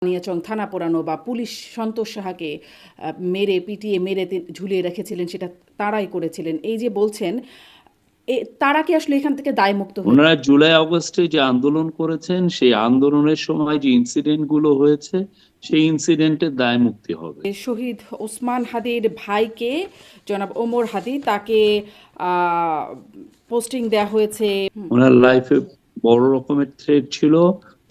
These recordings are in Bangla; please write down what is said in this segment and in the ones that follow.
বানিয়াচং থানা পোড়ানো বা পুলিশ সন্তোষ সাহাকে মেরে পিটিয়ে মেরে ঝুলিয়ে রেখেছিলেন সেটা তারাই করেছিলেন এই যে বলছেন তারা কি আসলে এখান থেকে দায়মুক্ত হয়ে ওনারা জুলাই আগস্টে যে আন্দোলন করেছেন সেই আন্দোলনের সময় যে ইনসিডেন্ট গুলো হয়েছে সেই ইনসিডেন্টের দায় মুক্তি হবে। শহীদ ওসমান হাদির ভাইকে জনাব ওমর হাদি তাকে পোস্টিং দেওয়া হয়েছে। ওনার লাইফে বড় রকমের থ্রেট ছিল,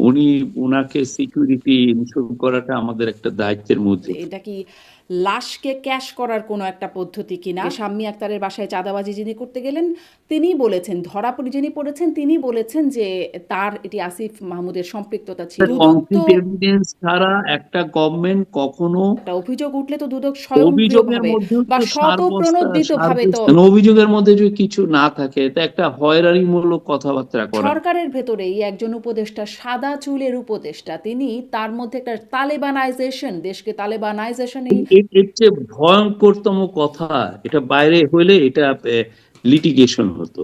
উনি ওনাকে সিকিউরিটি ইনশিওর করাটা আমাদের একটা দায়িত্বের মধ্যে। এটা কি লাশকে ক্যাশ করার কোনো একটা পদ্ধতি কিনা? শাম্মী আক্তারের বাসায় চাঁদাবাজি যিনি করতে গেলেন তিনি বলেছেন, ধরা পড়ে যিনি পড়েছেন তিনি বলেছেন যে তার এটি আসিফ মাহমুদের সম্পৃক্ততা ছিল। কংক্রিট এভিডেন্স ছাড়া একটা গভর্নমেন্ট কখনো একটা অভিযোগ উঠলে তো দুদক অভিযোগের স্বয়ংক্রিয়ভাবে মধ্যে বা স্বতঃপ্রণোদিতভাবে তো অভিযোগের মধ্যে যদি কিছু না থাকে এটা একটা হয়রানিমূলক কথাবার্তা করা। সরকারের ভেতরেই একজন উপদেষ্টা, সাদা চুলের উপদেষ্টা, তিনি তার মধ্যে একটা তালেবানাইজেশন, দেশকে তালেবানাইজেশনে এর চেয়ে ভয়ঙ্করতম কথা, এটা বাইরে হইলে এটা লিটিগেশন হতো,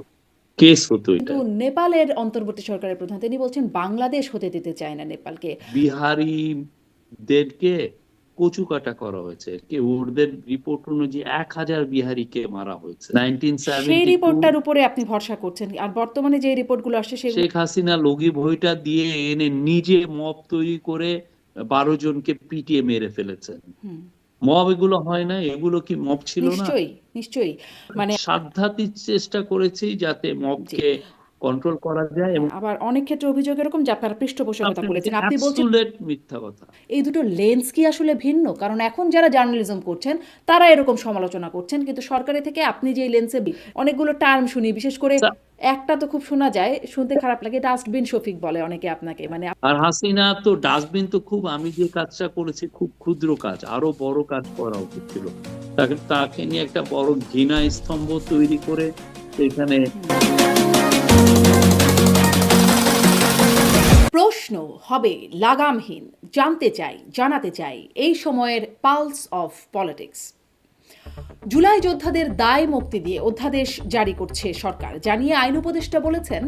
কেস হতো। কিন্তু এটা নেপালের অন্তর্বর্তী সরকারের প্রধান তিনি বলছেন বাংলাদেশ হতে দিতে চায় না নেপালকে। বিহারিদেরকে কচু কাটা করা হয়েছে, ওদের রিপোর্ট অনুযায়ী 1000 বিহারিকে মারা হয়েছে সেই 1972। রিপোর্টটার উপরে আপনি ভরসা করছেন, আর বর্তমানে যে রিপোর্টগুলো আসছে সেগুলো শেখ হাসিনা লগি বইটা দিয়ে এনে নিজে মব তৈরি করে 12 জনকে পিটিয়ে মেরে ফেলেছেন। মব এগুলো হয় না, এগুলো কি মব ছিল না? নিশ্চয়ই নিশ্চয়ই, মানে সাধ্যাতি চেষ্টা করেছি যাতে মবকে কন্ট্রোল করা যায়। এবং আবার অনেক ক্ষেত্রে অভিযোগ এরকম যে আপনারা পৃষ্ঠপোষকতা করেছেন। আপনি বলছেন মিথ্যা কথা। এই দুটো লেন্স কি আসলে ভিন্ন? কারণ এখন যারা জার্নালিজম করছেন তারা এরকম সমালোচনা করছেন, কিন্তু সরকারি থেকে আপনি যে লেন্সে অনেকগুলো টার্ম শুনি, বিশেষ করে একটা তো খুব শোনা যায়, শুনতে খারাপ লাগে, ডাস্টবিন শফিক বলে অনেকে আপনাকে, মানে আর হাসিনা তো ডাস্টবিন তো খুব, আমি যে কাজটা করেছি খুব ক্ষুদ্র কাজ, আরো বড় কাজ করা উচিত ছিল। তাকে নিয়ে একটা বড় ঘৃণা স্তম্ভ তৈরি করে এখানে। প্রশ্ন হবে লাগামহীন, জানতে চাই, জানাতে চাই এই সময়ের পালস অফ পলিটিক্স। জুলাই যোদ্ধাদের দায় মুক্তি দিয়ে অধ্যাদেশ জারি করছে সরকার, জানিয়ে আইন উপদেষ্টা বলেছেন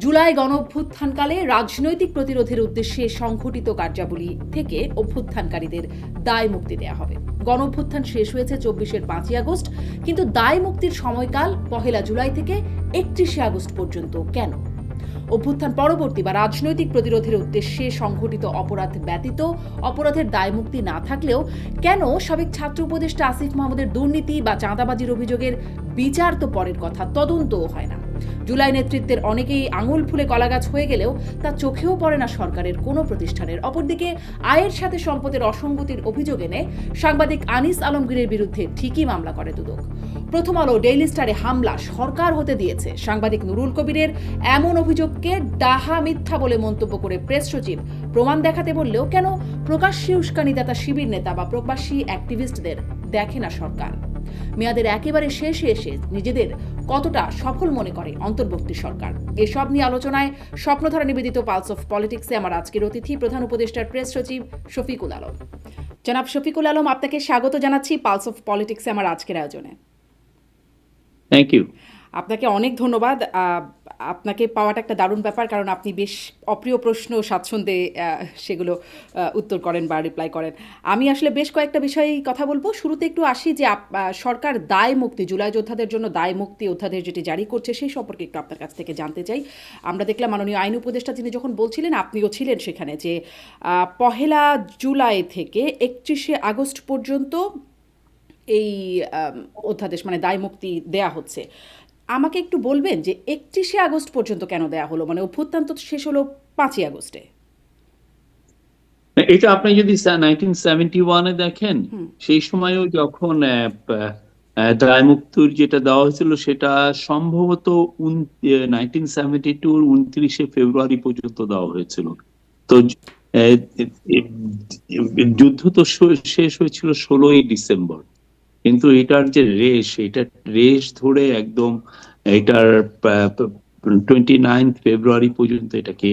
জুলাই গণঅভ্যুত্থানকালে রাজনৈতিক প্রতিরোধের উদ্দেশ্যে সংঘটিত কার্যাবলী থেকে অভ্যুত্থানকারীদের দায় মুক্তি দেওয়া হবে। গণঅভ্যুত্থান শেষ হয়েছে 24-এর 5ই আগস্ট, কিন্তু দায় মুক্তির সময়কাল 1 জুলাই থেকে 31 আগস্ট পর্যন্ত কেন? অভ্যুত্থান পরবর্তী বা রাজনৈতিক প্রতিরোধের উদ্দেশ্যে সংঘটিত অপরাধ ব্যতীত অপরাধের দায়মুক্তি না থাকলেও কেন সাবেক ছাত্র উপদেষ্টা আসিফ মাহমুদের দুর্নীতি বা চাঁদাবাজির অভিযোগের বিচার তো পরের কথা, তদন্তও হয় না? জুলাই নেতৃত্বের অনেকেই আঙুল ফুলে কলাগাছ হয়ে গেলেও তা চোখেও পড়ে না সরকারের কোনো প্রতিষ্ঠানের। অপরদিকে আয়ের সাথে সম্পদের অসঙ্গতির অভিযোগ এনে সাংবাদিক আনিস আলমগীরের বিরুদ্ধে ঠিকই মামলা করে দুদক। প্রথম আলো ডেইলি স্টারে হামলা সরকার হতে দিয়েছে। সাংবাদিক নুরুল কবিরের এমন অভিযোগকে ডাহা মিথ্যা বলে মন্তব্য করে প্রেস সচিব প্রমাণ দেখাতে বললেও কেন প্রকাশ্যে উস্কানিদাতা শিবির নেতা বা প্রবাসী অ্যাক্টিভিস্টদের দেখে না সরকার? মেয়াদের একেবারে শেষে এসে নিজেদের কতটা সফল মনে করে অন্তর্বর্তী সরকার? এসব নিয়ে আলোচনায় স্বপ্নধারা নিবেদিত পালস অফ পলিটিক্সে আমার আজকের অতিথি প্রধান উপদেষ্টার প্রেস সচিব শফিকুল আলম। জনাব শফিকুল আলম, আপনাকে স্বাগত জানাচ্ছি পালস অফ পলিটিক্সে আমার আজকের আয়োজনে। Thank you. আপনাকে অনেক ধন্যবাদ। আপনাকে পাওয়াটা একটা দারুণ ব্যাপার, কারণ আপনি বেশ অপ্রিয় প্রশ্ন স্বাচ্ছন্দ্যে সেগুলো উত্তর করেন বা রিপ্লাই করেন। আমি আসলে বেশ কয়েকটা বিষয়ে কথা বলবো। শুরুতে একটু আসি যে সরকার দায় মুক্তি, জুলাই যোদ্ধাদের জন্য দায় মুক্তি অধ্যাদেশ যেটি জারি করছে সেই সম্পর্কে একটু আপনার কাছ থেকে জানতে চাই। আমরা দেখলাম মাননীয় আইন উপদেষ্টা তিনি যখন বলছিলেন, আপনিও ছিলেন সেখানে, যে 1 জুলাই থেকে 31 আগস্ট পর্যন্ত এই অধ্যাদেশ মানে দায় মুক্তি দেয়া হচ্ছে। আমাকে একটু বলবেন যে 31 আগস্ট পর্যন্ত কেন দেয়া হলো? মানে অভ্যুত্থান তো শেষ হলো 5ই আগস্টে। এটা আপনি যদি 1971-এ দেখেন, সেই সময়ও যখন দায়মুক্তির যেটা দেওয়া হয়েছিল সেটা সম্ভবত 1972 29 ফেব্রুয়ারি পর্যন্ত দেওয়া হয়েছিল। তো যুদ্ধ তো শেষ হয়েছিল 16ই ডিসেম্বর, কিন্তু এটার যে এটার রেশ ধরে একদম এটার 29 ফেব্রুয়ারি পর্যন্ত এটাকে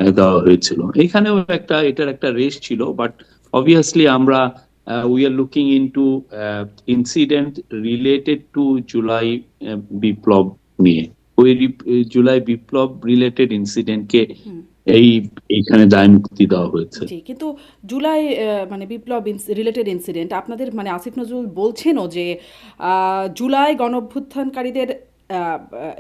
দেওয়া হয়েছিল। এখানেও এটার একটা রেশ ছিল, বাট অবভিয়াসলি আমরা we are looking into incident related to July বিপ্লব নিয়ে। ওই জুলাই বিপ্লব রিলেটেড ইনসিডেন্টকে এইখানে দায় মুক্তি দেওয়া হয়েছে। জি, কিন্তু জুলাই মানে বিপ্লব রিলেটেড ইনসিডেন্ট আপনাদের মানে আসিফ নজরুল বলছেনও যে জুলাই গণঅভ্যুত্থানকারীদের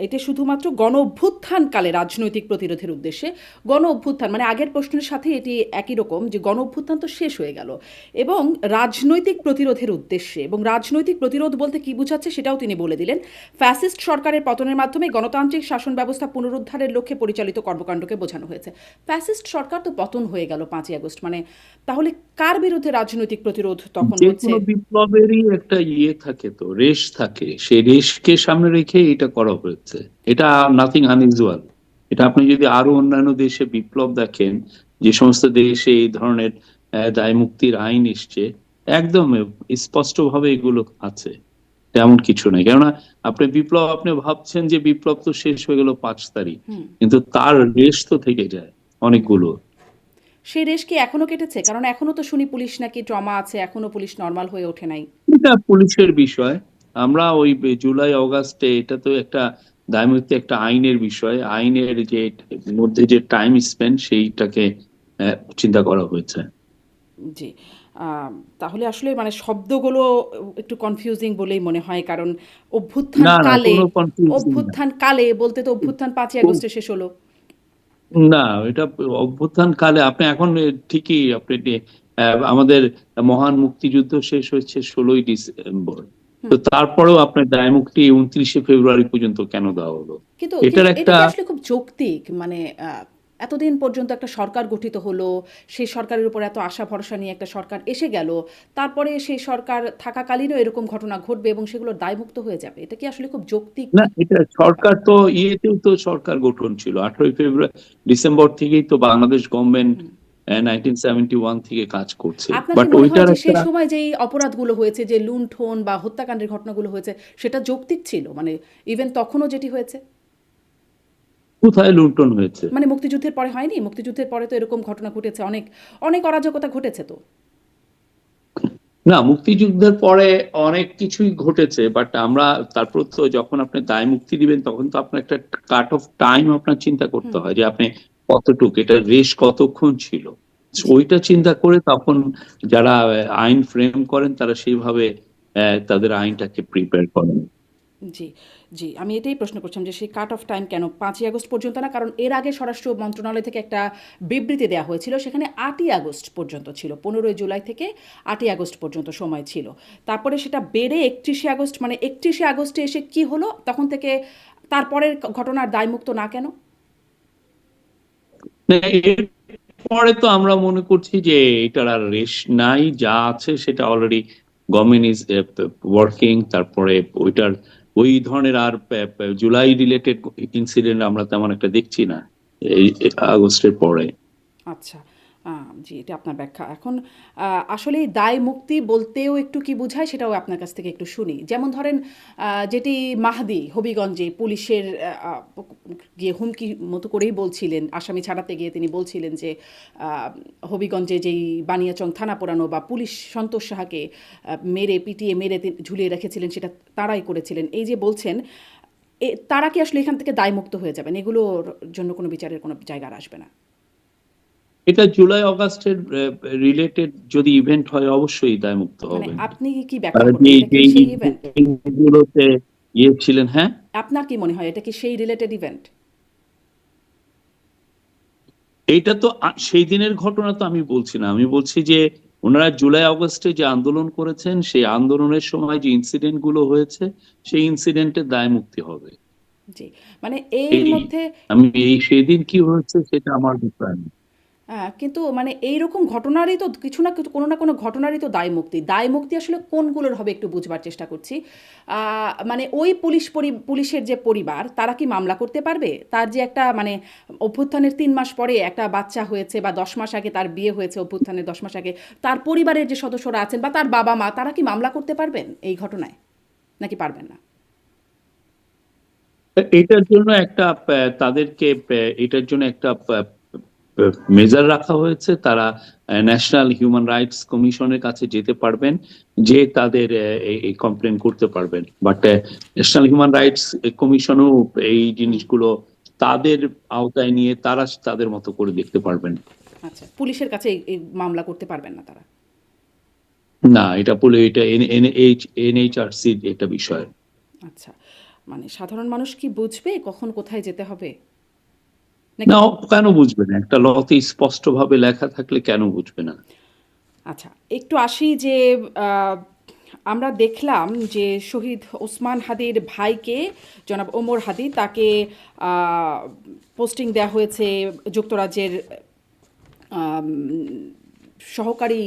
এটা শুধুমাত্র গণঅভ্যুত্থানকালে রাজনৈতিক প্রতিরোধের উদ্দেশ্যে গণ অভ্যুত্থান মানে আগের প্রশ্নের সাথে এটি একই রকম যে গণ অভ্যুত্থান তো শেষ হয়ে গেল এবং রাজনৈতিক প্রতিরোধের উদ্দেশ্যে এবং রাজনৈতিক প্রতিরোধ বলতে কি বোঝাচ্ছে সেটাও তিনি বলে দিলেন ফ্যাসিস্ট সরকারের পতনের মাধ্যমে গণতান্ত্রিক শাসন ব্যবস্থা পুনরুদ্ধারের লক্ষ্যে পরিচালিত কর্মকাণ্ডকে বোঝানো হয়েছে। ফ্যাসিস্ট সরকার তো পতন হয়ে গেল 5ই আগস্ট মানে তাহলে কার বিরুদ্ধে রাজনৈতিক প্রতিরোধ তখন যে হচ্ছে? কোনো বিপ্লবেরই একটা থাকে, তো রেশ থাকে, সেই রেশকে সামনে রেখে এটা করা হয়েছে। এটা নাথিং আনইউজুয়াল। এটা আপনি যদি আরো অন্যান্য দেশে বিপ্লব দেখেন, যে সমস্ত দেশে এই ধরনের দায় মুক্তির আইন এসছে, একদম স্পষ্ট ভাবে এগুলো আছে, তেমন কিছু নেই। কেননা আপনি ভাবছেন যে বিপ্লব তো শেষ হয়ে গেল 5 তারিখ, হুম, কিন্তু তার রেশ তো থেকে যায় অনেকগুলো। সেই রেশ কি এখনো কেটেছে? কারণ এখনো তো শুনি পুলিশ নাকি ট্রমা আছে, এখনো পুলিশ নর্মাল হয়ে ওঠে নাই। এটা পুলিশের বিষয়। আমরা ওই জুলাই অগাস্টে, এটা তো একটা দায়মুক্তি, একটা আইনের বিষয়। আইনের যে মধ্যে যে টাইম স্পেন্ড, সেইটাকে চিন্তা করা হয়েছে। জি। আম তাহলে আসলে মানে শব্দগুলো একটু কনফিউজিং বলেই মনে হয়। কারণ না, না, অভ্যুত্থানকালে, কোনো কনফিউশন না। অভ্যুত্থানকালে বলতে তো অভ্যুত্থান 5ই আগস্টে শেষ হলো। না, এটা অভ্যুত্থান কালে আপনি এখন ঠিকই আমাদের মহান মুক্তিযুদ্ধ শেষ হয়েছে 16ই ডিসেম্বর। তো হুম। তারপরেও আপনার দায়মুক্তি 29শে ফেব্রুয়ারি পর্যন্ত কেন দেওয়া হলো? কিন্তু এটার এটা একটা কি আসলে খুব যৌক্তিক? মানে এতদিন পর্যন্ত একটা সরকার গঠিত হলো, সেই সরকারের উপর এত আশা ভরসা নিয়ে একটা সরকার এসে গেল। তারপরে সেই সরকার থাকাকালীনও এরকম ঘটনা ঘটবে এবং সেগুলো দায়মুক্ত হয়ে যাবে। এটা কি আসলে খুব যৌক্তিক না, এটা ব্যাপার? সরকার তো ইয়েতেও তো সরকার গঠন ছিল 18 ফেব্রুয়ারি ডিসেম্বর থেকেই তো বাংলাদেশ গভর্নমেন্ট হুম। 1971 থেকে কাজ করছে। আপনার কি বাট মনে হয় ওইটার যে একটা সেই সময় যেই অপরাধগুলো হয়েছে, যে লুণ্ঠন বা হত্যাকাণ্ডের ঘটনাগুলো হয়েছে, সেটা যৌক্তিক ছিল? মানে ইভেন তখনও যেটি হয়েছে? কোথায় লুণ্ঠন হয়েছে? মানে মুক্তিযুদ্ধের পরে হয়নি? মুক্তিযুদ্ধের পরে তো এরকম ঘটনা ঘটেছে। অনেক, অনেক অরাজকতা ঘটেছে তো। না, মুক্তিযুদ্ধের পরে অনেক কিছুই ঘটেছে, বাট আমরা তারপর তো যখন আপনি দায় মুক্তি দিবেন, তখন তো আপনার একটা কাট অফ টাইম আপনার চিন্তা করতে হুম, হয় যে আপনি কতটুকু, এটা রেশ কতক্ষণ ছিল। So জি। ওইটা চিন্তা করে তখন যারা আইন ফ্রেম করেন, তারা সেইভাবে তাদের আইনটাকে প্রিপেয়ার করেন। জি, জি। আমি এটাই প্রশ্ন করছিলাম যে সেই কাট অফ টাইম কেন ৫ই আগস্ট পর্যন্ত না? কারণ এর আগে স্বরাষ্ট্র মন্ত্রণালয় থেকে একটা বিবৃতি দেয়া হয়েছিল। সেখানে ৮ই আগস্ট পর্যন্ত ছিল। ১৫ই জুলাই থেকে ৮ই আগস্ট পর্যন্ত সময় ছিল। তারপরে সেটা বেড়ে ৩১শে আগস্ট মানে ৩১শে আগস্টে এসে কি হলো? তখন থেকে তারপরের ঘটনার দায়মুক্ত না কেন? না, এরপরে তো আমরা মনে করছি যে এটার আর রেশ নাই, যা আছে সেটা অলরেডি গভর্নমেন্ট ইজ ওয়ার্কিং। তারপরে ওইটার ওই ধরনের আর জুলাই রিলেটেড ইনসিডেন্ট আমরা তেমন একটা দেখছি না এই আগস্টের পরে। আচ্ছা। জি, এটা আপনার ব্যাখ্যা। এখন আসলেই দায় মুক্তি বলতেও একটু কি বোঝায় সেটাও আপনার কাছ থেকে একটু শুনি। যেমন ধরেন যেটি মাহদি হবিগঞ্জে পুলিশের আ গিয়ে হুমকি মতো করেই বলছিলেন, আসামি ছাড়াতে গিয়ে তিনি বলছিলেন যে আ হবিগঞ্জে যেই বানিয়াচং থানা পোড়ানো বা পুলিশ সন্তোষ সাহাকে মেরে পিটিয়ে মেরে ঝুলিয়ে রেখেছিলেন সেটা তারাই করেছিলেন। এই যে বলছেন, তারা কি আসলে এখান থেকে দায়মুক্ত হয়ে যাবেন? এগুলোর জন্য কোনো বিচারের কোনো জায়গা আর আসবে না? এটা জুলাই অগাস্টের রিলেটেড যদি ইভেন্ট হয়, অবশ্যই দায়মুক্ত মানে হবেন। আপনি কি আর ব্যাখ্যা করবেন? যেই এটা কি যেই সেই ইভেন্ট? গুলোতে ছিলেন, হ্যাঁ, আপনার কি মনে হয় এটা কি সেই রিলেটেড ইভেন্ট? এইটা তো সেই দিনের ঘটনা তো আমি বলছি না। আমি বলছি যে ওনারা জুলাই অগস্টে যে আন্দোলন করেছেন, সেই আন্দোলনের সময় যে ইনসিডেন্ট গুলো হয়েছে, সেই ইনসিডেন্টের দায় মুক্তি হবে। জি। মানে এর এই মধ্যে আমি সেদিন কি হয়েছে সেটা আমার বিষয় না। কিন্তু মানে এইরকম ঘটনারই তো কিছু না কিছু কোনো না কোনো ঘটনারই তো দায়মুক্তি। দায়মুক্তি আসলে কোনগুলোর হবে একটু বুঝবার চেষ্টা করছি। আ মানে ওই পুলিশের যে পরিবার তারা কি মামলা করতে পারবে? তার যে একটা মানে অভ্যুত্থানের ৩ মাস পরে একটা বাচ্চা হয়েছে বা ১০ মাস আগে তার বিয়ে হয়েছে অভ্যুত্থানের ১০ মাস আগে, তার পরিবারের যে সদস্যরা আছেন বা তার বাবা-মা তারা কি মামলা করতে পারবেন এই ঘটনায়? নাকি পারবেন না? এটার জন্য একটা তাদেরকে এটার জন্য একটা মেজার রাখা হয়েছে। তারা ন্যাশনাল হিউম্যান রাইটস কমিশনের কাছে যেতে পারবেন, যে তাদের এই কমপ্লেন করতে পারবেন। বাট ন্যাশনাল হিউম্যান রাইটস কমিশনও এই হুম। জিনিসগুলো তাদের আওতায় নিয়ে তারা তাদের মতো করে দেখতে পারবেন। আচ্ছা, পুলিশের কাছে এই মামলা করতে পারবেন না তারা? না, এটা এটা এনএইচআরসির এটা বিষয়। আচ্ছা, মানে সাধারণ মানুষ কি বুঝবে কখন কোথায় যেতে হবে? না, নাকি? কেন বুঝবে না? একটা লতে স্পষ্ট ভাবে লেখা থাকলে কেন বুঝবে না? আচ্ছা, একটু আসি যে আহ, আমরা দেখলাম যে শহীদ ওসমান হাদির ভাইকে, জনাব ওমর হাদি, তাকে পোস্টিং দেওয়া হয়েছে যুক্তরাজ্যের আম, সহকারী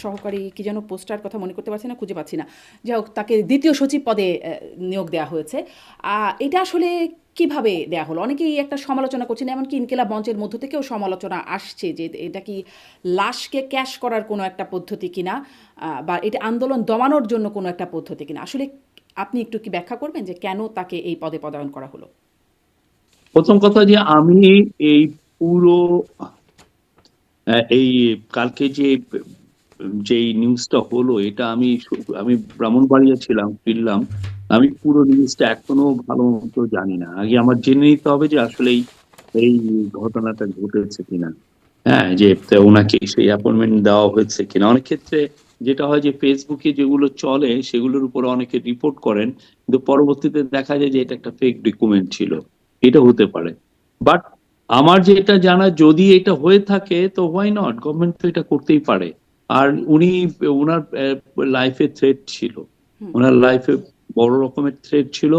সহকারী কি যেন পোস্টার কথা মনে করতে পারছি না, খুঁজে পাচ্ছি না। যাই হোক, তাকে দ্বিতীয় সচিব পদে নিয়োগ দেওয়া হয়েছে। এটা আসলে কিভাবে দেয়া হলো? অনেকেই একটা সমালোচনা করছেন, এমনকি ইনকিলাব মঞ্চের মধ্য থেকেও সমালোচনা আসছে যে এটা কি লাশকে ক্যাশ করার কোনো একটা পদ্ধতি কিনা, বা এটা আন্দোলন দমানোর জন্য কোনো একটা পদ্ধতি কিনা। আসলে আপনি একটু কি ব্যাখ্যা করবেন যে কেন তাকে এই পদে পদায়ন করা হলো? প্রথম কথা যে আমি এই পুরো এই কালকে যেই নিউজটা হলো, এটা আমি ব্রাহ্মণবাড়িয়া ছিলাম, ফিরলাম। আমি পুরো নিউজটা এখনো ভালো মতো জানি না। আগে আমার জেনে নিতে হবে যে আসলে এই ঘটনাটা ঘটেছে কিনা। হ্যাঁ, যে ওনাকে সেই অ্যাপয়েন্টমেন্ট দেওয়া হয়েছে কিনা। অনেক ক্ষেত্রে যেটা হয় যে ফেসবুকে যেগুলো চলে সেগুলোর উপরে অনেকে রিপোর্ট করেন, কিন্তু পরবর্তীতে দেখা যায় যে এটা একটা ফেক ডকুমেন্ট ছিল। এটা হতে পারে। বাট আমার যেটা জানা, যদি এটা হয়ে থাকে তো হোয়াই নট, গভর্নমেন্ট তো এটা করতেই পারে। আর ওনার লাইফে থ্রেট ছিল, ওনার লাইফে বড় রকমের থ্রেট ছিল।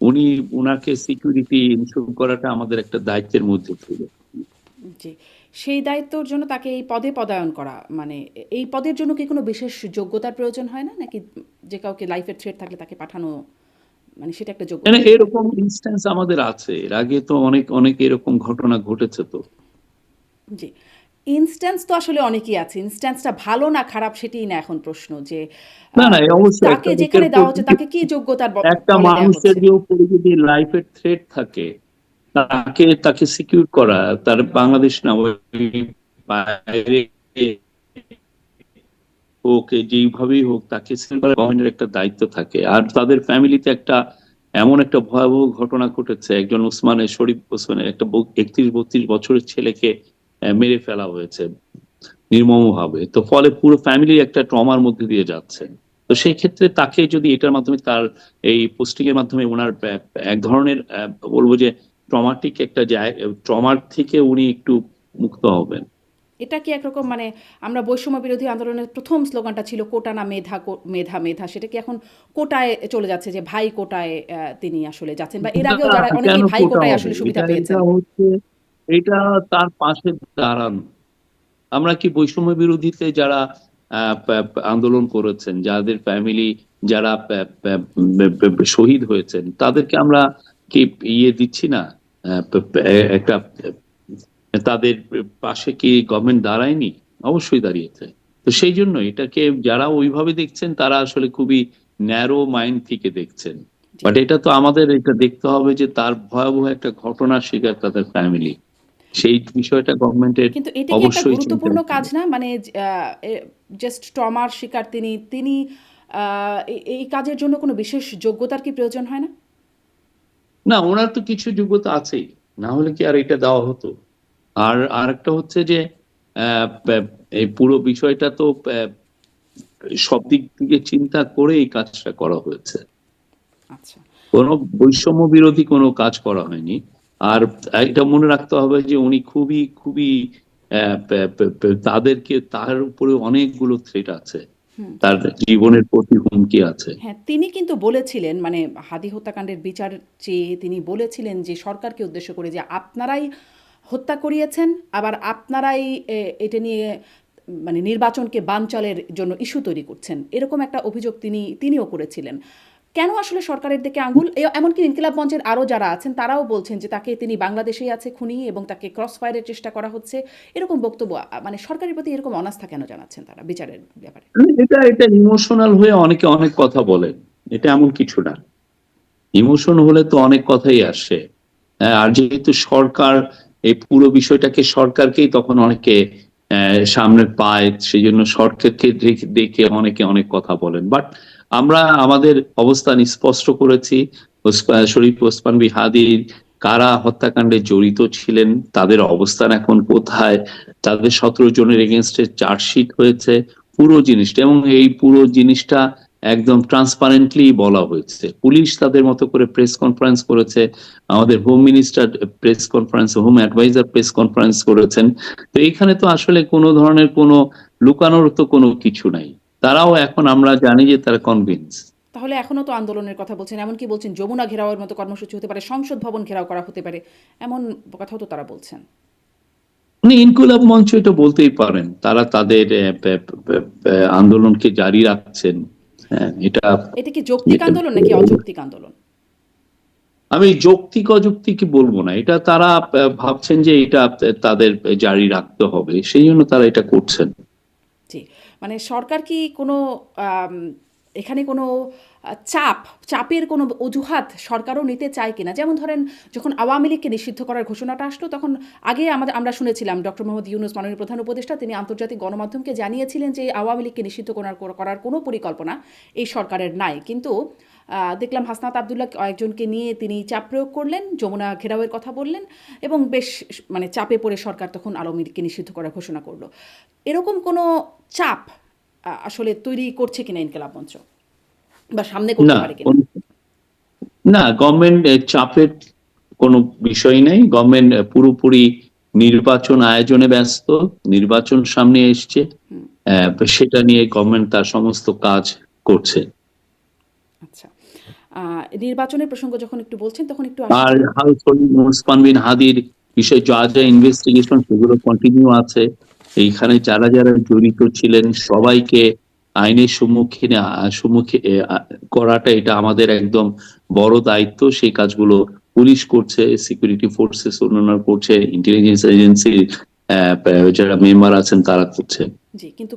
উনি ওনাকে সিকিউরিটি ইনশিওর করাটা আমাদের একটা দায়িত্বের মধ্যে ছিল। জি। সেই দায়িত্বর জন্য তাকে এই পদে পদায়ন করা, মানে এই পদের জন্য কি কোনো বিশেষ যোগ্যতার প্রয়োজন হয় না? নাকি যে কাউকে লাইফের থ্রেট থাকলে তাকে পাঠানো, মানে সেটা একটা মানে যোগ্যতা হতে পারে? এরকম ইনস্ট্যান্স আমাদের আছে, এর আগে তো অনেক অনেক এরকম ঘটনা ঘটেছে তো। জি। ইনস্ট্যান্স তো আসলে অনেকই আছে। ইনস্ট্যান্সটা ভালো না খারাপ সেটিই না এখন প্রশ্ন, যে না আ না, অবশ্যই তাকে একটা লোকের যেখানে উপর দেওয়া হচ্ছে তাকে কি যোগ্যতার একটা বলে দেয়া মানুষের হচ্ছে? যে উপরে যদি লাইফের থ্রেট থাকে, তাকে তাকে সিকিউর করা, তার বাংলাদেশ না ওই বাইরে হোক, যেইভাবেই হোক, তাকে সিকিউর করা গভর্নমেন্টের একটা দায়িত্ব থাকে। আর তাদের ফ্যামিলিতে এমন একটা ভয়াবহ ঘটনা ঘটেছে, একজন শরীফ ওসমানের একটা 31-32 বছরের ছেলেকে মেরে ফেলা হয়েছে নির্মম ভাবে। তো ফলে পুরো ফ্যামিলি একটা ট্রমার মধ্যে দিয়ে যাচ্ছে। তো সেই ক্ষেত্রে তাকে যদি এটার মাধ্যমে, তার এই পোস্টিং এর মাধ্যমে ওনার এক ধরনের বলবো যে ট্রমাটিক একটা ট্রমার থেকে উনি একটু মুক্ত হবেন। এটা কি একরকম, মানে আমরা বৈষম্য বিরোধী আন্দোলনের প্রথম স্লোগানটা ছিল কোটা না মেধা, মেধা মেধা, সেটা কি এখন কোটায় চলে যাচ্ছে, যে ভাই কোটায় তিনি আসলে যাচ্ছেন, বা এর না, আগেও যারা কেন অনেকেই ভাই কোটা কোটায় হবে? আসলে এটা সুবিধা এটা পেয়েছেন? হচ্ছে, এটা তার পাশে দাঁড়ানো। আমরা কি বৈষম্য বিরোধীতে যারা আন্দোলন করেছেন, যাদের ফ্যামিলি, যারা শহীদ হয়েছেন, তাদেরকে আমরা কি দিচ্ছি না? একটা তাদের পাশে কি গভর্নমেন্ট দাঁড়ায়নি? অবশ্যই দাঁড়িয়েছে। তো সেই জন্য এটাকে যারা ওইভাবে দেখছেন তারা আসলে খুবই ন্যারো মাইন্ড থেকে দেখছেন। জি। বাট এটা তো আমাদের এটা দেখতে হবে যে তার ভয়াবহ একটা ঘটনার শিকার তাদের ফ্যামিলি। সেই বিষয়টা গভর্নমেন্টের কিন্তু এটা কি একটা অবশ্যই চিন্তা গুরুত্বপূর্ণ কাজ হবে। না? মানে জাস্ট ট্রমার শিকার তিনি, তিনি এই কাজের জন্য কোনো বিশেষ যোগ্যতার কি প্রয়োজন হয় না? না, ওনার তো কিছু যোগ্যতা আছেই, না হলে কি আর এটা দেওয়া হতো? আর আরেকটা হচ্ছে যে এই পুরো বিষয়টা তো সব দিক থেকে চিন্তা করে এই কাজটা করা হয়েছে। আচ্ছা। কোনো বৈষম্য বিরোধী কোনো কাজ করা হয়নি। আর এটা মনে রাখতে হবে যে উনি খুবই খুবই তার উপরে অনেকগুলো থ্রেট আছে, হুম। তার জীবনের প্রতি হুমকি আছে। হ্যাঁ, তিনি কিন্তু বলেছিলেন, মানে হাদি হত্যাকাণ্ডের বিচার চেয়ে তিনি বলেছিলেন যে সরকারকে উদ্দেশ্য করে, যে আপনারাই হত্যা করিয়েছেন, আবার আপনারাই এটা নিয়ে মানে নির্বাচনকে বানচালের জন্য ইস্যু তৈরি করছেন। এরকম একটা অভিযোগ তিনিও করেছিলেন। কেন আসলে সরকারের দিকে আঙুল? এমনকি ইনকিলাব মঞ্চের আরও যারা আছেন তারাও বলছেন যে তিনি বাংলাদেশেই আছে খুনি, এবং তাকে ক্রস ফায়ারের চেষ্টা করা হচ্ছে। এরকম বক্তব্য, মানে সরকারের প্রতি এরকম অনাস্থা কেন জানাচ্ছেন তারা বিচারের ব্যাপারে? এটা এটা ইমোশনাল হয়ে অনেকে অনেক কথা বলেন, এটা এমন কিছু না। ইমোশন হলে তো অনেক কথাই আসে। হ্যাঁ, আর যেহেতু সরকার এই পুরো বিষয়টাকে, সরকারকেই তখন অনেকে সামনে পায়, সেই জন্য সরকারকে দেখে অনেকে অনেক কথা বলেন। বাট আমরা আমাদের অবস্থান স্পষ্ট করেছি। শরীফ ওসমান হাদির কারা হত্যাকাণ্ডে জড়িত ছিলেন, তাদের অবস্থান এখন কোথায়, তাদের 17 জনের এগেনস্টে চার্জশিট হয়েছে, পুরো জিনিসটা, এবং এই পুরো জিনিসটা একদম ট্রান্সপারেন্টলি বলা হয়েছে। পুলিশ তাদের মতো করে প্রেস কনফারেন্স করেছে, আমাদের home minister press conference, home adviser press conference করেছেন। তো এখানে তো আসলে কোনো ধরনের কোনো লুকানোর তো কোনো কিছু নাই। তারাও এখন আমরা জানি যে তারা কনভিন্স। তাহলে এখনো তো আন্দোলনের কথা বলছেন, এমনকি বলছেন যমুনা ঘেরাওয়ের মতো কর্মসূচি হতে পারে, সংসদ ভবন ঘেরাও করা হতে পারে, এমন কথাও তো তারা বলছেন। ইনকুলাব মঞ্চ এটা বলতেই পারেন, তারা তাদের আন্দোলনকে জারি রাখছেন। হ্যাঁ, এটা এটা কি যৌক্তিক আন্দোলন নাকি অযৌক্তিক আন্দোলন? আমি যৌক্তিক অযৌক্তিক বলবো না, এটা তারা ভাবছেন যে এটা তাদের জারি রাখতে হবে, সেই জন্য তারা এটা করছেন। জি, মানে সরকার কি কোনো আম, এখানে কোনো চাপের কোনো অজুহাত সরকারও নিতে চায় কিনা? যেমন ধরেন, যখন আওয়ামী লীগকে নিষিদ্ধ করার ঘোষণাটা আসলো, তখন আগে আমরা শুনেছিলাম ডক্টর মোহাম্মদ ইউনূস, মাননীয় প্রধান উপদেষ্টা, তিনি আন্তর্জাতিক গণমাধ্যমকে জানিয়েছিলেন যে আওয়ামী লীগকে নিষিদ্ধ করার কোনো পরিকল্পনা এই সরকারের নাই। কিন্তু দেখলাম হাসনাত আবদুল্লাহ একজনকে নিয়ে তিনি চাপ প্রয়োগ করলেন, যমুনা ঘেরাওয়ের কথা বললেন, এবং বেশ মানে চাপে পড়ে সরকার তখন আওয়ামী লীগকে নিষিদ্ধ করার ঘোষণা করলো। এরকম কোনো চাপ আসলে তৈরি করছে কিনা ইনকিলাব মঞ্চ, বা সামনে করতে না, পারে কিনা? না, গভর্নমেন্ট চাপের কোনো বিষয় নেই। গভর্নমেন্ট পুরোপুরি নির্বাচন আয়োজনে ব্যস্ত, নির্বাচন সামনে এসছে, হুম, সেটা নিয়ে গভর্নমেন্ট তার সমস্ত কাজ করছে। আচ্ছা। নির্বাচনের প্রসঙ্গ যখন একটু বলছেন, তখন একটু আর আসি। ওসমান বিন হাদির বিষয়ে যা যা ইনভেস্টিগেশন সেগুলো কন্টিনিউ আছে। এইখানে যারা যারা জড়িত ছিলেন সবাইকে আইনের সম্মুখে করাটা এটা আমাদের একদম বড় দায়িত্ব। সেই কাজগুলো পুলিশ করছে, সিকিউরিটি ফোর্সেস অন্যান্য করছে, ইন্টেলিজেন্স এজেন্সির যারা মেম্বার আছেন তারা করছে। জি, কিন্তু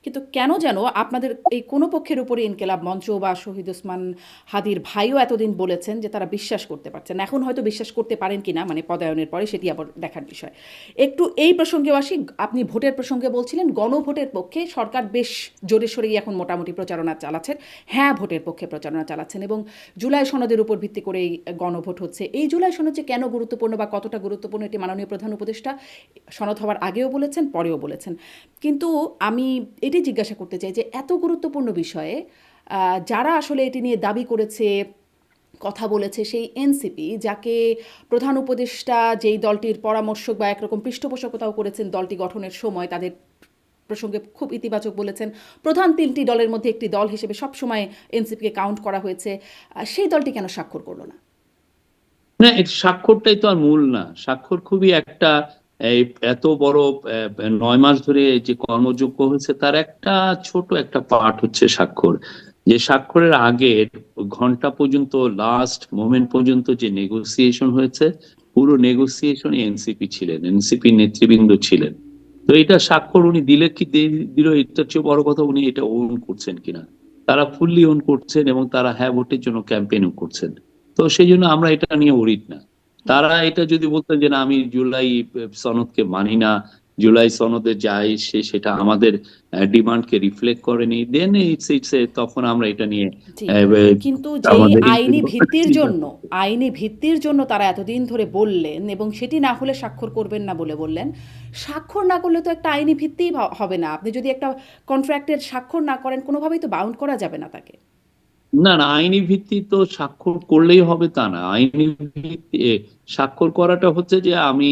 কিন্তু কেন যেন আপনাদের এই কোনো পক্ষের উপরে ইনকিলাব মঞ্চ বা শহীদ ওসমান হাদির ভাইও এতদিন বলেছেন যে তারা বিশ্বাস করতে পারছেন না। এখন হয়তো বিশ্বাস করতে পারেন কিনা, মানে পদায়নের পরে, সেটি আবার দেখার বিষয়। একটু এই প্রসঙ্গেও আসি। আপনি ভোটের প্রসঙ্গে বলছিলেন, গণভোটের পক্ষে সরকার বেশ জোরে সোরেই এখন মোটামুটি প্রচারণা চালাচ্ছেন, হ্যাঁ ভোটের পক্ষে প্রচারণা চালাচ্ছেন, এবং জুলাই সনদের উপর ভিত্তি করেই গণভোট হচ্ছে। এই জুলাই সনদ যে কেন গুরুত্বপূর্ণ বা কতটা গুরুত্বপূর্ণ, এটি মাননীয় প্রধান উপদেষ্টা সনদ হওয়ার আগেও বলেছেন, পরেও বলেছেন। কিন্তু আমি এটি জিজ্ঞাসা করতে চাই যে এত গুরুত্বপূর্ণ বিষয়ে যারা আসলে এটি নিয়ে দাবি করেছে, কথা বলেছে, সেই এনসিপি, যাকে প্রধান উপদেষ্টা যেই দলটির পরামর্শক বা একরকম পৃষ্ঠপোষকতাও করেছেন দলটি গঠনের সময়, তাদের প্রসঙ্গে খুব ইতিবাচক বলেছেন, প্রধান তিনটি দলের মধ্যে একটি দল হিসেবে সবসময় এনসিপিকে কাউন্ট করা হয়েছে, সেই দলটি কেন স্বাক্ষর করলো না? না, স্বাক্ষরটাই তো আর মূল না। স্বাক্ষর খুবই একটা, এই এত বড় 9 মাস ধরে যে কর্মযোগ্য হয়েছে তার একটা ছোট একটা পার্ট হচ্ছে স্বাক্ষর। যে স্বাক্ষরের আগের ঘন্টা পর্যন্ত, লাস্ট মোমেন্ট পর্যন্ত যে নেগোসিয়েশন হয়েছে, পুরো নেগোসিয়েশনে এনসিপি ছিলেন, এনসিপি নেতৃবৃন্দ ছিলেন। তো এটা স্বাক্ষর উনি দিলে কি দিল, এটার চেয়ে বড় কথা উনি এটা ওন করছেন কিনা। তারা ফুললি ওন করছেন এবং তারা হ্যাঁ ভোটের জন্য ক্যাম্পেইনও করছেন। তো সেই জন্য আমরা এটা নিয়ে ওরিড না। তারা এটা যদি বলতেন যে না আমি জুলাই সনদকে মানি না, জুলাই সনদে যাই সেটা আমাদের ডিমান্ডকে রিফ্লেক্ট করেনি, দেন ইটস তখন আমরা এটা নিয়ে জি, আহ, কিন্তু যেই আমাদের আইনি ভিত্তির জন্য তারা এতদিন ধরে বললেন, এবং সেটি না হলে স্বাক্ষর করবেন না বলে বললেন, স্বাক্ষর না করলে তো একটা আইনি ভিত্তিই হবে না। আপনি যদি একটা কন্ট্রাক্টের স্বাক্ষর না করেন, কোনোভাবেই তো বাউন্ড করা যাবে না তাকে। না, না, আইনি ভিত্তি তো স্বাক্ষর করলেই হবে তা না। আইনি ভিত্তি স্বাক্ষর করাটা হচ্ছে যে আমি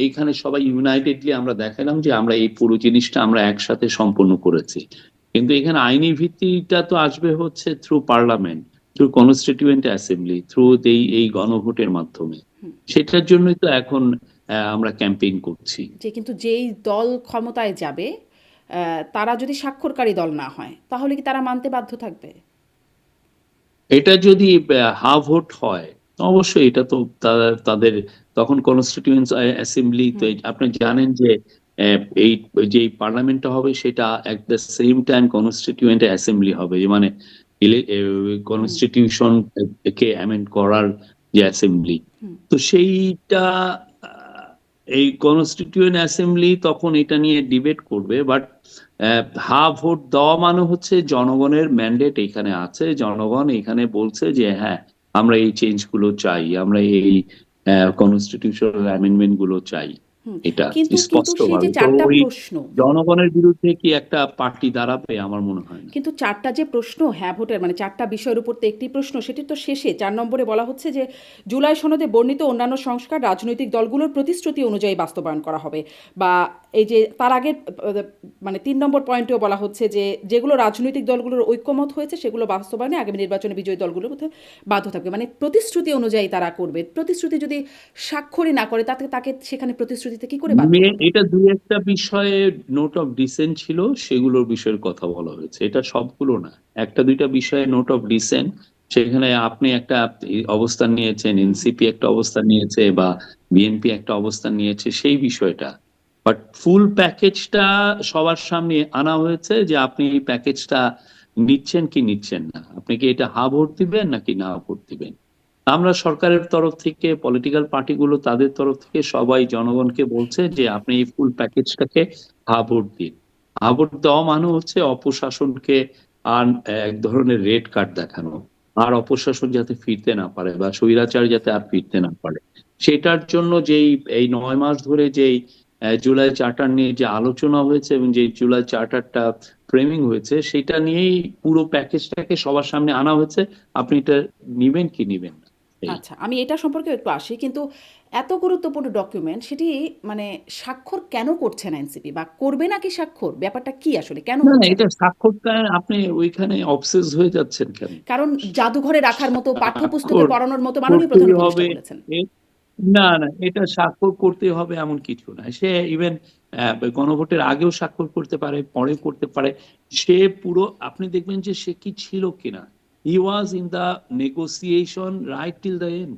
এইখানে সবাই ইউনাইটেডলি আমরা দেখালাম যে আমরা এই পুরো জিনিসটা আমরা একসাথে সম্পন্ন করেছি। কিন্তু এখানে আইনি ভিত্তিটা তো আসবে হচ্ছে through parliament, through constituent assembly, through এই গণভোটের মাধ্যমে। সেটার জন্যই তো এখন আমরা ক্যাম্পেইন করছি। যে কিন্তু যেই দল ক্ষমতায় যাবে, তারা যদি স্বাক্ষরকারী দল না হয়, তাহলে কি তারা মানতে বাধ্য থাকবে? এটা যদি হা ভোট হয়, অবশ্যই এটা তো তাদের তখন কনস্টিটিউয়েন্ট অ্যাসেম্বলি তো হুম, আপনি জানেন যে এই যে পার্লামেন্টটা হবে সেটা at the same time constituent assembly হবে, যে মানে হুম, কনস্টিটিউশন কে অ্যামেন্ড করার যে অ্যাসেম্বলি। হুম। তো সেইটা এই কনস্টিটিউয়েন্ট অ্যাসেম্বলি তখন এটা নিয়ে ডিবেট করবে। বাট হা ভোট দেওয়া মানে হচ্ছে জনগণের ম্যান্ডেট এখানে আছে, জনগণ এখানে বলছে যে হ্যাঁ আমরা এই চেঞ্জ গুলো চাই, আমরা এই কনস্টিটিউশনাল অ্যামেন্ডমেন্ট গুলো চাই, হুম, এটা কিন্তু স্পষ্ট সেই যে ভাবে। তো চারটা ওই প্রশ্ন, জনগণের বিরুদ্ধে কি একটা পার্টি দাঁড়াবে আমার মনে হয় না। কিন্তু চারটা যে প্রশ্ন হ্যাঁ ভোটের মানে চারটা বিষয়ের উপর তো একটি প্রশ্ন, সেটি তো শেষে 4 নম্বরে বলা হচ্ছে যে জুলাই সনদে বর্ণিত অন্যান্য সংস্কার রাজনৈতিক দলগুলোর প্রতিশ্রুতি অনুযায়ী বাস্তবায়ন করা হবে। বা এই যে তার আগের মানে 3 নম্বর পয়েন্টেও বলা হচ্ছে যে যেগুলো রাজনৈতিক দলগুলোর ঐক্যমত হয়েছে সেগুলো বাস্তবায়নে আগামী নির্বাচনে বিজয়ী দলগুলোর মধ্যে বাধ্য থাকবে, মানে প্রতিশ্রুতি অনুযায়ী তারা করবে। প্রতিশ্রুতি যদি স্বাক্ষরই না করে তাতে তাকে সেখানে প্রতিশ্রুতিতে কি করে বাধ্য করবে? এটা দুই একটা বিষয়ে নোট অফ ডিসেন্ট ছিল, সেগুলোর বিষয়ের কথা বলা হয়েছে, এটা সবগুলো না। একটা দুইটা বিষয়ে নোট অফ ডিসেন্ট, সেখানে আপনি একটা অবস্থান নিয়েছেন, এনসিপি একটা অবস্থান নিয়েছে বা বিএনপি একটা অবস্থান নিয়েছে, সেই বিষয়টা। বাট ফুল প্যাকেজটা সবার সামনে আনা হয়েছে যে আপনি এই প্যাকেজটা নিচ্ছেন কি নিচ্ছেন না, আপনি কি এটা হা ভোট দিবেন নাকি না ভোট দিবেন। আমরা সরকারের তরফ থেকে, পলিটিক্যাল পার্টিগুলো তাদের তরফ থেকে সবাই জনগণকে বলছে যে আপনি এই ফুল প্যাকেজটাকে হা ভোট দিন। হা ভোট দেওয়া মানে হচ্ছে অপশাসনকে আর এক ধরনের রেড কার্ড দেখানো, আর অপশাসন যাতে ফিরতে না পারে বা স্বৈরাচার যাতে আর ফিরতে না পারে। সেটার জন্য যেই এই 9 মাস ধরে যেই জুলাই চার্টার নিয়ে যে আলোচনা হয়েছে এবং যে জুলাই চার্টারটা ফ্রেমিং হয়েছে, সেটা নিয়েই পুরো প্যাকেজটাকে সবার সামনে আনা হয়েছে। আপনি এটা নিবেন কি নিবেন না, এই। আচ্ছা, আমি এটা সম্পর্কে একটু আসি। কিন্তু এত গুরুত্বপূর্ণ ডকুমেন্ট সেটি মানে স্বাক্ষর কেন করছে না এনসিপি, বা করবে নাকি স্বাক্ষর? ব্যাপারটা কি আসলে? কেন না না, হচ্ছে না? এটা স্বাক্ষরটা আপনি ওইখানে অবসেস হয়ে যাচ্ছেন কেন। কারণ জাদুঘরে রাখার মতো, পাঠ্যপুস্তকে স্বাক্ষর পড়ানোর মতো মাননীয় প্রধান করতেই উপদেষ্টা হবে। বলেছেন। এ- না না, এটা স্বাক্ষর করতে হবে এমন কিছু না। সে ইভেন গণভোটের আগেও স্বাক্ষর করতে পারে, পরে করতে পারে। সে পুরো, আপনি দেখবেন যে সে কি ছিল কিনা, he was in the negotiation right till the end.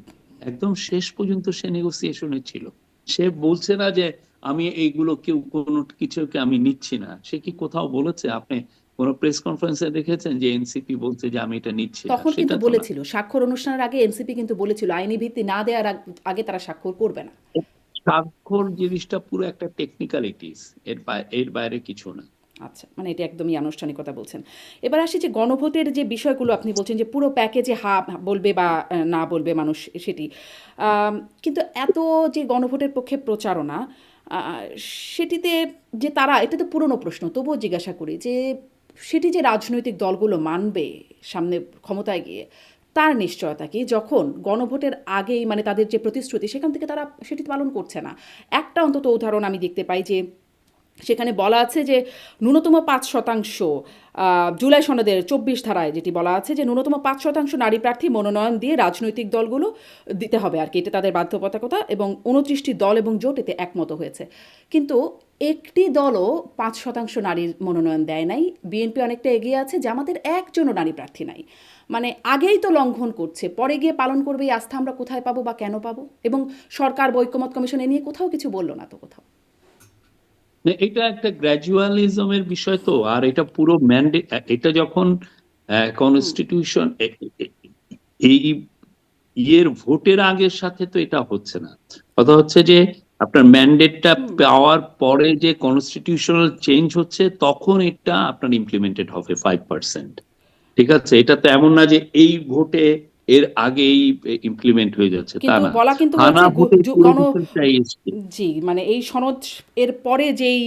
একদম শেষ পর্যন্ত সে নেগোসিয়েশনে ছিল। সে বলছে না যে আমি এইগুলো কেউ কোনো কিছুকে আমি নিচ্ছি না। সে কি কোথাও বলেছে, আপনি কোন প্রেস কনফারেন্সে দেখেছেন যে এনসিপি বলছে যে আমি এটা নিচ্ছি না? তখন কিন্তু সেটা তো না। বলেছিল, স্বাক্ষর অনুষ্ঠানের আগে এনসিপি কিন্তু বলেছিল আইনি ভিত্তি না দেওয়ার আগে তারা স্বাক্ষর করবে না। স্বাক্ষর জিনিসটা পুরো একটা টেকনিক্যালিটিস, এর বাইরে কিছু না। আচ্ছা, মানে এটা একদমই আনুষ্ঠানিকতা বলছেন। এবার আসি যে গণভোটের যে বিষয়গুলো আপনি বলছেন যে পুরো প্যাকেজে হা বলবে বা না বলবে মানুষ সেটি। আম, কিন্তু এত যে গণভোটের পক্ষে প্রচারণা, আ, সেটিতে যে তারা, এটা তো পুরনো প্রশ্ন, তবুও জিজ্ঞাসা করি যে সেটি যে রাজনৈতিক দলগুলো মানবে সামনে ক্ষমতায় গিয়ে, তার নিশ্চয়তা কি যখন গণভোটের আগেই মানে তাদের যে প্রতিশ্রুতি সেখান থেকে তারা সেটি পালন করছে না? একটা অন্তত উদাহরণ আমি দেখতে পাই যে সেখানে বলা আছে যে ন্যূনতম 5% জুলাই সনদের 24 ধারায় যেটি বলা আছে যে ন্যূনতম 5% নারী প্রার্থী মনোনয়ন দিয়ে রাজনৈতিক দলগুলো দিতে হবে আর কি, এটা তাদের বাধ্যবাধকতা, এবং 29টি দল এবং জোট এতে একমত হয়েছে। কিন্তু একটি দলও 5% নারীর মনোনয়ন দেয় নাই। বিএনপি অনেকটা এগিয়ে আছে, জামাতের একজনও নারী প্রার্থী নাই। মানে আগেই তো লঙ্ঘন করছে, পরে গিয়ে পালন করবে, এই আস্থা আমরা কোথায় পাবো বা কেন পাবো? এবং সরকার বা ঐক্যমত কমিশন এ নিয়ে কোথাও কিছু বললো না তো কোথাও। না, এটা একটা গ্র্যাজুয়ালিজমের বিষয় তো। আর এটা পুরো ম্যান্ডেট, এটা যখন কনস্টিটিউশন এই ইয়ের ভোটের আগের সাথে তো এটা হচ্ছে না। কথা হচ্ছে যে আপনার ম্যান্ডেটটা পাওয়ার পরে যে কনস্টিটিউশনাল চেঞ্জ হচ্ছে, তখন এটা আপনার ইমপ্লিমেন্টেড হবে 5%। ঠিক আছে, এটা তো এমন না যে এই ভোটে এর আগেই ইমপ্লিমেন্ট হয়ে যাচ্ছে, তা কিন্তু না। বলা কিন্তু হানা হয়েছে ভোটে পুরো বিষয়টাই এসছে। জি, মানে এই সনদ এর পরে যেই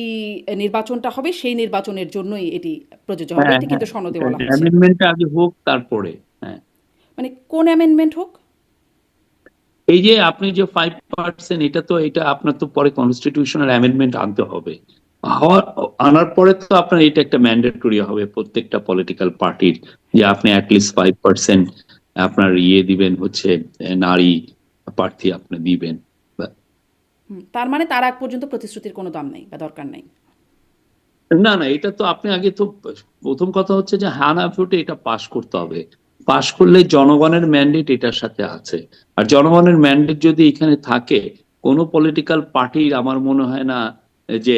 নির্বাচনটা হবে সেই নির্বাচনের জন্যই এটি প্রযোজ্য হবে, হ্যাঁ এটি হ্যাঁ, কিন্তু সনদে বলা হচ্ছে। অ্যামেন্ডমেন্ট আগে হোক তারপরে। হ্যাঁ, মানে কোন অ্যামেন্ডমেন্ট হোক? এই যে আপনি যে 5%, এটা তো, এটা আপনার তো পরে কনস্টিটিউশনাল অ্যামেন্ডমেন্ট আনতে হবে। হওয়ার আনার পরে তো আপনার এটা একটা ম্যান্ডেটরি হবে প্রত্যেকটা পলিটিক্যাল পার্টির, যে আপনি অ্যাটলিস্ট 5% আপনার ইয়ে দিবেন হচ্ছে নারী প্রার্থী আপনি দিবেন। তার মানে তার আগ পর্যন্ত প্রতিশ্রুতির কোনো দাম নাই বা দরকার নাই। না না, এটা তো আপনি আগে তো, প্রথম কথা হচ্ছে যে হানা ভোটে এটা পাশ করতে হবে। পাশ করলে জনগণের ম্যান্ডেট এটার সাথে আছে। আর জনগণের ম্যান্ডেট যদি এখানে থাকে, কোনো পলিটিক্যাল পার্টির আমার মনে হয় না যে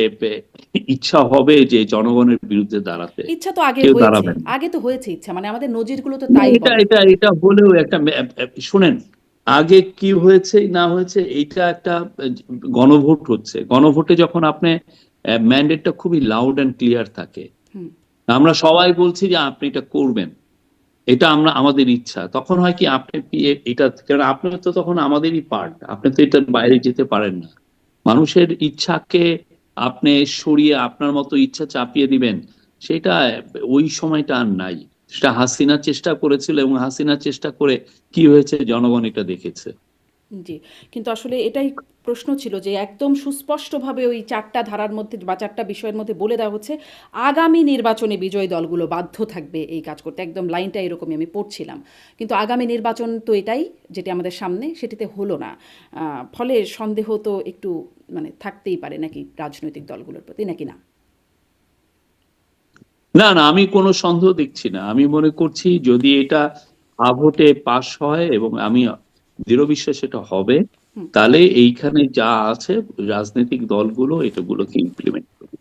ইচ্ছা হবে যে জনগণের বিরুদ্ধে দাঁড়াতে। ইচ্ছা তো আগে কেউ হয়েছে, দাঁড়াবে না। আগে তো হয়েছে ইচ্ছা, মানে আমাদের নজিরগুলো তো না, তাই এটা বলে। এটা এটা হলেও একটা শুনেন, আগে কি হয়েছে না হয়েছে, এইটা একটা গণভোট হচ্ছে। গণভোটে যখন আপনি ম্যান্ডেটটা খুবই লাউড অ্যান্ড ক্লিয়ার থাকে, আমরা সবাই বলছি যে আপনি এটা করবেন, এটা আমরা আমাদের ইচ্ছা। তখন হয় কি আপনি এটা, কারণ আপনি তো তখন আমাদেরই পার্ট, আপনি তো এটার বাইরে যেতে পারেন না। মানুষের ইচ্ছাকে আপনি সরিয়ে আপনার মতো ইচ্ছা চাপিয়ে দিবেন, সেটা ওই সময়টা আর নাই। সেটা হাসিনা চেষ্টা করেছিল, এবং হাসিনা চেষ্টা করে কি হয়েছে জনগণ এটা দেখেছে। জি, কিন্তু আসলে এটাই প্রশ্ন ছিল যে একদম সুস্পষ্টভাবে ওই ৪টা ধারার মধ্যে বা ৪টা বিষয়ের মধ্যে বলে দেওয়া হচ্ছে, আগামী নির্বাচনে বিজয়ী দলগুলো বাধ্য থাকবে এই কাজ করতে। একদম লাইনটা এরকমই আমি পড়ছিলাম। কিন্তু আগামী নির্বাচন তো এটাই, যেটি আমাদের সামনে, সেটিতে হলো না। ফলে সন্দেহ তো একটু মানে থাকতেই পারে নাকি রাজনৈতিক দলগুলোর প্রতি, নাকি না? না না, আমি কোনো সন্দেহ দেখছি না। আমি মনে করছি যদি এটা ভোটে পাশ হয়, এবং আমি দৃঢ় বিশ্বাস এটা হবে, হুম। তাহলে এইখানে যা আছে রাজনৈতিক দলগুলো এটাগুলোকে ইমপ্লিমেন্ট করবে,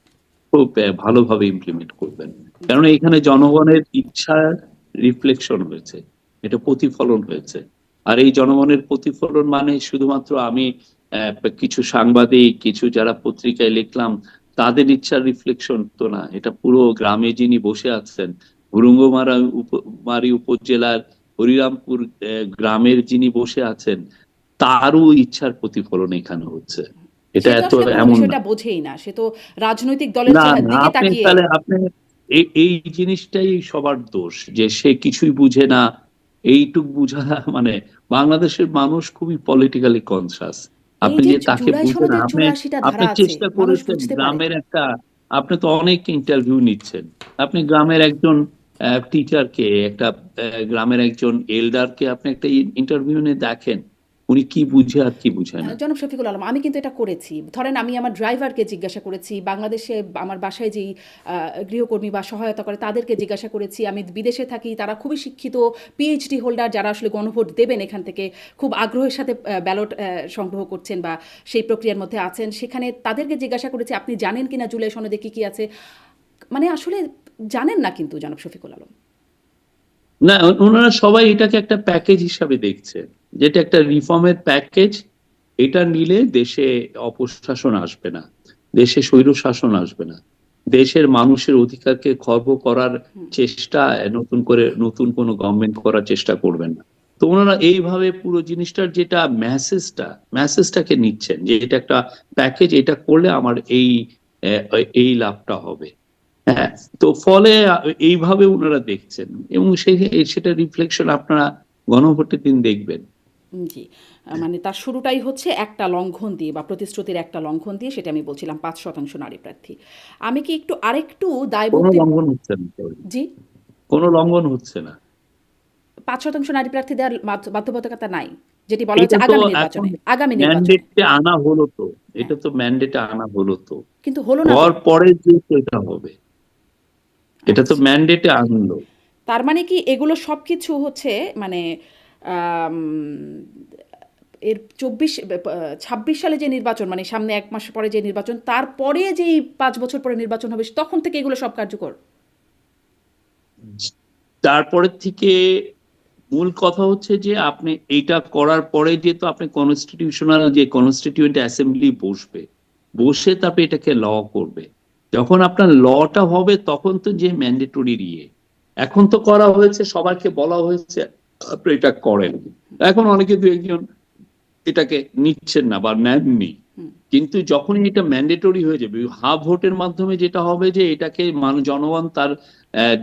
খুব ভালোভাবে ইমপ্লিমেন্ট করবেন। জি। কারণ এখানে জনগণের ইচ্ছার রিফ্লেকশন হয়েছে, এটা প্রতিফলন হয়েছে। আর এই জনগণের প্রতিফলন মানে শুধুমাত্র আমি আহ, কিছু সাংবাদিক, কিছু যারা পত্রিকায় লিখলাম তাদের ইচ্ছার রিফ্লেকশন তো না, এটা পুরো গ্রামে যিনি বসে আছেন, মারি উপজেলার হরিরামপুর গ্রামের যিনি বসে আছেন, তারও ইচ্ছার প্রতিফলন এখানে হচ্ছে। এটা সে তো এত আসলে পুরো এমন না। বিষয়টা বোঝেই না, সে তো রাজনৈতিক দলের না না, দিকে আপনি তাকিয়ে। তাহলে আপনি এই জিনিসটাই সবার দোষ, যে সে কিছুই বুঝে না। এইটুক বুঝা মানে, বাংলাদেশের মানুষ খুবই পলিটিক্যালি কনসাস। এই আপনি যে যে তাকে জুলাই বুঝেন, সনদের আপনি 84টা আপনি ধারা আছে, চেষ্টা মানুষ করেছেন বুঝতে পারে। গ্রামের একটা, আপনি তো অনেক ইন্টারভিউ নিচ্ছেন, আপনি গ্রামের একজন টিচারকে, একটা গ্রামের একজন এল্ডারকে আপনি একটা ইন্টারভিউ নিয়ে দেখেন উনি কি বুঝে আর কি বুঝে না। জনাব শফিকুল আলম, আমি কিন্তু এটা করেছি। ধরেন আমি আমার ড্রাইভারকে জিজ্ঞাসা করেছি, বাংলাদেশে আমার বাসায় যেই গৃহকর্মী বা সহায়তা করে তাদেরকে জিজ্ঞাসা করেছি, আমি বিদেশে থাকি, তারা খুবই শিক্ষিত, পিএইচডি হোল্ডার, যারা আসলে গণভোট দেবেন এখান থেকে, খুব আগ্রহের সাথে ব্যালট সংগ্রহ করছেন বা সেই প্রক্রিয়ার মধ্যে আছেন, সেখানে তাদেরকে জিজ্ঞাসা করেছি আপনি জানেন কিনা জুলাই সনদে কী কী আছে। মানে আসলে জানেন না কিন্তু জনাব শফিকুল আলম। না, ওনারা সবাই এটাকে একটা প্যাকেজ হিসাবে দেখছে, যেটা একটা রিফর্মের প্যাকেজ। এটা নিলে দেশে অপশাসন আসবে না, দেশে স্বৈরশাসন আসবে না, দেশের মানুষের অধিকারকে খর্ব করার চেষ্টা, নতুন কোনো গভর্নমেন্ট করার চেষ্টা করবেন না। তো ওনারা এইভাবে পুরো জিনিসটার যেটা মেসেজটাকে নিচ্ছেন, যে এটা একটা প্যাকেজ, এটা করলে আমার আহ, এই লাভটা হবে। হ্যাঁ। তো ফলে এইভাবে ওনারা দেখছেন, এবং সেটা রিফ্লেকশন আপনারা গণভোটের দিন দেখবেন। জি। মানে তার শুরুটাই হচ্ছে একটা লঙ্ঘন দিয়ে বা প্রতিশ্রুতির একটা লঙ্ঘন দিয়ে, সেটা আমি বলছিলাম ৫% নারী প্রার্থী। আমি কি একটু আরেকটু কোনো দায়মুক্তির। লঙ্ঘন হচ্ছে না, জি, কোনো লঙ্ঘন হচ্ছে না। ৫% নারী প্রার্থী দেওয়ার বাধ্যবাধকতা নাই। যেটি বলা এটা হচ্ছে তো আগামী এখন নির্বাচনে, আগামী নির্বাচনে। ম্যান্ডেটে আনা হলো তো, হ্যাঁ, এটা তো ম্যান্ডেটে আনা হলো তো, কিন্তু হলো না তো। হওয়ার পরে যে এটা হবে, এটা তো আচ্ছা। ম্যান্ডেটে আনলো। তার মানে কি এগুলো সবকিছু হচ্ছে মানে আম এর ২৬ সালে যে নির্বাচন, মানে সামনে ১ মাস পরে যে নির্বাচন, তারপরে যেই ৫ বছর পরে নির্বাচন হবে, তখন থেকে এগুলো সব কার্যকর? তারপরে থেকে মূল কথা হচ্ছে যে আপনি এইটা করার পরে যেহেতু আপনি কনস্টিটিউশনাল যে কনস্টিটিউয়েন্ট অ্যাসেম্বলি বসবে, বসে তারপরে এটাকে ল করবে। যখন আপনার লটা হবে তখন তো যে ম্যান্ডেটরি এখন তো করা হয়েছে, সবাইকে বলা হয়েছে আপনি এটা করেন। এখন অনেকে দু একজন এটাকে নিচ্ছেন না বা নেননি, কিন্তু যখনই এটা ম্যান্ডেটরি হয়ে যাবে হাফ ভোটের মাধ্যমে, যেটা হবে যে এটাকে জনগণ তার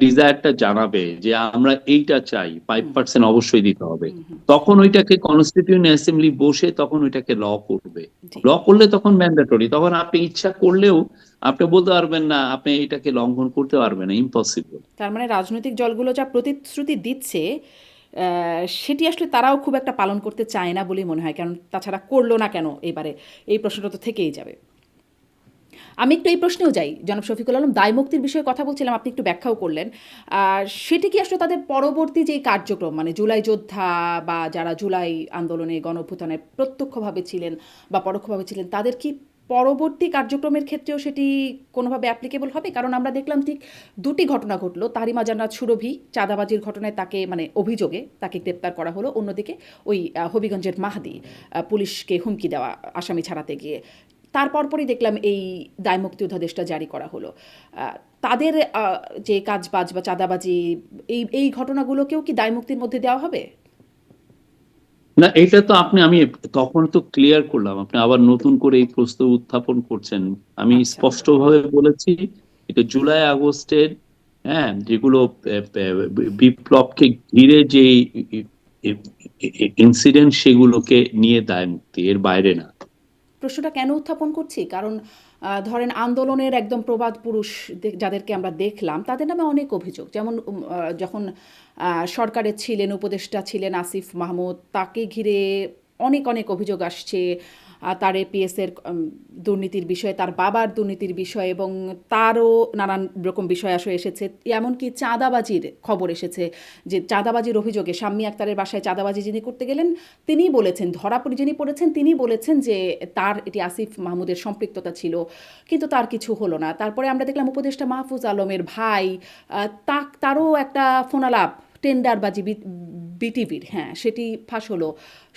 ডিজায়ারটা জানাবে যে আমরা এইটা চাই, 5% অবশ্যই দিতে হবে, তখন ওইটাকে কনস্টিটিউয়েন্ট অ্যাসেম্বলি বসে তখন ওইটাকে ল করবে। জি। ল করলে তখন ম্যান্ডেটরি, তখন আপনি ইচ্ছা করলেও আপনি বলতে পারবেন না, আপনি এটাকে লঙ্ঘন করতে পারবেন না, ইম্পসিবল। তার মানে রাজনৈতিক দলগুলো যা প্রতিশ্রুতি দিচ্ছে, সেটি আসলে তারাও খুব একটা পালন করতে চায় না বলেই মনে হয়। কারণ তাছাড়া করলো না কেন এবারে? এই প্রশ্নটা তো থেকেই যাবে। আমি একটু এই প্রশ্নেও যাই। জনাব শফিকুল আলম, দায়মুক্তির বিষয়ে কথা বলছিলাম, আপনি একটু ব্যাখ্যাও করলেন। আর সেটি কি আসলে তাদের পরবর্তী যেই কার্যক্রম, মানে জুলাই যোদ্ধা বা যারা জুলাই আন্দোলনে গণঅভ্যুত্থানে প্রত্যক্ষভাবে ছিলেন বা পরোক্ষভাবে ছিলেন, তাদের কি পরবর্তী কার্যক্রমের ক্ষেত্রেও সেটি কোনোভাবে অ্যাপ্লিকেবল হবে? কারণ আমরা দেখলাম ঠিক দুটি ঘটনা ঘটলো। তারিমা জান্নাত সুরভি চাঁদাবাজির ঘটনায় তাকে, মানে অভিযোগে তাকে গ্রেপ্তার করা হলো। অন্যদিকে ওই হবিগঞ্জের মাহাদি, পুলিশকে হুমকি দেওয়া আসামি ছাড়াতে গিয়ে। তার পরপরই দেখলাম এই দায়মুক্তি অধ্যাদেশটা জারি করা হলো। তাদের যে কাজবাজ বা চাঁদাবাজি এই ঘটনাগুলোকেও কি দায়মুক্তির মধ্যে দেওয়া হবে? না, এটা তো আমি তখন তো ক্লিয়ার করলাম, আপনি আবার নতুন করে এই প্রশ্ন উত্থাপন করছেন। আমি আচ্ছা। স্পষ্টভাবে বলেছি, এটা জুলাই আগস্টের, হ্যাঁ, যেগুলো বিপ্লবকে ঘিরে যে ইনসিডেন্ট, সেগুলোকে নিয়ে দায় মুক্তি, এর বাইরে না। প্রশ্নটা কেন উত্থাপন করছি? কারণ ধরেন আন্দোলনের একদম প্রবাদ পুরুষ যাদেরকে আমরা দেখলাম, তাদের নামে অনেক অভিযোগ। যেমন যখন সরকারে ছিলেন, উপদেষ্টা ছিলেন আসিফ মাহমুদ, তাকে ঘিরে অনেক অনেক অভিযোগ আসছে। তার এপিএসের দুর্নীতির বিষয়ে, তার বাবার দুর্নীতির বিষয়ে, এবং তারও নানান রকম বিষয় আসলে এসেছে। এমনকি চাঁদাবাজির খবর এসেছে, যে চাঁদাবাজির অভিযোগে শাম্মী আক্তারের বাসায় চাঁদাবাজি যিনি করতে গেলেন, তিনিই বলেছেন, যিনি পড়েছেন তিনি বলেছেন যে তার এটি আসিফ মাহমুদের সম্পৃক্ততা ছিল, কিন্তু তার কিছু হলো না। তারপরে আমরা দেখলাম উপদেষ্টা মাহফুজ আলমের ভাই, তারও একটা ফোনালাপ টেন্ডারবাজি বিটিভির, হ্যাঁ, সেটি ফাঁস হলো।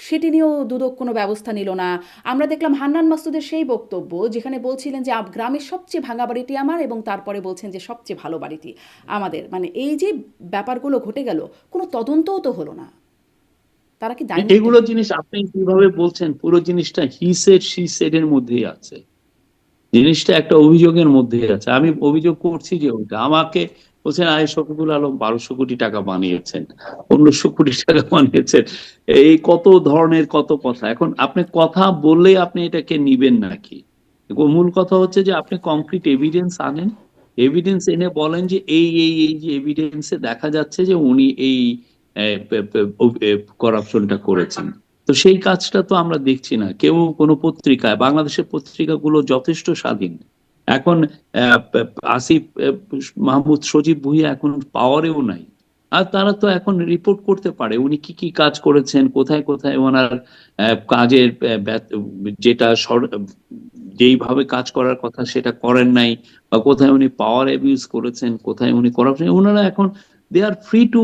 সেটি নিয়েও দুদক কোনো ব্যবস্থা নিল না। আমরা দেখলাম হান্নান মাসুদের সেই বক্তব্য, যেখানে বলছিলেন যে গ্রামের সবচেয়ে ভাঙা বাড়িটি আমার, এবং তারপরে বলছেন যে সবচেয়ে ভালো বাড়িটি আমাদের। মানে এই যে ব্যাপারগুলো ঘটে গেল, কোনো তদন্তও তো হলো না। তারা কি দায়মুক্ত এগুলো হলো? জিনিস আপনি কিভাবে বলছেন, পুরো জিনিসটা হি সেড শি সেড এর মধ্যেই আছে। জিনিসটা একটা অভিযোগের মধ্যে আছে। আমি অভিযোগ করছি যে ওইটা আমাকে বলছেন আই শফিকুল আলম 1200 কোটি টাকা বানিয়েছেন, 1500 কোটি টাকা বানিয়েছেন, এই কত ধরনের কত কথা। এখন আপনি কথা বললে আপনি এটাকে নিবেন নাকি? মূল কথা হচ্ছে যে আপনি কংক্রিট এভিডেন্স আনেন, এভিডেন্স এনে বলেন যে এই যে এভিডেন্সে দেখা যাচ্ছে যে উনি এই করাপশনটা করেছেন। তো সেই কাজটা তো আমরা দেখছি না। কেউ কোনো পত্রিকায়, বাংলাদেশের পত্রিকাগুলো যথেষ্ট স্বাধীন এখন। আসিফ মাহমুদ, সজীব ভুঁইয়া এখন পাওয়ারেও নাই। আর তারা তো এখন রিপোর্ট করতে পারে উনি কি কি কাজ করেছেন, কোথায় কোথায় ওনার কাজের যেটা যেইভাবে কাজ করার কথা সেটা করেন নাই, বা কোথায় উনি পাওয়ার অ্যাবিউজ করেছেন, কোথায় উনি করাপশন, ওনারা এখন they are free to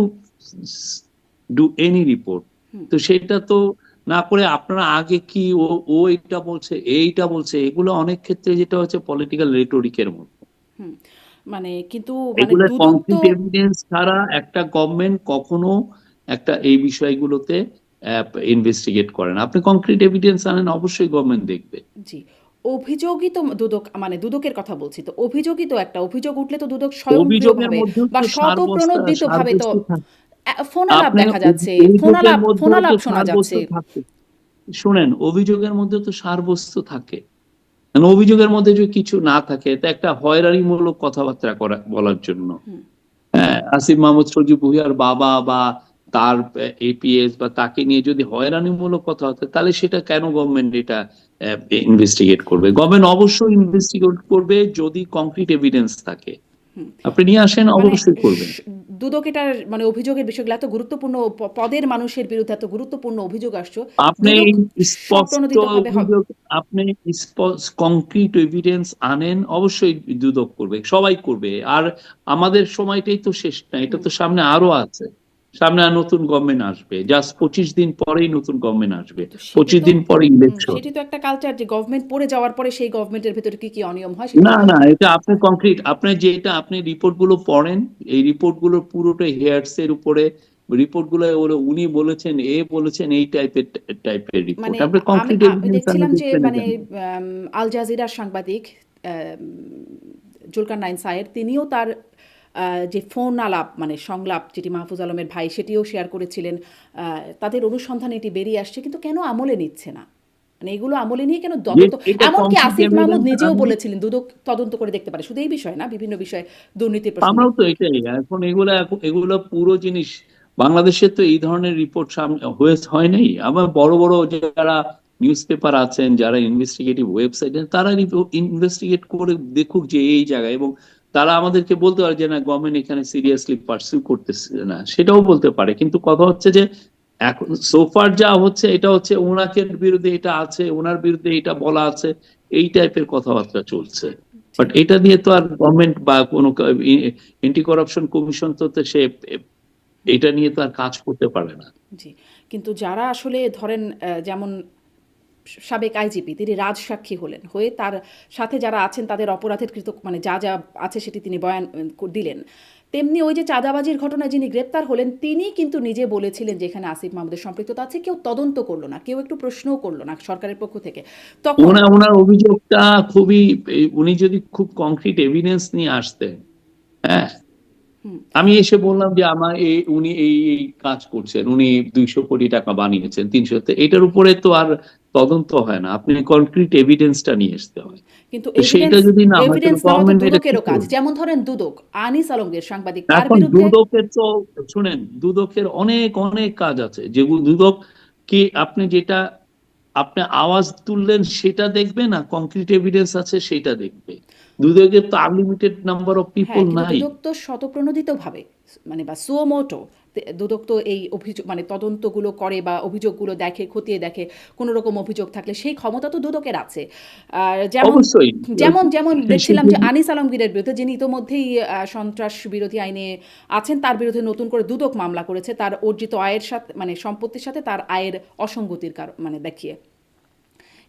do any report. তো সেটা তো না করে আপনারা আগে কি ও এইটা বলছে এইটা বলছে, এগুলো অনেক ক্ষেত্রে যেটা হচ্ছে পলিটিক্যাল রেটোরিকের মতো। হুম। মানে কিন্তু মানে এগুলো দুদক তো কংক্রিট এভিডেন্স ছাড়া একটা গভর্নমেন্ট কখনো একটা এই বিষয়গুলোতে ইনভেস্টিগেট করে না। আপনি কংক্রিট এভিডেন্স আনেন, অবশ্যই গভর্নমেন্ট দেখবে। জি, অভিযোগই তো দুদক, মানে দুদকের কথা বলছি, তো অভিযোগই তো একটা অভিযোগ উঠলে তো দুদক অভিযোগের স্বয়ংক্রিয়ভাবে মধ্যেও বা তো স্বতঃপ্রণোদিতভাবে তো সারবস্তু থাকে। ফোনালাপ আপনি দেখা যাচ্ছে, অভিযোগের মধ্যেও তো ফোনালাপ শোনা সারবস্তু যাচ্ছে। থাকে। শুনেন, অভিযোগের মধ্যে তো সারবস্তু থাকে। কারণ অভিযোগের মধ্যে যদি কিছু না থাকে, এটা একটা হয়রানিমূলক কথাবার্তা বলার জন্য। হ্যাঁ, আসিফ মাহমুদ, সজীব ভুঁইয়ার বাবা বা তার এপিএস বা তাকে নিয়ে যদি হয়রানিমূলক কথা হতো, তাহলে সেটা কেন গভর্নমেন্ট এটা ইনভেস্টিগেট করবে? গভর্নমেন্ট অবশ্যই ইনভেস্টিগেট করবে যদি কংক্রিট এভিডেন্স থাকে। আপনি নিয়ে আসেন, মানে অবশ্যই করবেন। দুদক এটার মানে অভিযোগের বিষয়গুলো এত গুরুত্বপূর্ণ, পদের মানুষের বিরুদ্ধে এত গুরুত্বপূর্ণ অভিযোগ আসছে, আপনি দুদক স্পষ্ট স্বপ্রণোদিতভাবে হবে। অভিযোগ, আপনি কংক্রিট এভিডেন্স আনেন, অবশ্যই দুদক করবে, সবাই করবে। আর আমাদের সময়টাই তো শেষ না, এটা তো সামনে আরো আছে। সামনে আর নতুন গভর্নমেন্ট আসবে, জাস্ট 25 দিন পরেই নতুন গভর্নমেন্ট আসবে, তো সেটি 25 দিন পরে ইলেকশন। সেটি তো একটা কালচার, যে গভর্নমেন্ট পড়ে যাওয়ার পরে সেই গভর্নমেন্টের ভেতরে কি কি অনিয়ম হয় সেটি। না না, এটা আপনি কংক্রিট, আপনি যেটা আপনি রিপোর্ট গুলো পড়েন, এই রিপোর্ট গুলো পুরোটাই হেয়ার্স এর উপরে। রিপোর্ট গুলো উনি বলেছেন, বলেছেন, এই টাইপের রিপোর্ট। মানে আপনি আমি কংক্রিট এভিডেন্স আনলে দেখছিলাম যে দেখবেন না মানে কেন? আল জাজিরার সাংবাদিক আম, জুলকারনাইন সায়ের, তিনিও তার যে ফোন আলাপ মানে সংলাপ, যেটি মাহফুজ আলমের ভাই সেটিও শেয়ার করেছিলেন। তাদের অনুসন্ধানে এটি বেরিয়ে আসছে, কিন্তু কেন আমলে নিচ্ছে না? মানে এগুলো আমলে নিয়ে কেন তদন্ত? এটা এমনকি কংক্রিট আসিফ মাহমুদ এভিডেন্স নিজেও আনলে, বলেছিলেন দুদক তদন্ত করে দেখতে পারে, শুধু এই বিষয় না, বিভিন্ন বিষয়, দুর্নীতির প্রসঙ্গে। আমরাও তো এটাই এখন, এগুলো পুরো জিনিস বাংলাদেশে তো এই ধরনের রিপোর্ট সামনে হয় নাই। আবার বড় বড় যারা নিউজ পেপার আছেন, যারা ইনভেস্টিগেটিভ ওয়েবসাইট, তারা ইনভেস্টিগেট করে দেখুক যে এই জায়গায়, এবং তারা আমাদেরকে বলতে পারে যে না, গভর্নমেন্ট এখানে সিরিয়াসলি পার্সিউ করতেছে না, সেটাও বলতে পারে। কিন্তু কথা হচ্ছে যে এখন সোফার যা হচ্ছে, এটা হচ্ছে ওনাকে বিরুদ্ধে এটা আছে, ওনার বিরুদ্ধে এটা বলা আছে, এই টাইপের কথাবার্তা চলছে। জি। বাট এটা দিয়ে তো আর গভর্নমেন্ট বা কোনো এন্টি করাপশন কমিশন তো সে এটা নিয়ে তো আর কাজ করতে পারে না। জি, কিন্তু যারা আসলে ধরেন যেমন সাবেক আইজিপি তিনি রাজসাক্ষী হলেন, হয়ে তার সাথে যারা আছেন তাদের অপরাধের মানে যা যা আছে সেটি তিনি বয়ান দিলেন। তেমনি ওই যে চাঁদাবাজির ঘটনায় যিনি গ্রেপ্তার হলেন তিনি কিন্তু নিজে বলেছিলেন যে এখানে আসিফ মাহমুদের সম্পৃক্ততা আছে, কেউ তদন্ত করলো না, কেউ একটু প্রশ্নও করলো না সরকারের পক্ষ থেকে। তখন ওনার অভিযোগটা খুবই, উনি যদি খুব কংক্রিট এভিডেন্স নিয়ে আসতেন, হ্যাঁ, আমি এসে বললাম যে আমার উনি এই এই কাজ করছেন, উনি 200 কোটি টাকা বানিয়েছেন, 300, এটার উপরে তো আর তদন্ত হয় না, আপনি কনক্রিট এভিডেন্সটা নিয়ে আসতে হয়। কিন্তু তো সেটা যদি না হয় তাহলে এভিডেন্স নেওয়া তো গভর্নমেন্ট এটা কি দুদকেরও কাজ। করবে? যেমন ধরেন দুদক, আনিস আলমগীর সাংবাদিক, তার এখন বিরুদ্ধে দুদকের তো, শুনেন, দুদকের অনেক অনেক কাজ আছে, যেগুলো দুদক কি, আপনি যেটা আপনি আওয়াজ তুললেন সেটা দেখবে না, কংক্রিট এভিডেন্স আছে সেটা দেখবে। দুদকের তো আনলিমিটেড নাম্বার অফ পিপল হ্যাঁ, কিন্তু নাই। দুদক তো স্বতঃপ্রণোদিতভাবে মানে বা সুমোটো দুদক তো এই অভিযোগ মানে তদন্তগুলো করে বা অভিযোগগুলো দেখে, খতিয়ে দেখে, কোনো রকম অভিযোগ থাকলে সেই ক্ষমতা তো দুদকের আছে। আর যেমন অবশ্যই। যেমন যেমন দেখছিলাম যে সেটা- আনিস আলমগীরের বিরুদ্ধে, যিনি ইতোমধ্যেই সন্ত্রাস বিরোধী আইনে আছেন, তার বিরুদ্ধে নতুন করে দুদক মামলা করেছে তার অর্জিত আয়ের সাথে মানে সম্পত্তির সাথে তার আয়ের অসঙ্গতির মানে দেখিয়ে।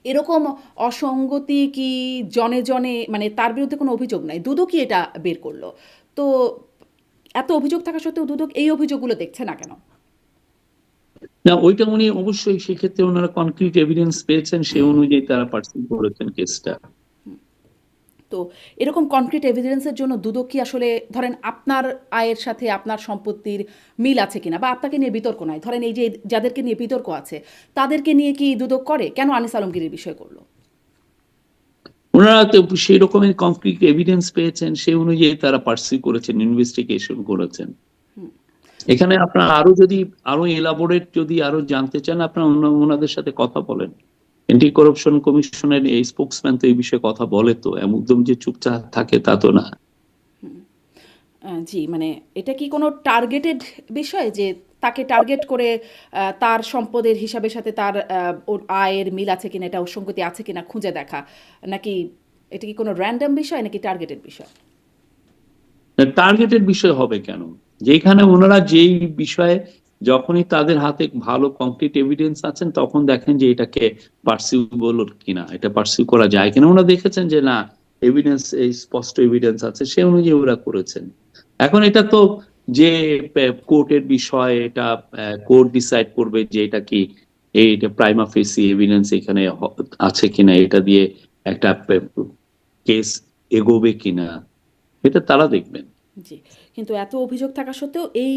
এরকম অসঙ্গতি কি জনে জনে, মানে তার বিরুদ্ধে কোনো অভিযোগ নাই, দুদকই এটা বের করলো। তো এত অভিযোগ থাকা সত্ত্বেও দুদক এই অভিযোগগুলো দেখছে না কেন? না, ওইটা উনি অবশ্যই সেক্ষেত্রে ওনারা কনক্রিট এভিডেন্স পেয়েছেন, সেই অনুযায়ী তারা পার্সিউ করেছেন কেসটা। তো এরকম কনক্রিট এভিডেন্সের জন্য দুদক কি আসলে, ধরেন আপনার আয়ের সাথে আপনার সম্পত্তির মিল আছে কিনা, বা আপনাকে নিয়ে বিতর্ক নাই, ধরেন এই যে যাদেরকে নিয়ে বিতর্ক আছে তাদেরকে নিয়ে কি দুদক করে? কেন আনিস আলমগীরের বিষয় করলো? ওনারা তো সেই রকমের কনক্রিট এভিডেন্স পেয়েছেন, সেই অনুযায়ী তারা পার্সিউ করেছেন, ইনভেস্টিগেশন করেছেন। এখানে আপনার আরো যদি আরো এলাবোরেট যদি আরো জানতে চান, আপনার ওনাদের সাথে কথা বলেন। অ্যান্টি করাপশন কমিশনের এই স্পোকসম্যান তো এই বিষয়ে কথা বলে, তো একদম যে চুপচাপ থাকে তা তো না। জি, মানে এটা কি কোনো টার্গেটেড বিষয় যে তাকে টার্গেট করে তার সম্পদের হিসাবের সাথে তার ওর আয়ের মিল আছে কিনা, এটা অসঙ্গতি আছে কিনা খুঁজে দেখা, নাকি এটা কি কোনো র্যান্ডম বিষয় নাকি টার্গেটেড বিষয়? টার্গেটেড বিষয় হবে কেন, যেখানে ওনারা যেই বিষয়ে যখনই তাদের হাতে ভালো কংক্রিট এভিডেন্স আছেন তখন দেখেন যে এটাকে পার্সিউবল কিনা, এটা পার্সিউ করা যায় কিনা, ওনারা দেখেছেন যে না, এভিডেন্স, এই স্পষ্ট এভিডেন্স আছে, সে অনুযায়ী ওরা করেছেন। এখন এটা তো যে কোর্টের বিষয়, এটা কোর্ট ডিসাইড করবে যে এটা কি, এইটা প্রাইমা ফেসি এভিডেন্স এখানে আছে কিনা, এটা দিয়ে একটা কেস এগোবে কিনা, এটা তারা দেখবেন। জি, কিন্তু এত অভিযোগ থাকা সত্ত্বেও এই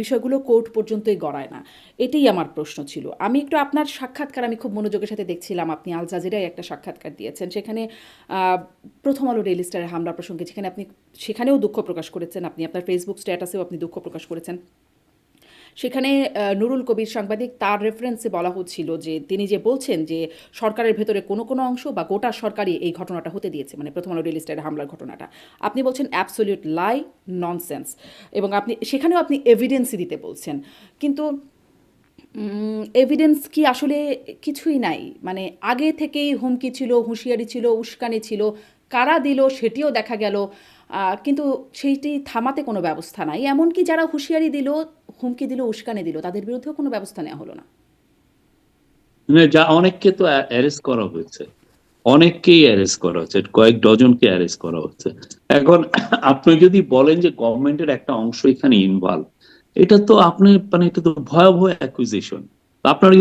বিষয়গুলো কোর্ট পর্যন্তই গড়ায় না, এটাই আমার প্রশ্ন ছিল। আমি একটু আপনার সাক্ষাৎকার আমি খুব মনোযোগের সাথে দেখছিলাম, আপনি আল জাজিরায় একটা সাক্ষাৎকার দিয়েছেন, সেখানে প্রথম আলো ডেইলি স্টারের হামলা প্রসঙ্গে, যেখানে আপনি সেখানেও দুঃখ প্রকাশ করেছেন, আপনি আপনার ফেসবুক স্ট্যাটাসেও আপনি দুঃখ প্রকাশ করেছেন। সেখানে নুরুল কবির সাংবাদিক, তার রেফারেন্সে বলা হচ্ছিল যে তিনি যে বলছেন যে সরকারের ভেতরে কোনো কোনো অংশ বা গোটা সরকারই এই ঘটনাটা হতে দিয়েছে, মানে প্রথম আলো ডেইলি স্টারের হামলার ঘটনাটা, আপনি বলছেন অ্যাবসলিউট লাই, ননসেন্স, এবং আপনি সেখানেও আপনি এভিডেন্সই দিতে বলছেন। কিন্তু এভিডেন্স কি আসলে কিছুই নাই? মানে আগে থেকেই হুমকি ছিল, হুঁশিয়ারি ছিল, উস্কানি ছিল, কারা দিল সেটিও দেখা গেল, কিন্তু সেইটি থামাতে কোনো ব্যবস্থা নাই। এমনকি যারা হুঁশিয়ারি দিল, হুমকি দিল, উস্কানি দিল, তাদের বিরুদ্ধেও কোনো ব্যবস্থা নেওয়া হলো না। মানে যা অনেককে তো অ্যারেস্ট করা হয়েছে, অনেককেই অ্যারেস্ট করা হচ্ছে, কয়েক ডজনকে অ্যারেস্ট করা হচ্ছে। এখন আপনি যদি বলেন যে গভর্নমেন্টের একটা অংশ এখানে ইনভলভ, এটা তো আপনি মানে এটা তো ভয়াবহ অ্যাকুইজিশন। আপনার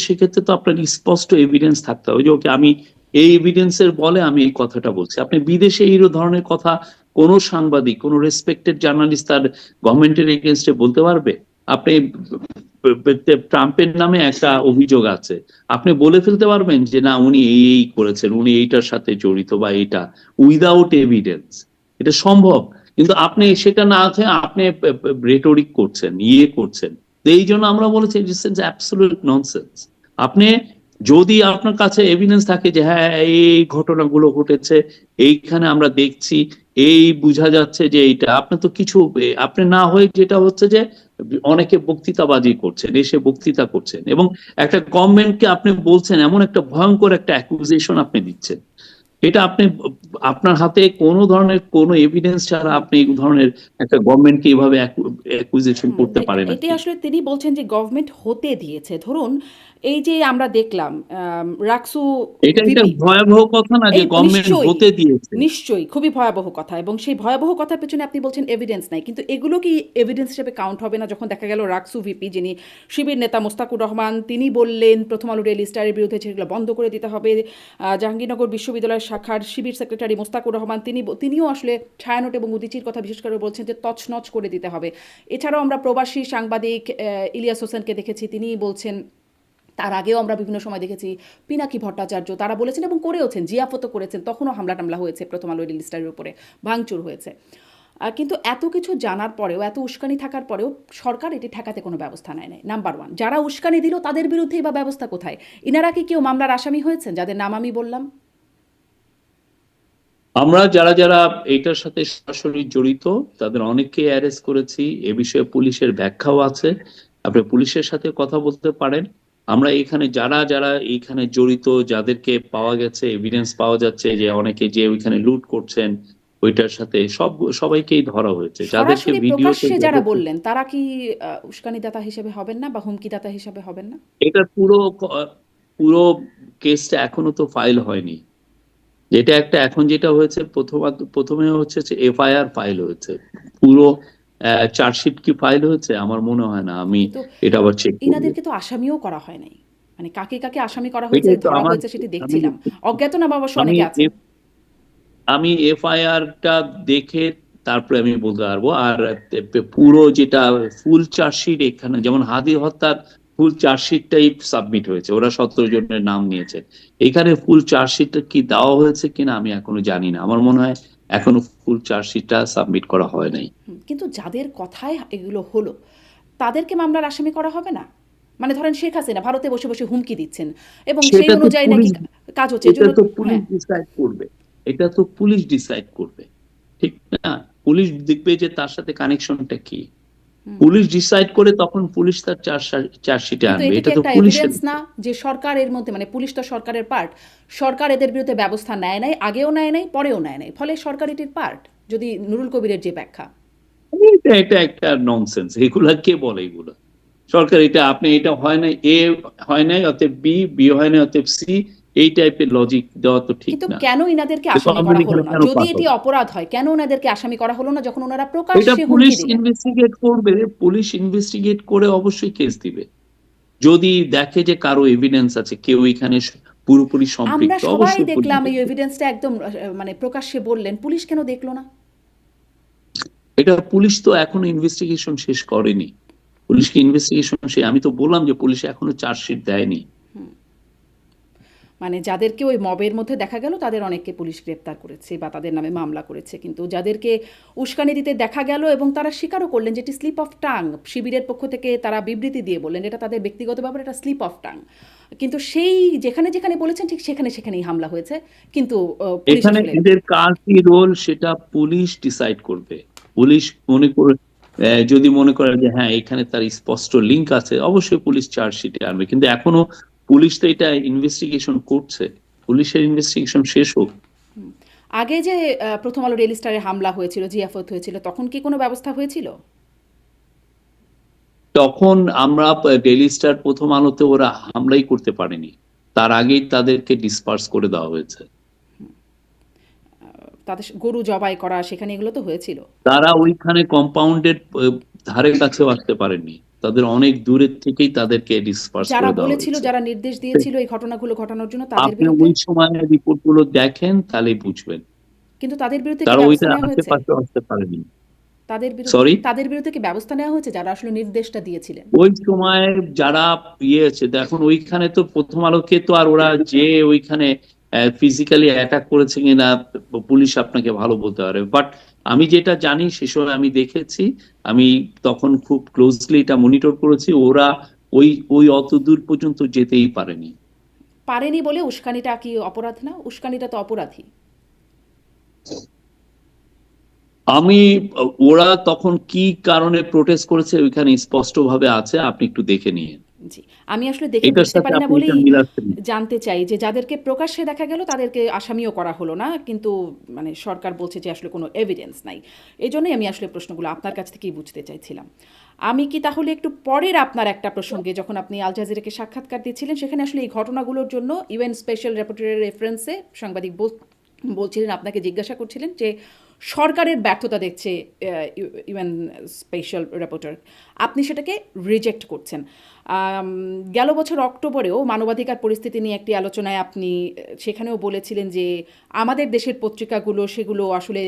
সেক্ষেত্রে তো আপনার স্পষ্ট এভিডেন্স থাকতে হবে যে ওকে, আমি এই এভিডেন্সের বলে আমি এই কথাটা বলছি। আপনি বিদেশে এই ধরনের কথা কোন সাংবাদিক, কোন রেসপেক্টেড জার্নালিস্ট তার গভর্নমেন্টের এগেনস্টে বলতে পারবে? আপনি ট্রাম্পের নামে একটা অভিযোগ আছে, আপনি বলে ফেলতে পারবেন যে না, উনি এই এই করেছেন, উনি এইটার সাথে জড়িত বা এটা, উইদাউট এভিডেন্স? এটা সম্ভব? কিন্তু আপনি সেটা না আছে, আপনি রেটরিক করছেন, করছেন। তো এই জন্য আমরা বলেছি দিস ইজ অ্যাবসলিউট ননসেন্স। আপনি যদি আপনার কাছে এভিডেন্স থাকে যে হ্যাঁ এই ঘটনাগুলো ঘটেছে, এইখানে আমরা দেখছি, এই বোঝা যাচ্ছে যে এইটা, আপনি তো কিছু, আপনি না হয়ে যেটা হচ্ছে যে অনেকে বক্তৃতাবাজি করছেন, এসে বক্তৃতা করছেন, এবং একটা গভর্নমেন্টকে আপনি বলছেন, এমন একটা ভয়ঙ্কর একটা অ্যাকুজিশন আপনি দিচ্ছেন। এটা আপনি আপনার হাতে কোনো ধরনের কোনো এভিডেন্স ছাড়া আপনি এই ধরনের একটা গভর্নমেন্টকে এইভাবে অ্যাকুইজিশন করতে পারেন আর এটাই কি। আসলে তিনি বলছেন যে গভর্নমেন্ট হতে দিয়েছে। ধরুন এই যে আমরা দেখলাম রাকসু এটা একটা ভিপি ভয়াবহ কথা না যে এই গভর্নমেন্ট নিশ্চয়ই, হতে দিয়েছে। নিশ্চয়ই খুবই ভয়াবহ কথা এবং সেই ভয়াবহ কথার পেছনে আপনি বলছেন এভিডেন্স নাই। কিন্তু এগুলো কি এভিডেন্স হিসেবে কাউন্ট হবে না যখন দেখা গেল রাকসু ভিপি যিনি শিবির নেতা মোস্তাকুর রহমান তিনি বললেন প্রথম আলো ডেইলি স্টারের বিরুদ্ধে সেগুলো বন্ধ করে দিতে হবে। জাহাঙ্গীরনগর বিশ্ববিদ্যালয়ের শাখার শিবির সেক্রেটারি মোস্তাকুর রহমান তিনিও আসলে ছায়ানট এবং উদীচীর কথা বিশেষ করে বলছেন যে তছনছ করে দিতে হবে। এছাড়াও আমরা প্রবাসী সাংবাদিক ইলিয়াস হোসেনকে দেখেছি, তিনি বলছেন। তার আগেও আমরা বিভিন্ন সময় দেখেছি পিনাকি ভট্টাচার্য তারা বলেছেন এবং করেওছেন, জিয়াফতও করেছেন, তখনও হামলা টামলা হয়েছে প্রথম আলো ডেইলি স্টারের উপরে, ভাঙচুর হয়েছে। কিন্তু এত কিছু জানার পরেও এত উস্কানি থাকার পরেও সরকার এটি ঠেকাতে কোনো ব্যবস্থা নেয় নাই। নাম্বার ওয়ান, যারা উস্কানি দিল তাদের বিরুদ্ধেই বা ব্যবস্থা কোথায়? ইনারা কি কেউ মামলার আসামি হয়েছেন যাদের নাম আমি বললাম? আমরা যারা যারা এটার সাথে সরাসরি জড়িত তাদের অনেককে অ্যারেস্ট করেছি। এ বিষয়ে পুলিশের ব্যাখ্যাও আছে, আপনি পুলিশের সাথে কথা বলতে পারেন। আমরা এখানে যারা যারা এইখানে জড়িত যাদেরকে পাওয়া গেছে, এভিডেন্স পাওয়া যাচ্ছে যে অনেকে যে ওইখানে লুট করছেন ওইটার সাথে সবাইকেই ধরা হয়েছে, যাদেরকে সরাসরি ভিডিওতে প্রকাশ্যে যারা বললেন তারা কি উস্কানিদাতা হিসেবে হবেন না বা হুমকিদাতা হিসেবে হবেন না? এটা পুরো কেসটা এখনো তো ফাইল হয়নি। যেটা একটা এখন যেটা হয়েছে প্রথমে হচ্ছে যে এফআইআর ফাইল হয়েছে, পুরো চার্জশিট কি ফাইল হয়েছে আমার মনে হয় না, আমি কিন্তু এটা আবার চেক করবো। ইনাদেরকে তো আসামিও করা হয় নাই। মানে কাকে কাকে আসামি করা হয়েছে, এটাই তো ধরা আমার হয়েছে সেটি আমি দেখছিলাম। অজ্ঞাতনামা অবশ্য আমি অনেকে আছেন। আমি এফআইআরটা দেখে তারপরে আমি বলতে পারবো। আর পুরো যেটা ফুল চার্জশিট এখানে যেমন হাদি হত্যার ফুল চার্জশিটটাই সাবমিট হয়েছে, ওরা 17 জনের নাম নিয়েছে। এখানে ফুল চার্জশিটটা কি দেওয়া হয়েছে কিনা আমি এখনো জানি না, আমার মনে হয় এখনো ফুল চার্জশিটটা সাবমিট করা হয় নাই। কিন্তু যাদের কথায় এগুলো হলো তাদেরকে মামলার আসামি করা হবে না? মানে ধরেন শেখ হাসিনা ভারতে বসে বসে হুমকি দিচ্ছেন এবং সেই সেটা তো অনুযায়ী নাকি পুলিশ কাজ হচ্ছে, এটা এজন্য তো পুলিশ হ্যাঁ। ডিসাইড করবে, এটা তো পুলিশ ডিসাইড করবে, ঠিক না? পুলিশ দেখবে যে তার সাথে কানেকশনটা কি, পুলিশ ডিসাইড করে তখন পুলিশ তার চার্জশিটে কিন্তু আনবে, এটি কি এটা তো একটা পুলিশের। এভিডেন্স না যে সরকার এর মধ্যে, মানে পুলিশ তো সরকারের পার্ট, সরকার এদের বিরুদ্ধে ব্যবস্থা নেয় নাই, আগেও নেয় নাই, পরেও নেয় নাই, ফলে সরকার এটির পার্ট, যদি নুরুল কবিরের যে ব্যাখ্যা। এটা এটা একটা ননসেন্স, এগুলা কে বলে এগুলা? সরকার এটা আপনি এটা হয় না, এ হয় নাই অতএব বি, বি হয় না অতএব সি, এই টাইপের লজিক দেওয়া তো ঠিক কিন্তু না। কেন ইনাদেরকে আসামি গভর্নমেন্ট করা হলো এখানে না? কেন যদি পাস এটি হবে? অপরাধ হয় কেন ওনাদেরকে আসামি করা হলো না যখন ওনারা এটা প্রকাশ্যে পুলিশ হুমকি দিলেন? ইনভেস্টিগেট করবে, পুলিশ ইনভেস্টিগেট করে অবশ্যই কেস দিবে। যদি দেখে যে কারো এভিডেন্স আছে, কেউ এখানে পুরোপুরি আমরা সম্পৃক্ত, সবাই অবশ্যই পুলিশ দেখলাম এই দেখবে। এভিডেন্সটা একদম মানে প্রকাশ্যে বললেন, পুলিশ কেন দেখলো না? এটা পুলিশ তো এখনো ইনভেস্টিগেশন শেষ করেনি, পুলিশকে ইনভেস্টিগেশন আমি তো বললাম যে পুলিশ এখনো চার্জশিট দেয়নি। মানে যাদেরকে ওই মবের মধ্যে দেখা গেল তাদের অনেককে পুলিশ গ্রেপ্তার করেছে বা তাদের নামে মামলা করেছে, কিন্তু যাদেরকে উস্কানি দিতে দেখা গেল এবং তারা স্বীকারও করলেন যেটি স্লিপ অফ টাং, শিবিরের পক্ষ থেকে তারা বিবৃতি দিয়ে বললেন এটা তাদের ব্যক্তিগত ব্যাপার, এটা স্লিপ অফ টাং, কিন্তু সেই যেখানে যেখানে বলেছেন ঠিক সেখানে সেখানেই হামলা হয়েছে, কিন্তু পুলিশ এখানে আসলে এদের কার কি রোল সেটা পুলিশ ডিসাইড করবে। পুলিশ মনে করে যদি মনে করে যে হ্যাঁ এখানে তার স্পষ্ট লিংক আছে, অবশ্যই পুলিশ চার্জশিটে আনবে। কিন্তু এখনো পুলিশ তো এটা ইনভেস্টিগেশন করছে, পুলিশের ইনভেস্টিগেশন শেষ হোক। আগে যে প্রথম আলো ডেইলি স্টারে হামলা হয়েছিল, জিয়াফত হয়েছিল, তখন কি কোনো ব্যবস্থা হয়েছিল? তখন আমরা ডেইলি স্টার প্রথম আলোতে ওরা হামলাই করতে পারেনি, তার আগেই তাদেরকে ডিসপার্স করে দেওয়া হয়েছে। তাদের গরু জবাই করা সেখানে এগুলো তো হয়েছিল। তারা ওইখানে কম্পাউন্ডের ধারে কাছেও আসতে পারেনি, তাদের অনেক দূরের থেকেই তাদেরকে ডিসপার্স যারা করে দেওয়া বলেছিল, হয়েছে। যারা নির্দেশ দিয়েছিল এই ঘটনাগুলো ঘটানোর জন্য তাদের আপনি বিরুদ্ধে, ওই সময়ের রিপোর্ট গুলো দেখেন তাহলেই বুঝবেন, কিন্তু তাদের বিরুদ্ধে কি তারা ব্যবস্থা ওইটা নেওয়া হয়েছে? আশেপাশে আসতে পারেনি। তাদের বিরুদ্ধে সরি, তাদের বিরুদ্ধে কি ব্যবস্থা নেওয়া হয়েছে যারা আসলে নির্দেশটা দিয়েছিলেন? ওই সময় যারা ইয়ে আছে দেখুন, ওইখানে তো প্রথম আলোকে তো আর ওরা যে ওইখানে ফিজিক্যালি অ্যাটাক করেছে কিনা পুলিশ আপনাকে ভালো বলতে পারে, বাট আমি যেটা জানি সে সময় আমি দেখেছি, আমি তখন খুব ক্লোজলি এটা মনিটর করেছি, ওরা ওই ওই অত দূর পর্যন্ত যেতেই পারেনি। পারেনি বলে উস্কানিটা কি অপরাধ না? উস্কানিটা তো অপরাধী। আমি ওরা তখন কি কারণে প্রোটেস্ট করেছে ওইখানে স্পষ্ট ভাবে আছে, আপনি একটু দেখে নিয়ে। জি, আমি আসলে দেখে এটার বুঝতে সাথে পারি না আপনি এটা বলেই মিলাচ্ছেন। জানতে চাই যে যাদেরকে প্রকাশ্যে দেখা গেল তাদেরকে আসামিও করা হলো না, কিন্তু মানে সরকার বলছে যে আসলে কোনো এভিডেন্স নাই। এই জন্যই আমি আসলে প্রশ্নগুলো আপনার কাছ থেকেই বুঝতে চাইছিলাম। আমি কি তাহলে একটু পরের আপনার একটা প্রসঙ্গে, যখন আপনি আল জাজিরাকে সাক্ষাৎকার দিচ্ছিলেন সেখানে আসলে এই ঘটনাগুলোর জন্য ইউএন স্পেশাল রেপোর্টারের রেফারেন্সে সাংবাদিক বলছিলেন, আপনাকে জিজ্ঞাসা করছিলেন যে সরকারের ব্যর্থতা দেখছে ইউএন স্পেশাল রিপোর্টার, আপনি সেটাকে রিজেক্ট করছেন। গেল বছর অক্টোবরেও মানবাধিকার পরিস্থিতি নিয়ে একটি আলোচনায় আপনি সেখানেও বলেছিলেন যে আমাদের দেশের পত্রিকাগুলো সেগুলো আসলে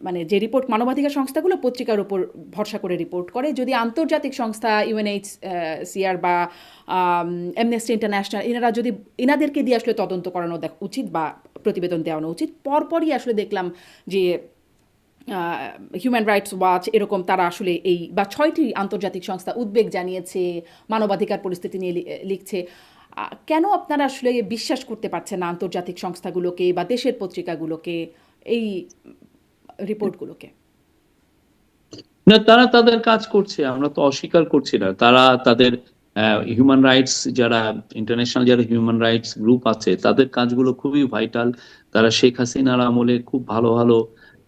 মানে যে রিপোর্ট মানবাধিকার সংস্থাগুলো পত্রিকার উপর ভরসা করে রিপোর্ট করে, যদি আন্তর্জাতিক সংস্থা ইউএনএইচসিআর বা অ্যামনেস্টি ইন্টারন্যাশনাল যদি এনাদেরকে দিয়ে আসলে তদন্ত করানো উচিত বা প্রতিবেদন দেওয়ানো উচিত। পরপরই আসলে দেখলাম যে হিউম্যান রাইটস ওয়াচ এরকম তারা আসলে এই বা 6টি আন্তর্জাতিক সংস্থা উদ্বেগ জানিয়েছে, মানবাধিকার পরিস্থিতি নিয়ে লিখছে। কেন আপনারা আসলে বিশ্বাস করতে পারছেন না আন্তর্জাতিক সংস্থাগুলোকে বা দেশের পত্রিকাগুলোকে, এই রিপোর্টগুলোকে? না, তারা তাদের কাজ করছে, আমরা তো অস্বীকার করছি না। তারা তাদের হিউম্যান রাইটস, যারা ইন্টারন্যাশনাল যারা হিউম্যান রাইটস গ্রুপ আছে, তাদের কাজগুলো খুবই ভাইটাল। তারা শেখ হাসিনার আমলে খুব ভালো ভালো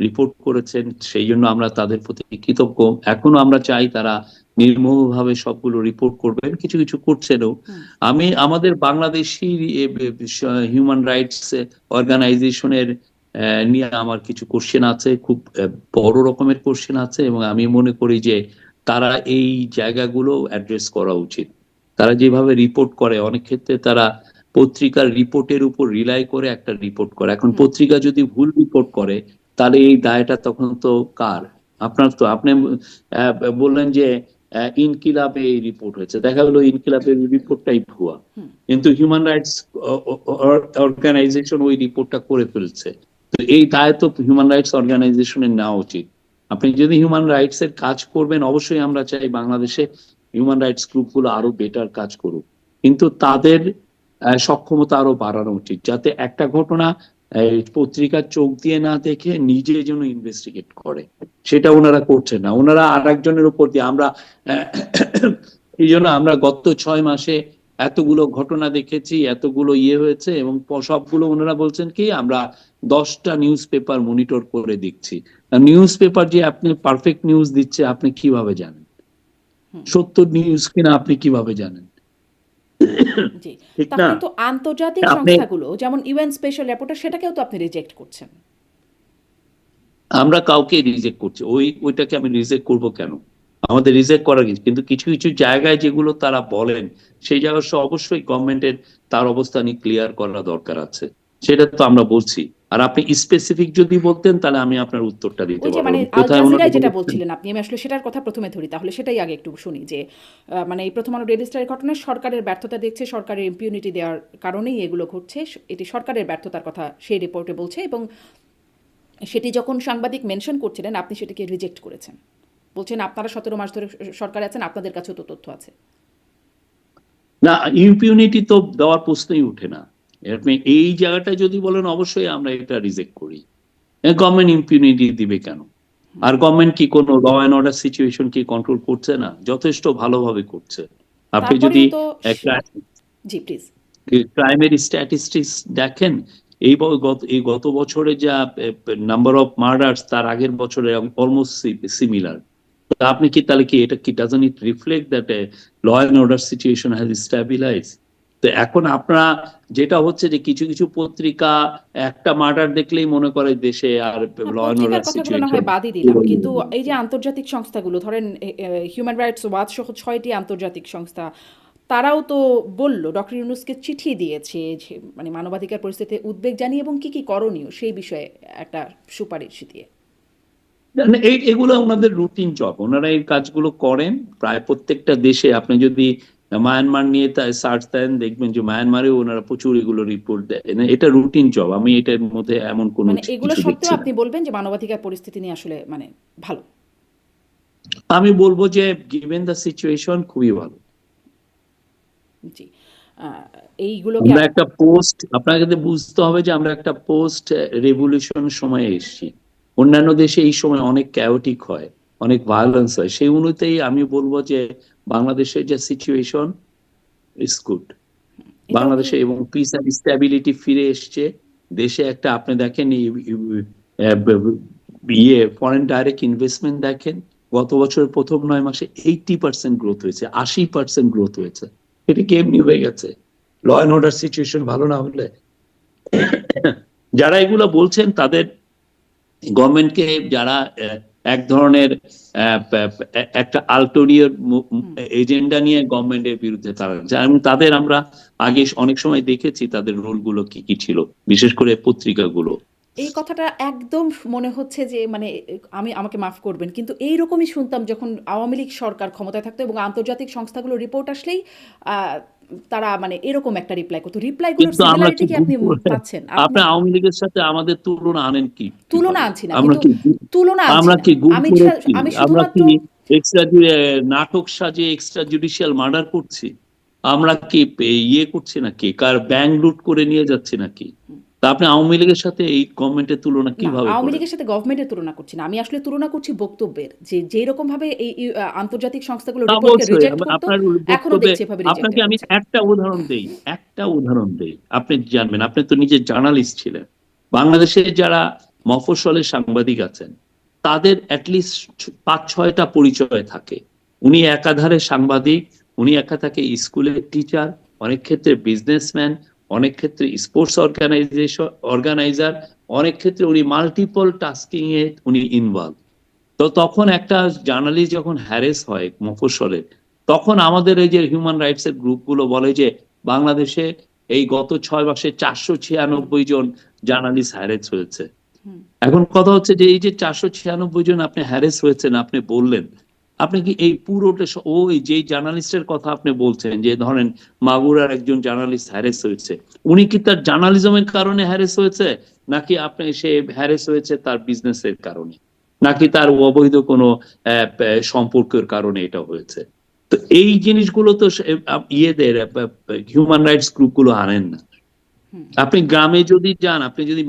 রিপোর্ট করেছেন, সেই জন্য আমরা তাদের প্রতি কৃতজ্ঞ। এখনো আমরা চাই তারা নির্মমভাবে সবগুলো রিপোর্ট করবেন, কিছু কিছু করছেনও। আমাদের বাংলাদেশি হিউম্যান রাইটস অর্গানাইজেশনের নিয়ে আমার কিছু কোশ্চেন আছে, খুব বড় রকমের কোশ্চেন আছে, এবং আমি মনে করি যে তারা এই জায়গাগুলো অ্যাড্রেস করা উচিত। তারা যেভাবে রিপোর্ট করে, অনেক ক্ষেত্রে তারা পত্রিকার রিপোর্টের উপর রিলাই করে একটা রিপোর্ট করে। এখন পত্রিকা যদি ভুল রিপোর্ট করে, তাহলে এই দায়টা তখন তো কার? আপনার তো, আপনি আহ, বললেন যে ইনকিলাবে এই রিপোর্ট হয়েছে, দেখা গেলো ইনকিলাবের রিপোর্টটাই ভুয়া, কিন্তু হিউম্যান রাইটস অর্গানাইজেশন ওই রিপোর্টটা করে ফেলছে। তো এই দায় তো হিউম্যান রাইটস অর্গানাইজেশনের নেওয়া উচিত। আপনি যদি হিউম্যান রাইটস এর কাজ করবেন, অবশ্যই আমরা চাই বাংলাদেশে হিউম্যান রাইটস গ্রুপগুলো আরো বেটার কাজ করুক, কিন্তু তাদের সক্ষমতা আরো বাড়ানো উচিত, যাতে একটা ঘটনা পত্রিকার চোখ দিয়ে না দেখে নিজে যেন ইনভেস্টিগেট করে। সেটা ওনারা করছে না, ওনারা আর একজনের উপর দিয়ে। আমরা এই জন্য আমরা গত 6 মাসে এতগুলো ঘটনা দেখেছি, এতগুলো হয়েছে, এবং সবগুলো ওনারা বলছেন কি আমরা 10টা নিউজ পেপার মনিটর করে দেখছি। নিউজ পেপার যে আপনি পারফেক্ট নিউজ দিচ্ছে আপনি কিভাবে জানেন? সত্য নিউজ কিনা আপনি কিভাবে জানেন? জি, ঠিক না? তাহলে তো আন্তর্জাতিক আপনি, সংস্থাগুলো যেমন ইউএন স্পেশাল রিপোর্টার সেটাকেও তো আপনি রিজেক্ট করছেন। আমরা কাউকে রিজেক্ট করছি? ওইটাকে আমি রিজেক্ট করব কেন? আমাদের রিজেক্ট করার কিছু, কিন্তু কিছু কিছু জায়গায় যেগুলো তারা বলেন, সেই জায়গায় অবশ্যই গভর্নমেন্টের তার অবস্থানই ক্লিয়ার করা দরকার আছে, সেটা তো আমরা বলছি। আর আপনি স্পেসিফিক যদি বলতেন, তাহলে আমি আপনার উত্তরটা দিতে ওই যে মানে পারবো আল কোথায় ওনারা জাজিরায় যেটা বলেছেন। বলছিলেন আপনি, আমি আসলে সেটার কথা প্রথমে ধরি, তাহলে সেটাই আগে একটু শুনি যে মানে এই প্রথম আলো ডেইলি স্টারের ঘটনায় সরকারের ব্যর্থতা দেখছে, সরকারের ইম্পিউনিটি দেওয়ার কারণেই এগুলো ঘটছে, এটি সরকারের ব্যর্থতার কথা সেই রিপোর্টে বলছে, এবং সেটি যখন সাংবাদিক মেনশন করছিলেন আপনি সেটিকে রিজেক্ট করেছেন, বলছেন আপনারা 17 মাস ধরে সরকারে আছেন, আপনাদের কাছেও তো তথ্য আছে। না, ইম্পিউনিটি তো দেওয়ার প্রশ্নই উঠে না। আপনি এই জায়গাটা যদি বলেন, অবশ্যই আমরা এটা রিজেক্ট করি। গভর্নমেন্ট ইম্পিউনিটি দিবে কেন? আর গভর্নমেন্ট কি কোনো ল অ্যান্ড অর্ডার সিচুয়েশন কি কন্ট্রোল করছে না? যথেষ্ট ভালোভাবে করছে। আপনি যদি তারপরেও তো একটা জি প্লিজ। ক্রাইমের স্ট্যাটিস্টিক্স দেখেন, এই গত বছরে যা নাম্বার অফ মার্ডার্স, তার আগের বছরে অলমোস্ট সিমিলার। আপনি কি তাহলে কি এটা কি doesn't it reflect that law and order situation has stabilize? তো এখন আপনারা, যেটা হচ্ছে যে কিছু কিছু পত্রিকা একটা মার্ডার দেখলেই মনে করে দেশে আর ল অ্যান্ড পত্রিকার অর্ডার কথাগুলো না সিচুয়েশন। হয় বাদই দিলাম, কিন্তু এই যে আন্তর্জাতিক সংস্থাগুলো ধরেন হিউম্যান রাইটস ওয়াচ সহ 6টি আন্তর্জাতিক সংস্থা, তারাও তো বলল, ডক্টর ইউনুসকে চিঠি দিয়েছে যে মানে মানবাধিকার পরিস্থিতিতে উদ্বেগ জানিয়ে এবং কি কি করণীয় সেই বিষয়ে একটা সুপারিশ দিয়ে। এগুলো ওনাদের রুটিন জব, ওনারা এই কাজগুলো করেন প্রায় প্রত্যেকটা দেশে। আপনি যদি মায়ানমার নিয়ে সার্চ দেন, দেখবেন যে মায়ানমারেও ওনারা প্রচুর এগুলো রিপোর্ট দেয়। এটা রুটিন জব, আমি এটার মধ্যে এমন কোনো মানে এগুলো কিছু সত্ত্বেও দেখছি না। আপনি বলবেন যে মানবাধিকার পরিস্থিতি নিয়ে আসলে মানে ভালো? আমি বলবো যে গিভেন দ্য সিচুয়েশন খুবই ভালো। জি, এইগুলোকে আমরা একটা পোস্ট, আপনাকে বুঝতে হবে যে আমরা একটা পোস্ট রেভলিউশন সময়ে এসেছি। অন্যান্য দেশে এই সময় অনেক ক্যাওটিক হয়, অনেক ভায়োলেন্স হয়। সেই অনুযায়ী আমি বলবো যে বাংলাদেশের যে সিচুয়েশন ইজ গুড। এটাও কি বাংলাদেশে এবং পিস অ্যান্ড স্ট্যাবিলিটি ফিরে এসছে দেশে। একটা আপনি দেখেন ফরেন ডাইরেক্ট ইনভেস্টমেন্ট দেখেন, গত বছরের প্রথম 9 মাসে 80% গ্রোথ হয়েছে, 80% গ্রোথ হয়েছে। এটা কি এমনি হয়ে গেছে? ল অ্যান্ড অর্ডার সিচুয়েশন ভালো না হলে যারা এগুলো বলছেন তাদের গভর্নমেন্টকে, যারা এক ধরনের একটা আল্টোরিয়ার এজেন্ডা নিয়ে গভর্নমেন্টের বিরুদ্ধে তারা, এবং তাদের আমরা আগে অনেক সময় দেখেছি তাদের রোলগুলো কি কি ছিল, বিশেষ করে পত্রিকাগুলো। এই কথাটা একদম মনে হচ্ছে যে মানে আমাকে মাফ করবেন, কিন্তু এইরকমই শুনতাম যখন আওয়ামী লীগ সরকার ক্ষমতায় থাকতো এবং আন্তর্জাতিক সংস্থাগুলো রিপোর্ট আসলেই আহ, তারা মানে এরকম একটা রিপ্লাই করতো। রিপ্লাইগুলোর কিন্তু আমরা সিমিলারিটি কি কি গুম আপনি করে পাচ্ছেন? আপনি আওয়ামী লীগের সাথে আমাদের তুলনা আনেন কি তুলনা কিভাবে? আনছি না, আমরা কিন্তু কি তুলনা আনছি আমরা না। কি গুম আমি করেছি? আমি আমরা শুধুমাত্র কি এক্সট্রা নাটক সাজিয়ে এক্সট্রা জুডিশিয়াল মার্ডার করছি? আমরা কি ইয়ে করছি নাকি, কার ব্যাংক লুট করে নিয়ে যাচ্ছি নাকি? তা আপনি আওয়ামী লীগের সাথে এই গভর্নমেন্টের তুলনা না, কিভাবে আওয়ামী করেন? লীগের সাথে গভর্নমেন্টের তুলনা করছি না, আমি আসলে তুলনা করছি বক্তব্যের, যে যেই রকম ভাবে আন্তর্জাতিক সংস্থাগুলো তা রিপোর্টকে অবশ্যই রিজেক্ট করতো, আপনার এখনো বক্তব্যে দেখছি এভাবে রিজেক্ট আপনাকে আমি হচ্ছে। একটা উদাহরণ দেই, আপনি জানবেন। আপনি তো নিজে জার্নালিস্ট ছিলেন। বাংলাদেশে যারা মফস্বলের সাংবাদিক আছেন তাদের অ্যাটলিস্ট 5-6টা পরিচয় থাকে। উনি একাধারে সাংবাদিক, উনি একা থাকে স্কুলের টিচার, অনেক ক্ষেত্রে বিজনেসম্যান, অনেক ক্ষেত্রে স্পোর্টস অর্গানাইজার, অনেক ক্ষেত্রে উনি মাল্টিপল টাস্কিং এ উনি ইনভলভ। তো তখন একটা জার্নালিস্ট যখন হ্যারেস হয় মফস্বলে, তখন আমাদের এই যে হিউম্যান রাইটস এর গ্রুপগুলো বলে যে বাংলাদেশে এই গত 6 মাসে 496 জন জার্নালিস্ট হ্যারেস হয়েছে। হুম। এখন কথা হচ্ছে যে এই যে 496 জন আপনি হ্যারেস হয়েছেন, আপনি বললেন, আপনি কি এই পুরোটা ওই যে জার্নালিস্টের কথা আপনি বলছেন, যে ধরেন মাগুরার একজন জার্নালিস্ট হ্যারেস হয়েছে, উনি কি তার জার্নালিজমের কারণে হ্যারেস হয়েছে, নাকি আপনি সে হ্যারেস হয়েছে তার বিজনেসের কারণে, নাকি তার অবৈধ কোনো সম্পর্কের কারণে এটা হয়েছে? তো এই জিনিসগুলো তো ইয়েদের হিউম্যান রাইটস গ্রুপগুলো আনেন না। হুম। আপনি গ্রামে যদি যান, আপনি যদি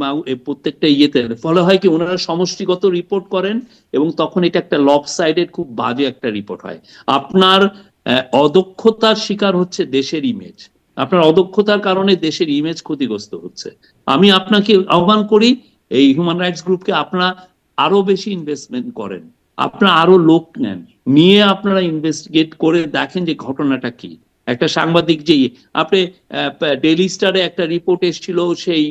প্রত্যেকটা ইয়েতে, ফলে হয় কি ওনারা সমষ্টিগত রিপোর্ট করেন এবং তখন এটা একটা লব সাইডের খুব বাজে একটা রিপোর্ট হয়। আপনার অদক্ষতার শিকার হচ্ছে দেশের ইমেজ, আপনার অদক্ষতার কারণে দেশের ইমেজ ক্ষতিগ্রস্ত হচ্ছে। আমি আপনাকে আহ্বান করি এই হিউম্যান রাইটস গ্রুপকে আপনারা আরো বেশি ইনভেস্টমেন্ট করেন, আপনারা আরো লোক নেন, নিয়ে আপনারা ইনভেস্টিগেট করে দেখেন যে ঘটনাটা কি। একটা সাংবাদিক যে আপনি ডেইলি স্টারে একটা রিপোর্ট এসেছিল সেই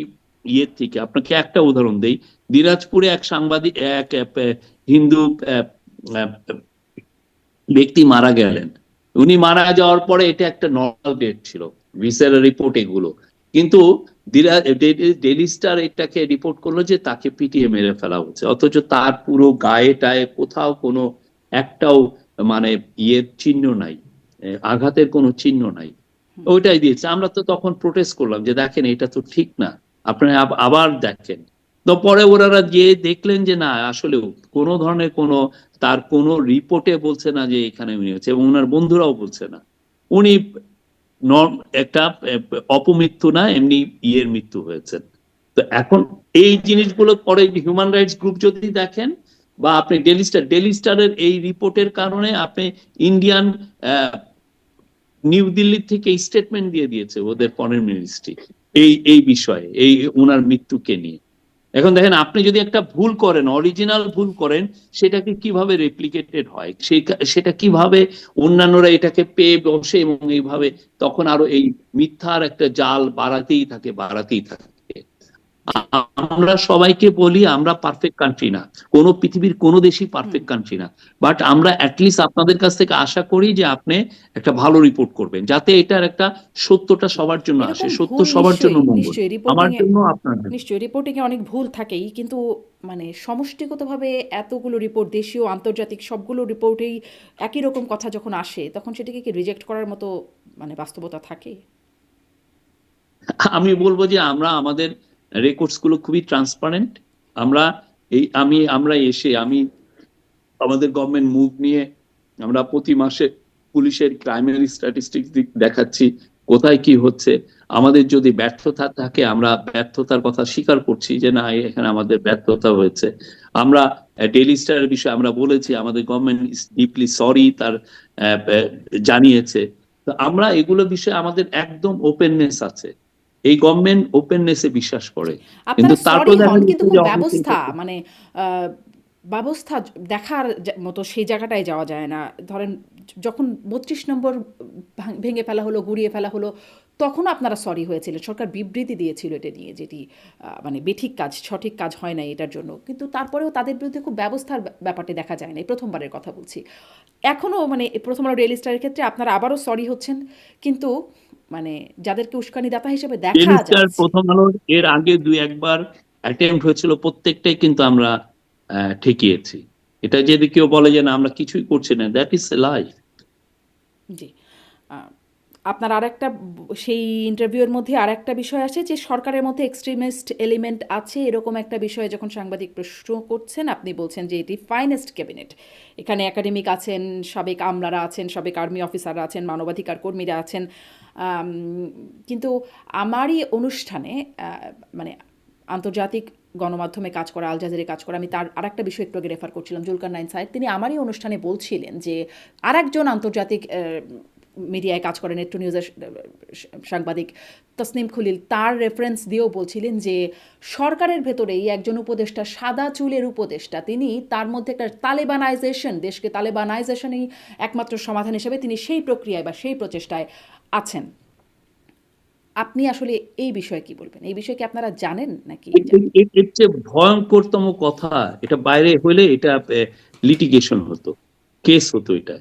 ইয়ের থেকে, আপনাকে একটা উদাহরণ দেই। দিনাজপুরে এক সাংবাদিক, এক হিন্দু ব্যক্তি মারা গেলেন। উনি মারা যাওয়ার পরে এটা একটা নর্মাল ডেট ছিল, ভিসেরা রিপোর্ট এগুলো, কিন্তু ডেইলি স্টার এটাকে রিপোর্ট করলো যে তাকে পিটিয়ে মেরে ফেলা হচ্ছে, অথচ তার পুরো গায়ে টায়ে কোথাও কোনো একটাও মানে ইয়ের চিহ্ন নাই, আঘাতের কোনো চিহ্ন নাই। ওইটাই দিয়েছে। আমরা তো তখন প্রোটেস্ট করলাম যে দেখেন এটা তো ঠিক না, আপনারা আবার দেখেন। তো পরে ওনারা গিয়ে দেখলেন যে না, আসলে কোনো ধরনের কোনো তার কোনো রিপোর্টে বলছে না যে এখানে উনি হচ্ছে, এবং ওনার বন্ধুরাও বলছে না। উনি একটা অপমৃত্যু না, এমনি ইয়ের মৃত্যু হয়েছে। তো এখন এই জিনিসগুলো পরে হিউম্যান রাইটস গ্রুপ যদি দেখেন, বা আপনি ডেইলি স্টারের এই রিপোর্টের কারণে আপনি ইন্ডিয়ান নিউ দিল্লি থেকে স্টেটমেন্ট দিয়ে দিয়েছে ওদের ফরেন মিনিস্ট্রি এই বিষয়ে, এই ওনার মৃত্যুকে নিয়ে। এখন দেখেন, আপনি যদি একটা ভুল করেন, অরিজিনাল ভুল করেন, সেটাকে কিভাবে রেপ্লিকেটেড হয়, সেটা কিভাবে অন্যান্যরা এটাকে পেয়ে বসে, এবং এইভাবে তখন আরো এই মিথ্যার একটা জাল বাড়াতেই থাকে, বাড়াতেই থাকে। জি। আমরা সবাইকে বলি আমরা পারফেক্ট কান্ট্রি না, কোন পৃথিবীর কোন দেশই পারফেক্ট কান্ট্রি না, বাট আমরা অ্যাটলিস্ট আপনাদের কাছ থেকে আশা করি যে আপনি একটা ভালো রিপোর্ট করবেন, যাতে এটার একটা সত্যটা সবার জন্য আসে, এরকম সত্য ভুল সবার জন্য নিশ্চয়ই, মঙ্গল, নিশ্চয়ই আমার রিপোর্টিংয়ে, জন্য, আপনার জন্য। নিশ্চয়ই রিপোর্টিংয়ে অনেক ভুল থাকেই, কিন্তু মানে সমষ্টিগতভাবে এতগুলো রিপোর্ট, দেশীয় আন্তর্জাতিক সবগুলো রিপোর্টেই একই রকম কথা যখন আসে, তখন সেটাকে কি রিজেক্ট করার মতো মানে বাস্তবতা থাকে? আমি বলবো যে আমরা আমাদের রেকর্ডস গুলো খুবই ট্রান্সপারেন্ট। আমরা আমরা আমি আমাদের গভর্নমেন্ট মুভ নিয়ে আমরা প্রতি মাসে পুলিশের প্রাইমারি স্ট্যাটিস্টিক্স দেখাচ্ছি, কোথায় কি হচ্ছে। আমাদের যদি ব্যর্থতা থাকে, আমরা ব্যর্থতার কথা স্বীকার করছি যে না, এখানে আমাদের ব্যর্থতা হয়েছে। আমরা ডেইলি স্টারের বিষয়ে আমরা বলেছি আমাদের গভর্নমেন্ট ইজ ডিপলি সরি, তার জানিয়েছে। তো আমরা এগুলো বিষয়ে আমাদের একদম ওপেননেস আছে। এই গভর্নমেন্ট ওপেননেসে বিশ্বাস করে। কিন্তু আপনারা সরি তারপর হন, দেখেন কিন্তু যে কোনো অনেকে ব্যবস্থা মানে আহ, ব্যবস্থা দেখার মতো সেই জায়গাটায় যাওয়া যায় না। ধরেন যখন 32 নম্বর ভেঙে ফেলা হলো, গুড়িয়ে ফেলা হলো, তখনও আপনারা সরি হয়েছিলেন, সরকার বিবৃতি দিয়েছিল এটা নিয়ে, যেটি মানে বেঠিক কাজ, সঠিক কাজ হয় না এটার জন্য। কিন্তু তারপরেও তাদের বিরুদ্ধে খুব ব্যবস্থার ব্যাপারটি দেখা যায় না, এই প্রথমবারের কথা বলছি। এখনও মানে প্রথম আলো ডেইলি স্টারের ক্ষেত্রে আপনারা আবারও সরি হচ্ছেন, কিন্তু মানে যাদেরকে উস্কানিদাতা হিসেবে দেখা ডেইলি স্টার, যাচ্ছে। প্রথম আলো এর আগে দুই একবার অ্যাটেম্প্ট হয়েছিল, প্রত্যেকটাই কিন্তু আমরা ঠেকিয়েছি। এটা যদি কেউ বলে যে না আমরা কিছুই করছি না, দ্যাট ইজ লাইফ। জি। আ আপনার আরেকটা সেই ইন্টারভিউয়ের মধ্যে আরেকটা বিষয় আসে যে সরকারের মধ্যে এক্সট্রিমিস্ট এলিমেন্ট আছে, এরকম একটা বিষয়ে যখন সাংবাদিক প্রশ্ন করছেন, আপনি বলছেন যে এটি ফাইনেস্ট ক্যাবিনেট। এখানে একাডেমিক আছেন, সাবেক আমলারা আছেন, সাবেক আর্মি অফিসাররা আছেন, মানবাধিকার কর্মীরা আছেন। আম কিন্তু আমারই অনুষ্ঠানে মানে আন্তর্জাতিক গণমাধ্যমে কাজ করা, আল জাজিরায় কাজ করা, আমি তার আরেকটা বিষয় একটু আগে রেফার করছিলাম, জুলকারনাইন সাহেব, তিনি আমারই অনুষ্ঠানে বলছিলেন যে আরেকজন আন্তর্জাতিক মিডিয়ায় কাজ করেন, নেট্রো নিউজের সাংবাদিক তসনিম খলিল, তার রেফারেন্স দিয়েও বলছিলেন যে সরকারের ভেতরেই একজন উপদেষ্টা, সাদা চুলের উপদেষ্টা, তিনি তার মধ্যে একটা তালেবানাইজেশন, দেশকে তালেবানাইজেশনই একমাত্র সমাধান হিসেবে তিনি সেই প্রক্রিয়ায় বা সেই প্রচেষ্টায় আছেন। আপনি আসলে এই বিষয়ে কি বলবেন? এই বিষয়ে কি আপনারা জানেন নাকি? এর চেয়ে ভয়ঙ্করতম কথা, এটা বাইরে হলে এটা লিটিগেশন হতো, কেস হতো এটা।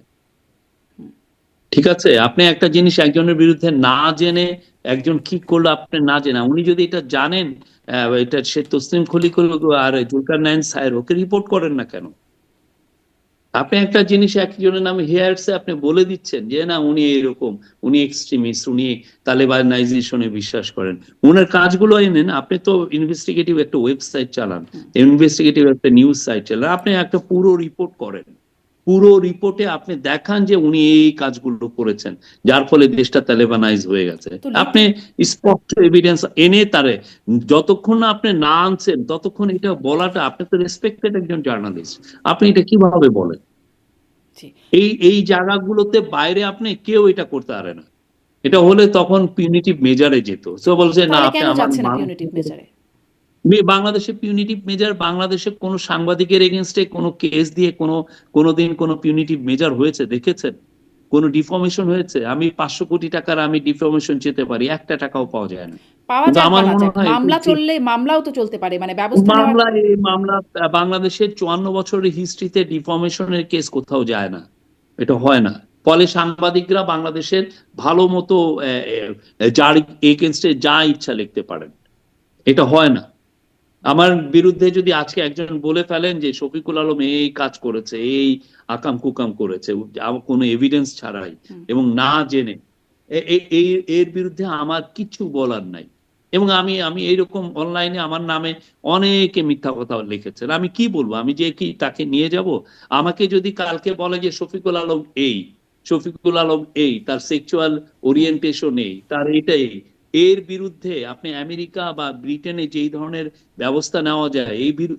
ঠিক আছে, আপনি একটা জিনিস একজনের বিরুদ্ধে না জেনে, একজন কি করলো আপনি না জেনে, উনি যদি এটা জানেন, এটা সে তসলিম খলিল আর জুলকারনাইন সাহেব, ওকে রিপোর্ট করেন না কেন? আপনি একটা জিনিস একজনের নামে হেয়ারসে আপনি বলে দিচ্ছেন যে না উনি এরকম, উনি এক্সট্রিমিস্ট, উনি তালেবানাইজেশনে বিশ্বাস করেন। উনার কাজগুলো এনেন। আপনি তো ইনভেস্টিগেটিভ একটা ওয়েবসাইট চালান, ইনভেস্টিগেটিভ একটা নিউজ সাইট চালান, আপনি একটা পুরো রিপোর্ট করেন। পুরো রিপোর্টে আপনি দেখান যে উনি এই কাজগুলো করেছেন, যার ফলে দেশটা তালেবানাইজ হয়ে গেছে। তো আপনি স্পষ্ট এভিডেন্স এনে তারে, যতক্ষণ না আপনি না আনছেন ততক্ষণ এটা বলাটা, আপনি তো রেসপেক্টেড একজন জার্নালিস্ট, আপনি এটা কিভাবে বলেন? জি। এই এই জায়গাগুলোতে বাইরে আপনি কেউ এটা করতে পারে না। এটা হলে তখন পিউনিটিভ মেজারে যেত। সো বলছে না তাহলে আপনি কেন আমার যাচ্ছে না মান, পিউনিটিভ মেজারে? বাংলাদেশে পিউনিটিভ মেজার, বাংলাদেশে কোন সাংবাদিকের এগেনস্টে কোনো কেস দিয়ে কোনোদিন কোনো পিউনিটিভ মেজার হয়েছে দেখেছেন? কোন ডিফর্মেশন হয়েছে? আমি 500 কোটি টাকার আমি ডিফর্মেশন যেতে পারি, একটা টাকাও পাওয়া যায় না। পাওয়া কিন্তু যাক বা আমার না মনে যাক, হয় এটা মামলা চললে মামলাও তো চলতে পারে, মানে ব্যবস্থা নেওয়ার। এই মামলা বাংলাদেশের 54 বছরের হিস্ট্রিতে ডিফর্মেশনের কেস কোথাও যায় না, এটা হয় না। ফলে সাংবাদিকরা বাংলাদেশের ভালো মতো যার এগেনস্টে যা ইচ্ছা লিখতে পারেন, এটা হয় না। আমার বিরুদ্ধে যদি আজকে একজন বলে ফেলেন যে শফিকুল আলম এই কাজ করেছে, এই আকাম কুকাম করেছে, কোনো এভিডেন্স ছাড়াই এবং না জেনে, এর বিরুদ্ধে আমার কিছু বলার নাই। এবং আমি আমি এইরকম অনলাইনে আমার নামে অনেকে মিথ্যা কথা লিখেছেন, আমি কি বলবো? আমি যে কি তাকে নিয়ে যাব? আমাকে যদি কালকে বলে যে শফিকুল আলম এই, শফিকুল আলম এই, তার সেক্সুয়াল ওরিয়েন্টেশন এই, তার এটাই, এর বিরুদ্ধে আপনি আমেরিকা বা ব্রিটেনে যেই ধরনের ব্যবস্থা নেওয়া যায়,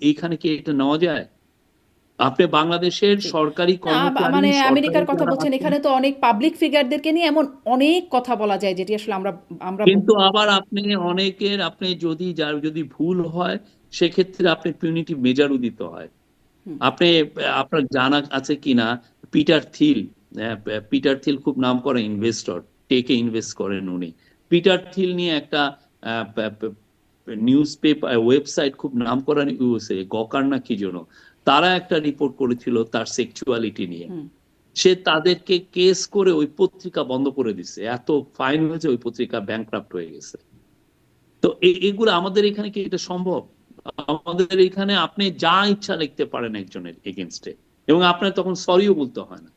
এইখানে কি এটা নেওয়া যায়? আপনি বাংলাদেশের জি। সরকারি না কর্মচারী, মানে সরকারি আমেরিকার কথা যারা বলছেন, আছেন, এখানে তো অনেক পাবলিক ফিগারদেরকে নিয়ে এমন অনেক কথা বলা যায় যেটি আসলে আমরা আমরা কিন্তু আবার আপনি অনেকের, আপনি যদি যার যদি ভুল হয়, সেক্ষেত্রে আপনি পিউনিটিভ মেজারও দিতে হয়। আপনি, আপনার জানা আছে কিনা, পিটার থিল, পিটার থিল খুব নাম করা ইনভেস্টর, টেকে ইনভেস্ট করেন উনি। পিটার থিল নিয়ে একটা নিউজ পেপার ওয়েবসাইট খুব নাম করা ইউএসএ, গকার না কি জন্য, তারা একটা রিপোর্ট করেছিল তার সেক্সুয়ালিটি নিয়ে। সে তাদেরকে কেস করে ওই পত্রিকা বন্ধ করে দিছে, এত ফাইন হয়েছে, ওই পত্রিকা ব্যাংক্রাফট হয়ে গেছে। তো এগুলো আমাদের এখানে কি এটা সম্ভব? আমাদের এখানে আপনি যা ইচ্ছা লিখতে পারেন একজনের এগেনস্টে, এবং আপনার তখন সরিও বলতে হয় না।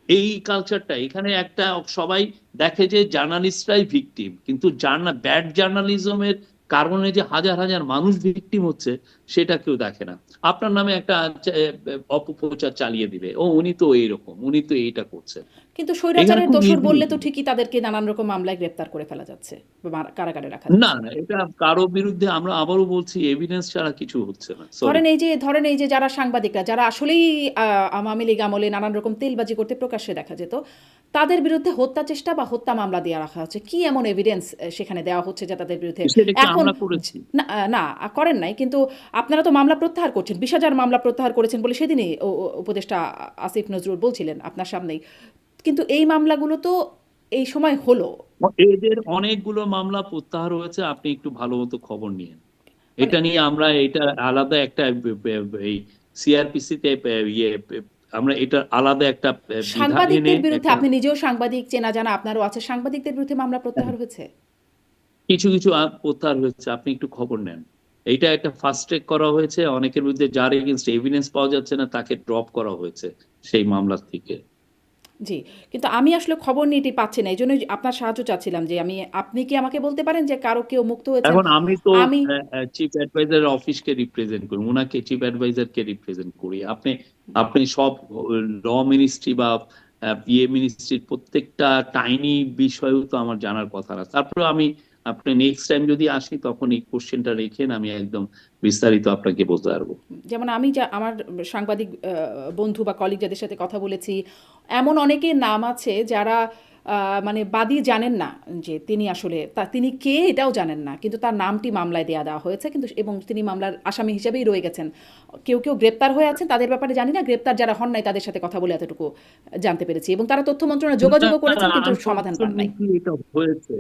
এই কালচারটা এখানে একটা, সবাই দেখে যে জার্নালিস্টরাই ভিকটিম, কিন্তু ব্যাড জার্নালিজমের কারণে যে হাজার হাজার মানুষ ভিকটিম হচ্ছে, সেটা কেউ দেখে না। আপনার নামে একটা অপপ্রচার চালিয়ে দিবে, ও উনি তো এইরকম, উনি তো এইটা করছে। কিন্তু এখানে স্বৈরাচারের খুব দোষর ইজি। বললে তো ঠিকই তাদেরকে নানান রকম মামলায় গ্রেপ্তার করে ফেলা যাচ্ছে বা কারাগারে রাখা না যাচ্ছে। না, এটা কারো বিরুদ্ধে আমরা আবারও বলছি এভিডেন্স ছাড়া কিছু হচ্ছে না, সরি। ধরেন এই যে যারা সাংবাদিকরা যারা আসলেই আওয়ামী লীগ আমলে নানান রকম তেলবাজি করতে প্রকাশ্যে দেখা যেত, তাদের বিরুদ্ধে হত্যা চেষ্টা বা হত্যা মামলা দিয়ে রাখা হচ্ছে। কি এমন এভিডেন্স সেখানে দেওয়া হচ্ছে যে তাদের বিরুদ্ধে সেটা কি এখন আমরা করেছি? না করেন নাই, কিন্তু আপনারা তো মামলা প্রত্যাহার করছেন, 20,000 মামলা প্রত্যাহার করেছেন বলে সেদিনই উপদেষ্টা আসিফ নজরুল বলছিলেন আপনার সামনেই। কিন্তু এই মামলাগুলো তো এই সময় হলো, এদের অনেকগুলো মামলা প্রত্যাহার হয়েছে, আপনি একটু ভালো মতো খবর নিয়েন। মানে এটা নিয়ে আমরা এটা আলাদা একটা এই সিআরপিসি তে আমরা এটা আলাদা একটা বিধান এনে সাংবাদিকদের বিরুদ্ধে, একটা আপনি নিজেও সাংবাদিক, চেনা জানা আপনারও আছে, সাংবাদিকদের বিরুদ্ধে মামলা প্রত্যাহার হয়েছে। কিছু কিছু প্রত্যাহার হয়েছে, আপনি একটু খবর নেন। এইটা একটা ফাস্ট ট্র্যাক করা হয়েছে, অনেকের বিরুদ্ধে যার এগেইনস্ট এভিডেন্স পাওয়া যাচ্ছে না তাকে ড্রপ করা হয়েছে সেই মামলা থেকে। জি, কিন্তু আমি আসলে খবর নিতে পাচ্ছি না। এইজন্যই আপনার সাহায্য চাচ্ছিলাম যে আপনি কি আমাকে বলতে পারেন যে কারো কেউ মুক্ত হয়েছেন? এখন আমি তো আমি চিফ অ্যাডভাইজার অফিসকে রিপ্রেজেন্ট করি, ওনাকে চিফ অ্যাডভাইজারকে রিপ্রেজেন্ট করি। আপনি আপনি সব ল মিনিস্ট্রি বা মিনিস্ট্রির প্রত্যেকটা টাইনি বিষয়ও তো আমার জানার কথা না। তারপরে আমি আপনি নেক্সট টাইম যদি আসি তখন এই কোশ্চেনটা রেখেন, আমি একদম বিস্তারিত আপনাকে বলতে পারবো। যেমন আমি আমার সাংবাদিক বন্ধু বা কলিগ যাদের সাথে কথা বলেছি, এমন অনেকের নাম আছে যারা মানে বাদী জানেন না যে তিনি আসলে তিনি কে এটাও জানেন না, কিন্তু তার নামটি মামলায় দেওয়া হয়েছে, কিন্তু এবং তিনি মামলার আসামি হিসেবেই রয়ে গেছেন। কেউ কেউ গ্রেপ্তার হয়ে আছেন, তাদের ব্যাপারে জানি না। গ্রেপ্তার যারা হন নাই তাদের সাথে কথা বলে এতটুকু জানতে পেরেছি, এবং তারা তথ্য মন্ত্রণালয়ে না যোগাযোগও না, করেছেন কিন্তু সমাধান পান নাই। আনফরচুনেটলি এটা হয়েছে।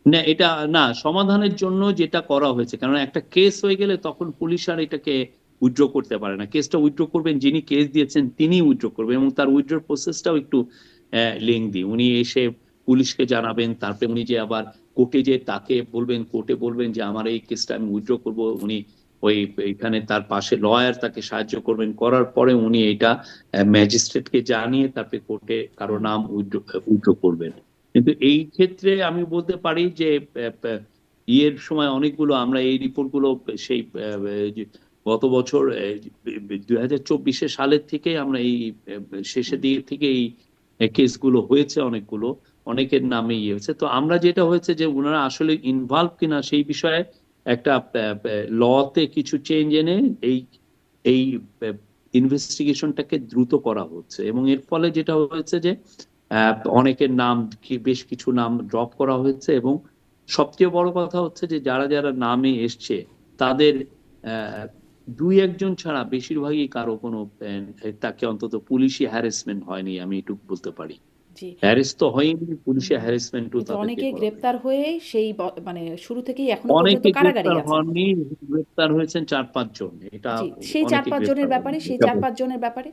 না এটা না, সমাধানের জন্য যেটা করা হয়েছে, কারণ একটা কেস হয়ে গেলে তখন পুলিশ আর এটাকে উইথড্র করতে পারে না। কেসটা উইথড্র করবেন যিনি কেস দিয়েছেন, তিনি উইথড্র করবেন, এবং তার উইথড্র প্রসেসটাও একটু লেংদি। উনি এসে পুলিশকে জানাবেন, তারপরে উনি যে আবার কোর্টে যে তাকে বলবেন, কোর্টে বলবেন যে আমার এই কেসটা আমি উইথড্র করব, উনি ওই এখানে তার পাশে লয়ার তাকে সাহায্য করবেন, করার পরে উনি এটা ম্যাজিস্ট্রেটকে জানিয়ে তারপরে কোর্টে কারো নাম উইথড্র করবেন। কিন্তু এই ক্ষেত্রে আমি বলতে পারি যে ইয়ের সময় অনেকগুলো আমরা এই রিপোর্ট গুলো সেই যে গত বছর 2024 সালের থেকে আমরা এই শেষের দিক থেকে এই কেসগুলো হয়েছে অনেকগুলো, অনেকের নামে ইয়ে হয়েছে। তো আমরা যেটা হয়েছে যে ওনারা আসলে ইনভলভ কিনা সেই বিষয়ে একটা লতে কিছু চেঞ্জ এনে এই এই ইনভেস্টিগেশনটাকে দ্রুত করা হচ্ছে, এবং এর ফলে যেটা হয়েছে যে অনেকের নাম বেশ কিছু নাম ড্রপ করা হয়েছে, এবং সবচেয়ে বড় কথা হচ্ছে যে যারা যারা নামে এসছে তাদের আহ, দুই একজন ছাড়া বেশিরভাগই কারো কোনো তাকে অন্তত পুলিশি হ্যারাসমেন্ট হয়নি, আমি এটুকু বলতে পারি। জি, হ্যারেস তো হয়নি, পুলিশি হ্যারাসমেন্টও কিন্তু তাদেরকে অনেকে করা হয়নি। গ্রেপ্তার হয়ে সেই মানে শুরু থেকেই এখনো পর্যন্ত অনেকে কারাগারেই গ্রেপ্তার আছেন। হননি, গ্রেপ্তার হয়েছেন 4-5 জন, এটা জি, সেই চার অনেকে পাঁচ জনের গ্রেপ্তার ব্যাপারে, হননি এটা বলতে।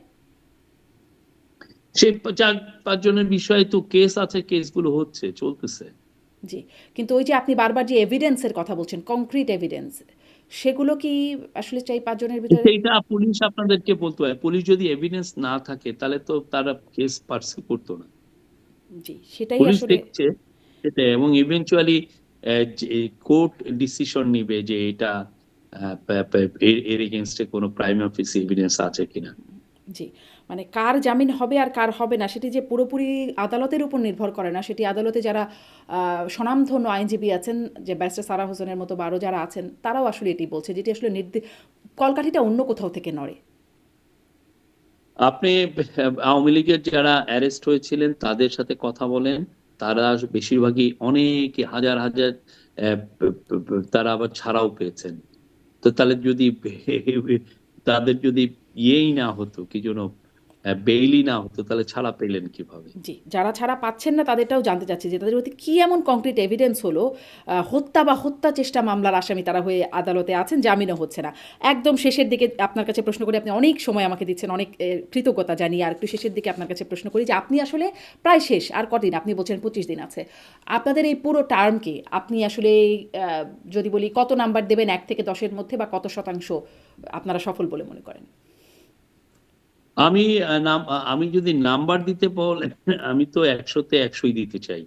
সেই 4-5 জনের বিষয়ে তো কেস আছে, কেসগুলো হচ্ছে, চলতেছে। জি, কিন্তু ওই যে আপনি বারবার যে এভিডেন্সের কথা বলছেন, কংক্রিট এভিডেন্স, সেগুলো কি আসলে চাই 5 জনের ভিতরে? সেইটা পুলিশ আপনাদেরকে বলতে হয়। পুলিশ যদি এভিডেন্স না থাকে তাহলে তো তারা কেস পার্সিউ করতো না। জি, সেটাই পুলিশ আসলে। দেখছে সেটা, এবং ইভেনচুয়ালি কোর্ট ডিসিশন নিবে যে এটা এর এগেইনস্টে কোনো প্রাইম অফিস এভিডেন্স আছে কিনা। জি, মানে কার জামিন হবে আর কার হবে না সেটি যে পুরোপুরি আদালতের উপর নির্ভর করে না, সেটি আদালতে যারা স্বনামধন্য আইনজীবী আছেন, যে ব্যারিস্টার সারা হোসেনের মতো বা আরও যারা আছেন, তারাও আসলে এটি বলছে, যেটি আসলে কলকাঠিটা অন্য কোথাও থেকে নড়ে। আপনি আওয়ামী লীগের যারা অ্যারেস্ট হয়েছিলেন তাদের সাথে কথা বলেন, তারা বেশিরভাগই অনেকে হাজার হাজার তারা আবার ছাড়াও পেয়েছেন। তো তাহলে যদি তাদের যদি ইয়েই না হতো, কি যেন বেইলই না হতো, তাহলে ছাড়া পেলেন কিভাবে? জি, যারা ছাড়া পাচ্ছেন না তাদেরটাও জানতে চাচ্ছি যে তাদের প্রতি কী এমন কংক্রিট এভিডেন্স হলো হত্যা বা হত্যা চেষ্টা মামলার আসামি তারা হয়ে আদালতে আছেন, জামিনও হচ্ছে না। একদম শেষের দিকে আপনার কাছে প্রশ্ন করি, আপনি অনেক সময় আমাকে দিচ্ছেন, অনেক কৃতজ্ঞতা জানিয়ে আর একটু শেষের দিকে আপনার কাছে প্রশ্ন করি যে আপনি আসলে প্রায় শেষ, আর কদিন? আপনি বলছেন 25 দিন আছে। আপনাদের এই পুরো টার্মকে আপনি আসলে যদি বলি কত নাম্বার দেবেন 1 থেকে 10-এর মধ্যে, বা কত শতাংশ আপনারা সফল বলে মনে করেন? আমি আমি যদি নাম্বার দিতে বলে আমি তো 100-তে 100ই দিতে চাই,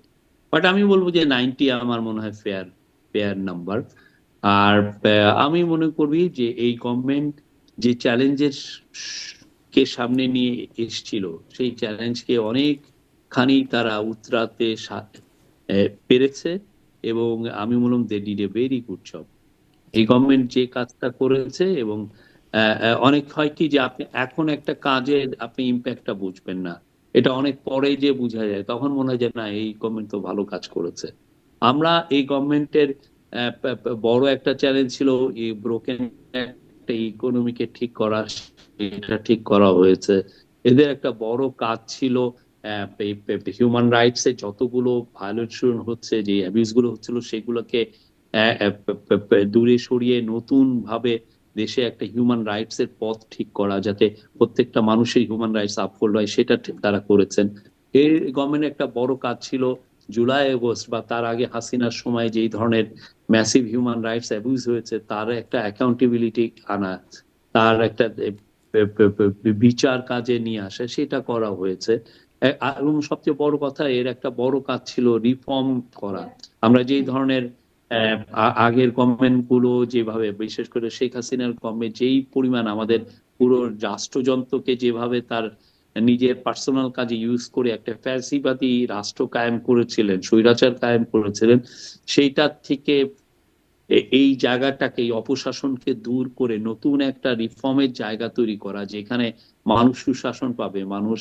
বাট আমি বলবো যে 90 আমার মনে হয় ফেয়ার ফেয়ার নাম্বার। আর আমি মনে করি যে এই গভর্নমেন্ট যে চ্যালেঞ্জের কে সামনে নিয়ে এসছিল, সেই চ্যালেঞ্জকে অনেকখানি তারা উতরাতে পেরেছে, এবং আমি বললাম they did a very good job. এই গভর্নমেন্ট যে কাজটা করেছে, এবং অনেক হয় কি যে আপনি এখন একটা কাজে আপনি ইম্প্যাক্টটা বুঝবেন না, এটা অনেক পরে যে বোঝা যায়, তখন মনে হয় যে না, এই গভর্নমেন্ট তো ভালো কাজ করেছে। আমরা এই গভর্নমেন্টের বড় একটা চ্যালেঞ্জ ছিল এই ব্রোকেন একটা ইকোনমিকে ঠিক করা, এটা ঠিক করা হয়েছে। এদের একটা বড় কাজ ছিল হিউম্যান রাইটস এ যতগুলো ভায়োলেশন হচ্ছে, যে অ্যাবিউজ গুলো হচ্ছিল, সেগুলোকে দূরে সরিয়ে নতুন ভাবে দেশে একটা হিউম্যান রাইটস এর পথ ঠিক করা, যাতে প্রত্যেকটা মানুষের হিউম্যান রাইটস আপহোল্ড হয়, সেটা তারা করেছেন। এই গভর্নমেন্টের একটা বড় কাজ ছিল জুলাই আগস্ট বা তার আগে হাসিনার সময় যেই ধরনের ম্যাসিভ হিউম্যান রাইটস অ্যাবিউজ হয়েছে, তার একটা অ্যাকাউন্টেবিলিটি আনা, তার একটা বিচার কাজে নিয়ে আসা, সেটা করা হয়েছে। এবং সবচেয়ে বড় কথা, এর একটা বড় কাজ ছিল রিফর্ম করা। আমরা যেই ধরনের আগের গভর্নমেন্ট গুলো যেভাবে, বিশেষ করে শেখ হাসিনার গভর্নমেন্ট যেই পরিমাণ আমাদের পুরো রাষ্ট্রযন্ত্রকে যেভাবে তার নিজের পার্সোনাল কাজে ইউজ করে একটা ফ্যাসিবাদী রাষ্ট্র কায়েম করেছিলেন, স্বৈরাচার কায়েম করেছিলেন, সেইটার থেকে এই জায়গাটাকে, এই অপশাসনকে দূর করে নতুন একটা রিফর্মের জায়গা তৈরি করা, যেখানে মানুষ সুশাসন পাবে, মানুষ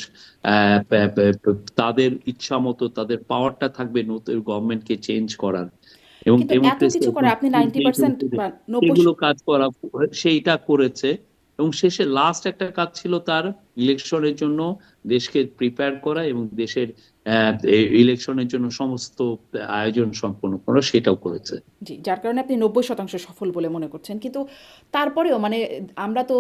তাদের ইচ্ছা মতো তাদের পাওয়ারটা থাকবে নতুন গভর্নমেন্টকে চেঞ্জ করার, এবং কিন্তু এত ডেমোক্রেসি কিছু করে একদম আপনি full 90% বা 90 সেগুলো কাজ করা, সেইটা করেছে। এবং শেষে লাস্ট একটা কাজ ছিল তার ইলেকশনের জন্য দেশকে প্রিপেয়ার করা, এবং দেশের ইলেকশনের জন্য সমস্ত আয়োজন সম্পন্ন করা, সেটাও করেছে। জি, যার কারণে আপনি 90% সফল বলে মনে করছেন। কিন্তু তারপরেও মানে আমরা তো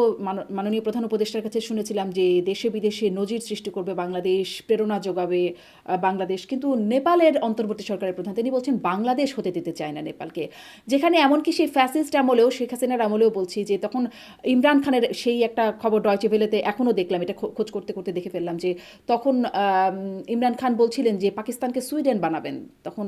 মাননীয় প্রধান উপদেষ্টার কাছে শুনেছিলাম যে দেশে বিদেশে নজির সৃষ্টি করবে বাংলাদেশ, প্রেরণা যোগাবে বাংলাদেশ। কিন্তু নেপালের অন্তর্বর্তী সরকারের প্রধান তিনি বলছেন বাংলাদেশ হতে দিতে চায় না নেপালকে। যেখানে এমনকি সেই ফ্যাসিস্ট আমলেও, শেখ হাসিনার আমলেও বলছি, যে তখন ইমরান খানের সেই একটা খবর ডয়চে ভেলেতে এখনও দেখলাম, এটা খোঁজ করতে করতে দেখে ফেললাম, যে তখন ইমরান খান বলছিলেন যে পাকিস্তানকে সুইডেন বানাবেন। তখন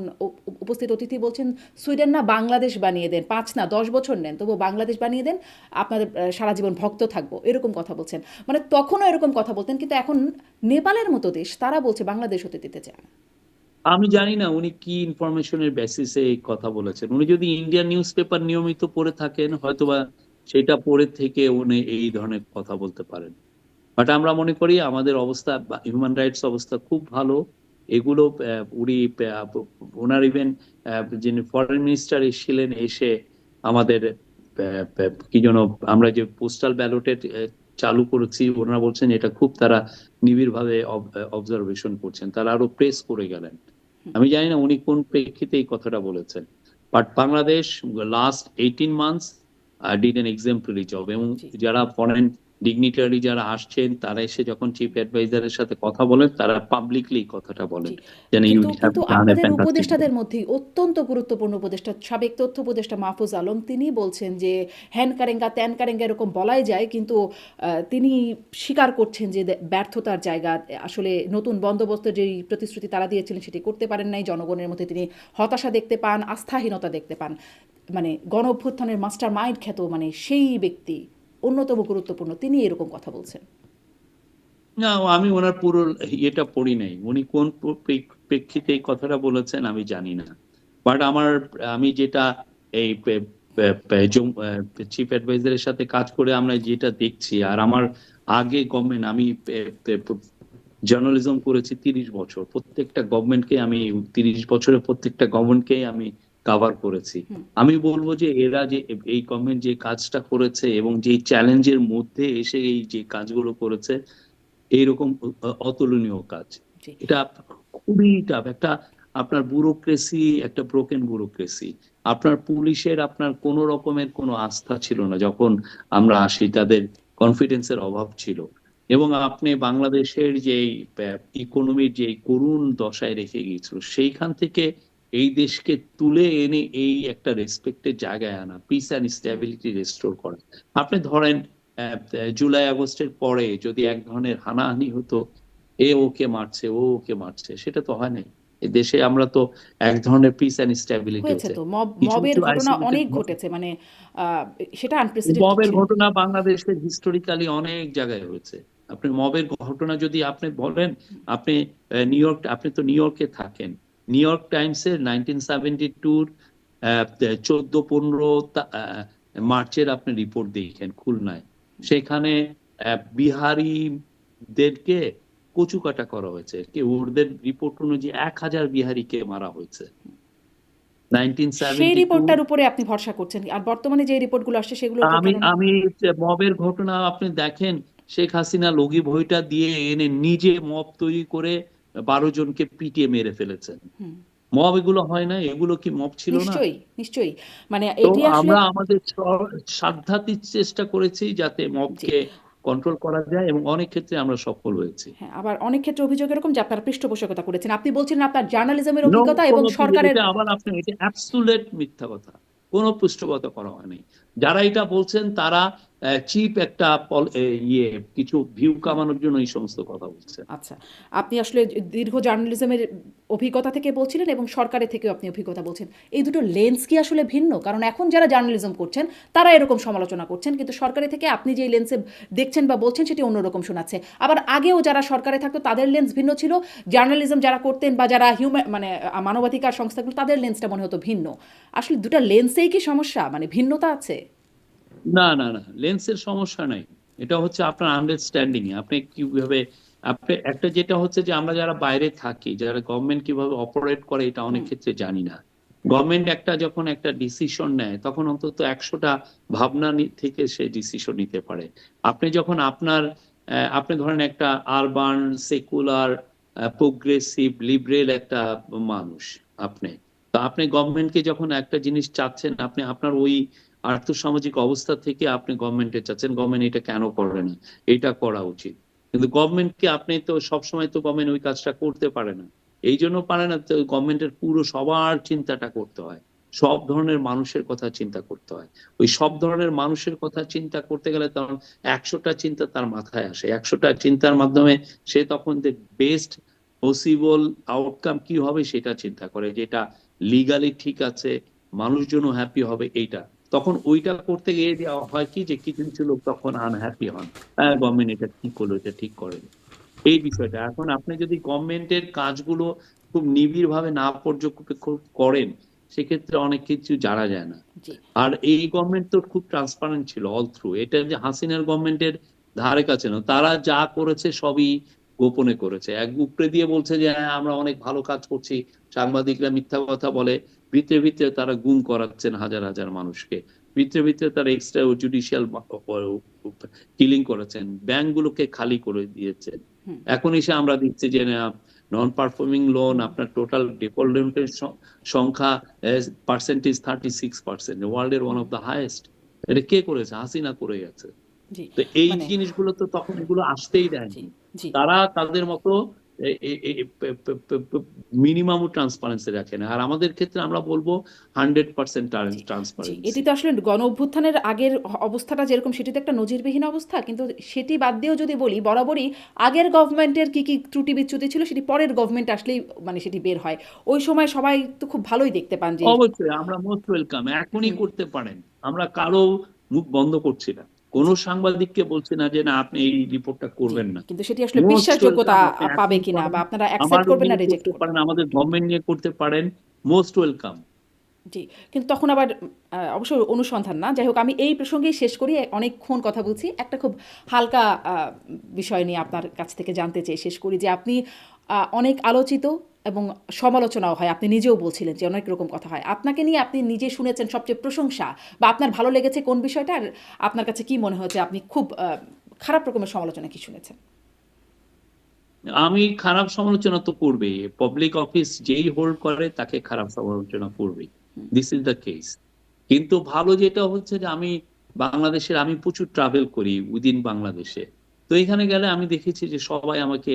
উপস্থিত অতিথি বলছেন সুইডেন না, বাংলাদেশ বানিয়ে দেন, 5 না 10 বছর নেন, তবুও বাংলাদেশ বানিয়ে দেন, আপনাদের সারা জীবন ভক্ত থাকবো, এরকম কথা বলছেন। মানে তখনও এরকম কথা বলতেন, কিন্তু এখন নেপালের মতো দেশ তারা বলছে বাংলাদেশ হতে দিতে চায় না। আমি জানি না উনি কি ইনফরমেশনের বেসিসে এই কথা বলেছেন। উনি যদি ইন্ডিয়ান নিউজ পেপার নিয়মিত পড়ে থাকেন, হয়তোবা সেটা পড়ে থেকে উনি এই ধরনের কথা বলতে পারেন। বাট আমরা মনে করি আমাদের অবস্থা, হিউম্যান রাইটস অবস্থা খুব ভালো। এগুলো উনি ওনার ইভেন যিনি ফরেন মিনিস্টার এসেছিলেন, এসে আমাদের কি যেন, আমরা যে পোস্টাল ব্যালটের চালু করেছি, ওনারা বলছেন এটা খুব তারা নিবিড়ভাবে অবজারভেশন করছেন, তারা আরো প্রেস করে গেলেন। আমি জানি না উনি কোন প্রেক্ষিতে এই কথাটা বলেছেন, but Bangladesh last 18 months did N exemplary job. এবং জি যারা ফরেন ডিগনিটারি যারা আসছেন, তারা এসে যখন চিফ অ্যাডভাইজারের সাথে কথা বলেন, তারা পাবলিকলি কথাটা বলেন, জি যেন ইউ কিন্তু হ্যাভ কিন্তু ডান এ আপনাদের ফ্যান্টাস্টিক জব। উপদেষ্টাদের মধ্যেই অত্যন্ত গুরুত্বপূর্ণ উপদেষ্টা, সাবেক তথ্য উপদেষ্টা মাহফুজ আলম, তিনি বলছেন যে হ্যান কারেঙ্গা ত্যান কারেঙ্গা এরকম বলাই যায়, কিন্তু তিনি স্বীকার করছেন যে ব্যর্থতার জায়গা, আসলে নতুন বন্দোবস্ত যেই প্রতিশ্রুতি তারা দিয়েছিলেন সেটি করতে পারেন নাই, জনগণের মধ্যে তিনি হতাশা দেখতে পান, আস্থাহীনতা দেখতে পান। মানে গণ অভ্যুত্থানের মাস্টার মাইন্ড খ্যাত মানে সেই ব্যক্তি, অন্যতম গুরুত্বপূর্ণ, তিনি এরকম কথা বলছেন। না, আমি ওনার পুরো ইয়েটা পড়ি নাই, উনি কোন প্রেক্ষিতে এই কথাটা বলেছেন আমি জানি না। বাট আমি যেটা এই চিফ অ্যাডভাইজারের সাথে কাজ করে আমরা যেটা দেখছি, আর আমার আগে গভর্নমেন্ট, আমি জার্নালিজম করেছি 30 বছর, প্রত্যেকটা গভর্নমেন্টকে আমি 30 বছরের প্রত্যেকটা গভর্নমেন্টকে আমি কভার করেছি। আমি বলবো যে এরা যে এই গভর্নমেন্ট যে কাজটা করেছে, এবং যে চ্যালেঞ্জের মধ্যে এসে এই যে কাজগুলো করেছে, এইরকম অতুলনীয় কাজ। জি এটা খুবই টাফ একটা, আপনার ব্যুরোক্রেসি, একটা ব্রোকেন ব্যুরোক্রেসি। আপনার পুলিশের আপনার কোনো রকমের কোনো আস্থা ছিল না যখন আমরা আসি, তাদের কনফিডেন্সের অভাব ছিল। এবং আপনি বাংলাদেশের যে ইকোনমির যে করুণ দশায় রেখে গিয়েছিল, সেইখান থেকে এই দেশকে তুলে এনে এই একটা রেসপেক্টের জায়গায় আনা, পিস অ্যান্ড স্টেবিলিটি রেস্টোর করা। আপনি ধরেন জুলাই আগস্টের পরে যদি এক ধরনের হানাহানি হতো, এ ওকে মারছে, ও ওকে মারছে, সেটা তো হয় নাই। এ দেশে আমরা তো এক ধরনের পিস অ্যান্ড স্টেবিলিটি হয়েছে হচ্ছে। তো, কিছু মবের কিছু ঘটনা আইসোলেটেড অনেক ঘটেছে, মানে সেটা আনপ্রেসিডেন্টেড মবের ছিল। ঘটনা বাংলাদেশের হিস্টোরিক্যালি অনেক জায়গায় হয়েছে। আপনি মবের ঘটনা যদি আপনি বলেন, আপনি আপনি তো নিউ ইয়র্কে থাকেন, নিউ ইয়র্ক টাইমসের 1972 14-15 মার্চের আপনি রিপোর্ট দেখেন খুলনায়, সেখানে বিহারিদেরকে কচুকাটা করা হয়েছে, ওদের রিপোর্ট অনুযায়ী 1000 বিহারিকে মারা হয়েছে সেই 1972। রিপোর্টটার উপরে আপনি ভরসা করছেন, আর বর্তমানে যে রিপোর্টগুলো আসছে সেগুলোর উপর আমি কেন না? আমি মবের ঘটনা আপনি দেখেন, শেখ হাসিনা লগি বইটা দিয়ে এনে নিজে মব তৈরি করে 12 জনকে পিটিয়ে মেরে ফেলেছেন। হুম, মব এগুলো হয় না? এগুলো কি মব ছিল না? নিশ্চয়ই, নিশ্চয়ই। মানে তো এটি আসলে আমরা আমাদের সাধ্যাতিক চেষ্টা করেছি যাতে জি, মবকে কন্ট্রোল করা যায়, এবং অনেক ক্ষেত্রে আমরা সফল হয়েছি। হ্যাঁ, আবার অনেক ক্ষেত্রে অভিযোগ এরকম যে আপনারা পৃষ্ঠপোষকতা করেছেন। আপনি বলছিলেন আপনার জার্নালিজমের নো, অভিজ্ঞতা এবং কোনো সরকারের। এটা আবার আপনি, এটা অ্যাবসুলেট মিথ্যা কথা, কোনো পৃষ্ঠপোষকতা করা হয়নি। যারা এটা বলছেন তারা চিপ একটা ইয়ে কিছু ভিউ হুম, কামানোর জন্য এই সমস্ত কথা বলছেন। আচ্ছা। আপনি আসলে দীর্ঘ জার্নালিজমের অভিজ্ঞতা থেকে বলছিলেন এবং সরকারের থেকেও আপনি অভিজ্ঞতা বলছেন। এই দুটো লেন্স কি আসলে ভিন্ন? কারণ এখন যারা জার্নালিজম করছেন তারা এরকম সমালোচনা করছেন। কিন্তু সরকারি থেকে আপনি যেই লেন্সে দেখছেন বা বলছেন সেটি অন্যরকম শোনাচ্ছে। আবার আগেও যারা সরকারে থাকতো তাদের লেন্স ভিন্ন ছিল। জার্নালিজম যারা করতেন বা যারা মানে মানবাধিকার সংস্থাগুলো তাদের লেন্সটা মনে হতো ভিন্ন। আসলে দুটো লেন্সেই কি সমস্যা? মানে ভিন্নতা আছে? না, না, না, লেন্সের সমস্যা নাই। এটা হচ্ছে আপনার আন্ডারস্ট্যান্ডিং এ আপনি কিভাবে, আপনি একটা যেটা হচ্ছে যে আমরা যারা বাইরে থাকি, যারা গভর্নমেন্ট কিভাবে অপারেট করে এটা অনেক হুম, ক্ষেত্রে জানি না। গভর্নমেন্ট যখন একটা ডিসিশন নেয় তখন অন্তত 100টা ভাবনা থেকে সে ডিসিশন নিতে পারে। আপনি যখন আপনি ধরেন একটা আরবান সেকুলার প্রোগ্রেসিভ লিবারেল একটা মানুষ, আপনি তো আপনি গভর্নমেন্টকে যখন একটা জিনিস চাচ্ছেন, আপনি আপনার ওই আর্থসামাজিক অবস্থা থেকে আপনি গভর্নমেন্টে চাচ্ছেন, গভর্নমেন্ট এটা কেন করে না, এটা করা উচিত। কিন্তু গভর্নমেন্টকে আপনি তো সবসময় তো গভর্নমেন্ট ওই কাজটা করতে পারে না। এই জন্য পারে না, তো গভর্নমেন্টের পুরো সবার চিন্তাটা করতে হয়, সব ধরনের মানুষের কথা চিন্তা করতে হয়। ওই সব ধরনের মানুষের কথা চিন্তা করতে গেলে তখন 100টা চিন্তা তার মাথায় আসে, 100টা চিন্তার মাধ্যমে সে তখন বেস্ট পসিবল আউটকাম কি হবে সেটা চিন্তা করে, যেটা লিগালি ঠিক আছে, মানুষজনও হ্যাপি হবে এইটা। তখন ওইটা করতে গিয়ে দেওয়া হয় কি যে কিছু কিছু লোক তখন আনহ্যাপি হন, হ্যাঁ গভর্নমেন্ট এটা ঠিক করলো, এটা ঠিক করেনি, এই বিষয়টা। এখন আপনি যদি গভর্নমেন্টের কাজগুলো খুব নিবিড় ভাবে না পর্যবেক্ষণ করেন, সেক্ষেত্রে অনেক কিছু জানা যায় না। জি, আর এই গভর্নমেন্ট তো খুব ট্রান্সপারেন্ট ছিল অল থ্রু, এটা যে হাসিনার গভর্নমেন্টের ধারে কাছে না, তারা যা করেছে সবই গোপনে করেছে। এক উপরে দিয়ে বলছে যে হ্যাঁ আমরা অনেক ভালো কাজ করছি, সাংবাদিকরা মিথ্যা কথা বলে, ভিতরে ভিতরে তারা গুম করাচ্ছেন হাজার হাজার মানুষকে, ভিতরে ভিতরে তারা এক্সট্রা জুডিশিয়াল কিলিং করেছেন, ব্যাংকগুলোকে খালি করে দিয়েছেন। হুম, এখন এসে আমরা দেখছি যে নন পারফর্মিং লোন, হুম, আপনার টোটাল ডিফল্টের সংখ্যা পার্সেন্টেজ 36%, ওয়ার্ল্ডের one hmm, of the highest. এটা কে করেছে? হাসিনা করে গেছে। জি, তো এই মানে জিনিসগুলো তো তখন এগুলো আসতেই জি, দেয়নি। জি। তারা তাদের মতো মিনিমাম ট্রান্সপারেন্সি রাখে না। আর আমাদের ক্ষেত্রে আমরা বলবো 100% জি, জি। এটি ট্রান্সপারেন্সি। তো আসলে গণ অভ্যুত্থানের আগের অবস্থাটা যেরকম সেটি তো একটা নজিরবিহীন অবস্থা। কিন্তু সেটি বাদ দিয়েও যদি বলি বরাবরই আগের গভর্নমেন্টের কি ত্রুটি বিচ্যুতি ছিল সেটি পরের গভর্নমেন্ট আসলেই মানে সেটি বের হয়। ওই সময় সবাই তো খুব ভালোই দেখতে পান যে অবশ্যই আমরা মোস্ট ওয়েলকাম, এখনই হুম, করতে পারেন। আমরা কারো মুখ বন্ধ করছি না, কোনো জি, সাংবাদিককে বলছি না যে না আপনি এই রিপোর্টটা জি। করবেন না। কিন্তু সেটি আসলে মোস্ট বিশ্বাসযোগ্যতা ওয়েলকাম, আপনি পাবে এখনই কিনা করেন, বা আপনারা অ্যাকসেপ্ট আমাদের করবেন না নিয়ে রিজেক্ট করতে করবেন। পারেন, আমাদের গভর্নমেন্ট নিয়ে করতে পারেন, মোস্ট ওয়েলকাম। জি, কিন্তু তখন আবার অবশ্য অনুসন্ধান না। যাই হোক আমি এই প্রসঙ্গেই শেষ করি। অনেকক্ষণ কথা বলছি। একটা খুব হালকা বিষয় নিয়ে আপনার কাছ থেকে জানতে চাই শেষ করি যে আপনি অনেক আলোচিত এবং সমালোচনাও হয়। আপনি নিজেও বলছিলেন যে অনেক রকম কথা হয়। আপনাকে নিয়ে আপনি নিজে শুনেছেন সবচেয়ে প্রশংসা বা আপনার ভালো লেগেছে কোন বিষয়টা? আর আপনার কাছে কি মনে হয়েছে আপনি খুব খারাপ রকমের সমালোচনা কি শুনেছেন? আমি খারাপ সমালোচনা তো করবেই, পাবলিক অফিস যেই হোল্ড করে তাকে খারাপ সমালোচনা করবেই, দিস ইজ দ্য কেস। কিন্তু ভালো যেটা হচ্ছে যে আমি প্রচুর ট্রাভেল করি উইদিন বাংলাদেশে। তো এখানে গেলে আমি দেখেছি যে সবাই আমাকে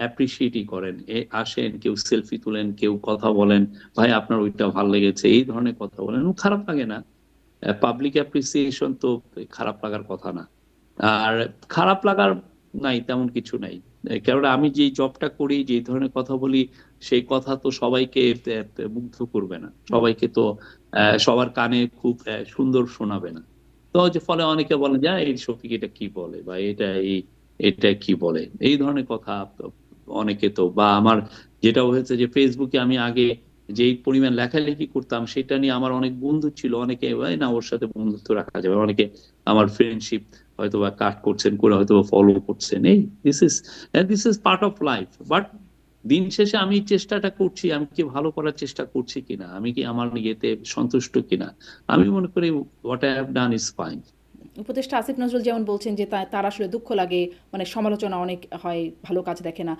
অ্যাপ্রিসিয়েটই করেন, আসেন, কেউ সেলফি তুলেন, কেউ কথা বলেন, ভাই আপনার ওইটা ভালো লেগেছে, এই ধরনের কথা বলেন, খারাপ লাগে না। পাবলিক অ্যাপ্রিসিয়েশন তো খারাপ লাগার কথা না। আর খারাপ লাগার নাই, তেমন কিছু নাই। কেননা আমি যে জবটা করি, যে ধরনের কথা বলি, সেই কথা তো সবাইকে মুগ্ধ করবে না, হুম, সবাইকে তো সবার কানে খুব সুন্দর শোনাবে না। তো যে ফলে অনেকে বলে যে এই শফিক এটা কি বলে, বা এটা এটা কি বলে, এই ধরনের কথা অনেকে তো, বা আমার যেটা হয়েছে যে ফেসবুকে আমি আগে যেই পরিমাণ লেখালেখি করতাম সেটা নিয়ে আমার অনেক বন্ধু ছিল, অনেকে "এই না ওর সাথে বন্ধুত্ব রাখা যাবে", অনেকে আমার ফ্রেন্ডশিপ হয়তো বা কাট করছেন, করে হয়তো ফলো করছেন। এই this is part of life. But দিন শেষে আমি চেষ্টাটা করছি, আমি কি ভালো করার চেষ্টা করছি কিনা, আমি কি আমার ইয়েতে সন্তুষ্ট কিনা, আমি মনে করি what I have done is fine. উপদেষ্টা আসিফ নজরুল যেমন বলছেন যে তার আসলে দুঃখ লাগে, মানে সমালোচনা অনেক হয়, ভালো কাজ দেখে না,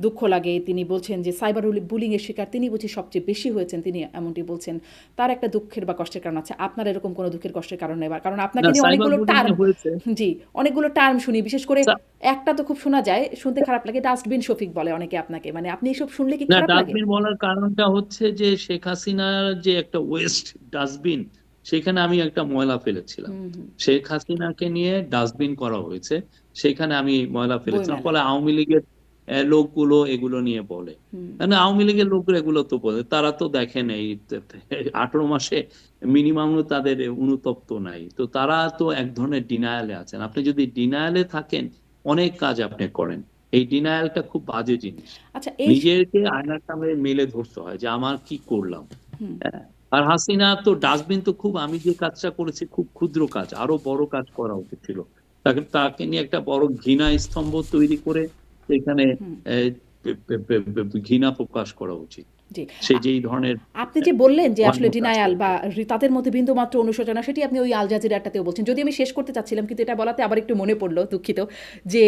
দুঃখ লাগে। তিনি বলছেন যে সাইবার বুলিংয়ের শিকার তিনি বুঝি সবচেয়ে বেশি হয়েছেন, তিনি এমনটি বলছেন। তার একটা দুঃখের বা কষ্টের কারণ আছে, আপনার এরকম কোনো দুঃখের কষ্টের কারণ নেই? কারণ আপনাকে না, নিয়ে সাইবার অনেকগুলো বুলিং টার্ম, হয়েছে। জি, অনেকগুলো টার্ম শুনি, বিশেষ করে সা- একটা তো খুব শোনা যায়, শুনতে খারাপ লাগে, ডাস্টবিন শফিক বলে অনেকে আপনাকে। মানে আপনি এসব শুনলে কি না, খারাপ লাগে? ডাস্টবিন বলার কারণটা হচ্ছে যে শেখ হাসিনার যে একটা ওয়েস্ট ডাস্টবিন, সেখানে আমি একটা ময়লা ফেলেছিলাম। হুম, হুম। শেখ হাসিনাকে নিয়ে ডাস্টবিন করা হয়েছে, সেখানে আমি ময়লা ফেলেছিলাম। বইমেলা। ফলে আওয়ামী লীগের লোকগুলো এগুলো নিয়ে বলে, হুম, মানে আওয়ামী লীগের লোকগুলো এগুলো তো বলে, তারা তো দেখেন এই 18 মাসে মিনিমাম তাদের অনুতপ্ত নাই, তো তারা তো এক ধরনের ডিনায়ালে আছেন। আপনি যদি ডিনায়ালে থাকেন, অনেক কাজ আপনি করেন, এই ডিনায়ালটা খুব বাজে জিনিস। আচ্ছা এই নিজেকে আয়নার সামনে মেলে ধরতে হয় যে আমার কি করলাম। হুম, হ্যাঁ। আর হাসিনা তো ডাস্টবিন তো খুব, আমি যে কাজটা করেছি খুব ক্ষুদ্র কাজ, আরো বড় কাজ করা উচিত ছিল। তাকে তাকে নিয়ে একটা বড় ঘৃণা স্তম্ভ তৈরি করে সেখানে হুম, আহ, ঘৃণা প্রকাশ করা উচিত। জি। সে যেই ধরনের আপনি যে বললেন যে আসলে ভয়ানক কাজ ডিনায়াল করেছে। বা তাদের মধ্যে বিন্দুমাত্র অনুশোচনা, সেটি আপনি ওই আল জাজিরাটাতেও বলছেন। যদি আমি শেষ করতে চাচ্ছিলাম, কিন্তু এটা বলাতে আবার একটু মনে পড়লো, দুঃখিত, যে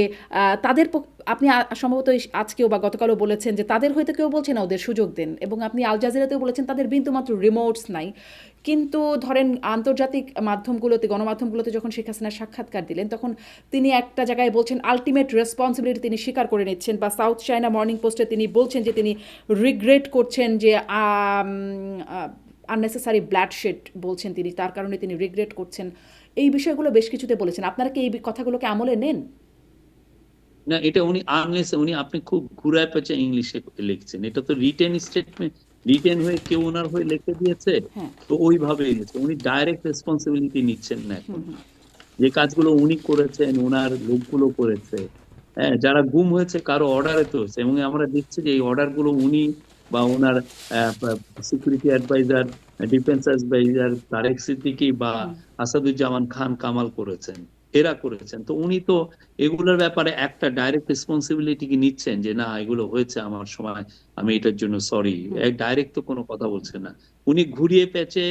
তাদের আপনি সম্ভবত আজকেও বা গতকালও বলেছেন যে তাদের হয়তো কেউ বলছে না ওদের সুযোগ দেন, এবং আপনি আল জাজিরাতেও বলেছেন তাদের বিন্দুমাত্র রিমোটস নাই। কিন্তু ধরেন আন্তর্জাতিক মাধ্যমগুলোতে, গণমাধ্যমগুলোতে যখন শেখ হাসিনার সাক্ষাৎকার দিলেন, তখন তিনি একটা জায়গায় বলছেন আলটিমেট রেসপন্সিবিলিটি তিনি স্বীকার করে নিচ্ছেন, বা সাউথ চায়না মর্নিং পোস্টে তিনি বলছেন যে তিনি রিগ্রেট করছেন যে আননেসেসারি ব্লাডশেড বলছেন তিনি, তার কারণে তিনি রিগ্রেট করছেন। এই বিষয়গুলো বেশ কিছুতে বলেছেন। আপনারা কি এই কথাগুলোকে আমলে নেন? না, এটা উনি আনলেস, উনি আপনি খুব ঘুরায় পেঁচে ইংলিশে লিখছেন, এটা তো রিটেন স্টেটমেন্ট, রিটেন হয়ে কেউ ওনার হয়ে লিখে দিয়েছে, হ্যাঁ। তো ওইভাবে দিয়েছে। উনি ডাইরেক্ট রেসপন্সিবিলিটি নিচ্ছেন না এখন। যে কাজগুলো উনি করেছেন, ওনার লোকগুলো করেছে, হ্যাঁ, যারা গুম হয়েছে কারো অর্ডারে তো হয়েছে, এবং আমরা দেখছি যে এই অর্ডার গুলো উনি বা ওনার security adviser, defence adviser Tarek Siddiqui বা আসাদুজ্জামান খান কামাল করেছেন, এরা করেছেন। তো উনি তো এগুলোর ব্যাপারে একটা ডাইরেক্ট রেসপন্সিবিলিটি কি নিচ্ছেন যে না এগুলো হয়েছে আমার সময়, আমি এটার জন্য সরি? ডাইরেক্ট তো কোনো কথা বলছেন না, উনি ঘুরিয়ে পেঁচে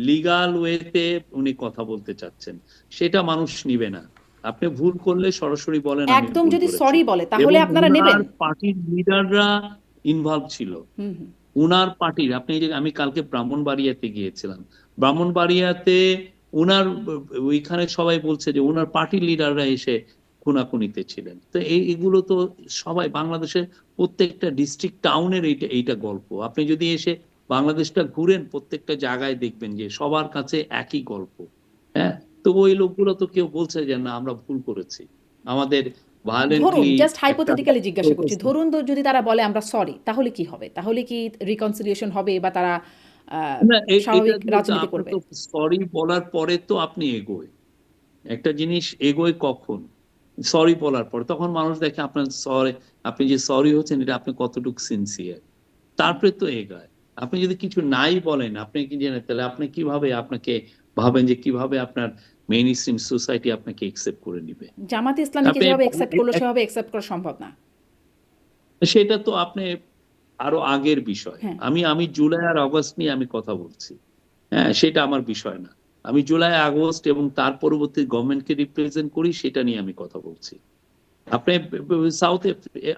লিগাল ওয়েতে উনি কথা বলতে চাচ্ছেন, সেটা মানুষ নিবে না। আপনি ভুল করলে সরাসরি বলেন আমি একদম ভুল যদি করেছি। সরি বলে তাহলে এবং আপনারা উনার নেবেন? পার্টির লিডাররা ইনভলভ ছিল, হুম, হুম, উনার পার্টির, আপনি যে আমি কালকে ব্রাহ্মণবাড়িয়াতে গিয়েছিলাম, ব্রাহ্মণবাড়িয়াতে উনার ওইখানে সবাই বলছে যে উনার পার্টির লিডাররা এসে খুনাখুনিতে ছিলেন। তো এগুলো তো সবাই বাংলাদেশের প্রত্যেকটা ডিস্ট্রিক্ট টাউনের এইটা এইটা গল্প। আপনি যদি এসে বাংলাদেশটা ঘুরেন, প্রত্যেকটা জায়গায় দেখবেন যে সবার কাছে একই গল্প। হ্যাঁ। তো ওই লোকগুলো তো কেউ বলছে যে না আমরা ভুল করেছি, আমাদের ধরুন ভায়োলেন্টলি জাস্ট একটা হাইপোথেটিক্যালি জিজ্ঞাসা করছি, ধরুন তো যদি তারা বলে আমরা সরি, তাহলে কি হবে? তাহলে কি রিকনসিলিয়েশন হবে, বা তারা না, এটা স্বাভাবিক দিয়ে তো রাজনীতি আপনার করবে? তো সরি বলার পরে তো আপনি এগোয়, একটা জিনিস এগোয় কখন? সরি বলার পর, তখন মানুষ দেখে আপনার সরি, আপনি যে সরি হচ্ছেন এটা আপনি কতটুকু সিনসিয়ার, তারপরে তো এগায়। আপনি যদি কিছু নাই বলেন, আপনি কি জানেন, তাহলে আপনি কিভাবে আপনাকে ভাবেন যে কিভাবে আপনার মেইন স্ট্রিম সোসাইটি আপনাকে একসেপ্ট করে নিবে? জামাতে ইসলামীকে আপনি যেভাবে অ্যাকসেপ্ট করলো সেভাবে অ্যাকসেপ্ট করা সম্ভব না। সেটা তো আপনি আরো আগের বিষয়। হ্যাঁ। আমি আমি জুলাই আর আগস্ট নিয়ে আমি কথা বলছি। হ্যাঁ, সেটা আমার বিষয় না। আমি জুলাই আগস্ট এবং তার পরবর্তী গভর্নমেন্টকে রিপ্রেজেন্ট করি, সেটা নিয়ে আমি কথা বলছি। আপনি সাউথ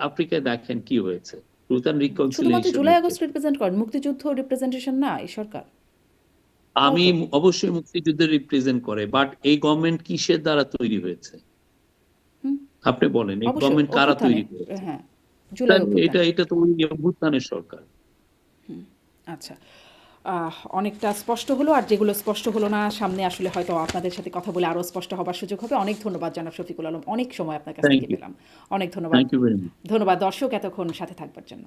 আফ্রিকায় দেখেন কি হয়েছে, ট্রুথ অ্যান্ড শুধুমাত্র রিকনসিলিয়েশন জুলাই হয়েছে। আগস্ট রিপ্রেজেন্ট করেন, মুক্তিযুদ্ধ রিপ্রেজেন্টেশন না এই সরকার? তাও আমি তো। অবশ্যই মুক্তিযুদ্ধের রিপ্রেজেন্ট করে, বাট এই গভর্নমেন্ট কিসের দ্বারা তৈরি হয়েছে? হুম, আপনি বলেন, এই অবশ্যই গভর্নমেন্ট কারা অভ্যুত্থানে। তৈরি করেছে? হ্যাঁ, জুলাই এটা অভ্যুত্থানে। এটা তো ওই অভ্যুত্থানের সরকার। আচ্ছা। অনেকটা স্পষ্ট হলো, আর যেগুলো স্পষ্ট হলো না সামনে আসলে হয়তো আপনাদের সাথে কথা বলে আরও স্পষ্ট হবার সুযোগ হবে। অনেক ধন্যবাদ জনাব শফিকুল আলম, অনেক সময় আপনার কাছ থ্যাংক থেকে ইউ, পেলাম। অনেক ধন্যবাদ। Thank you very much. ধন্যবাদ দর্শক এতক্ষণ সাথে থাকবার জন্য।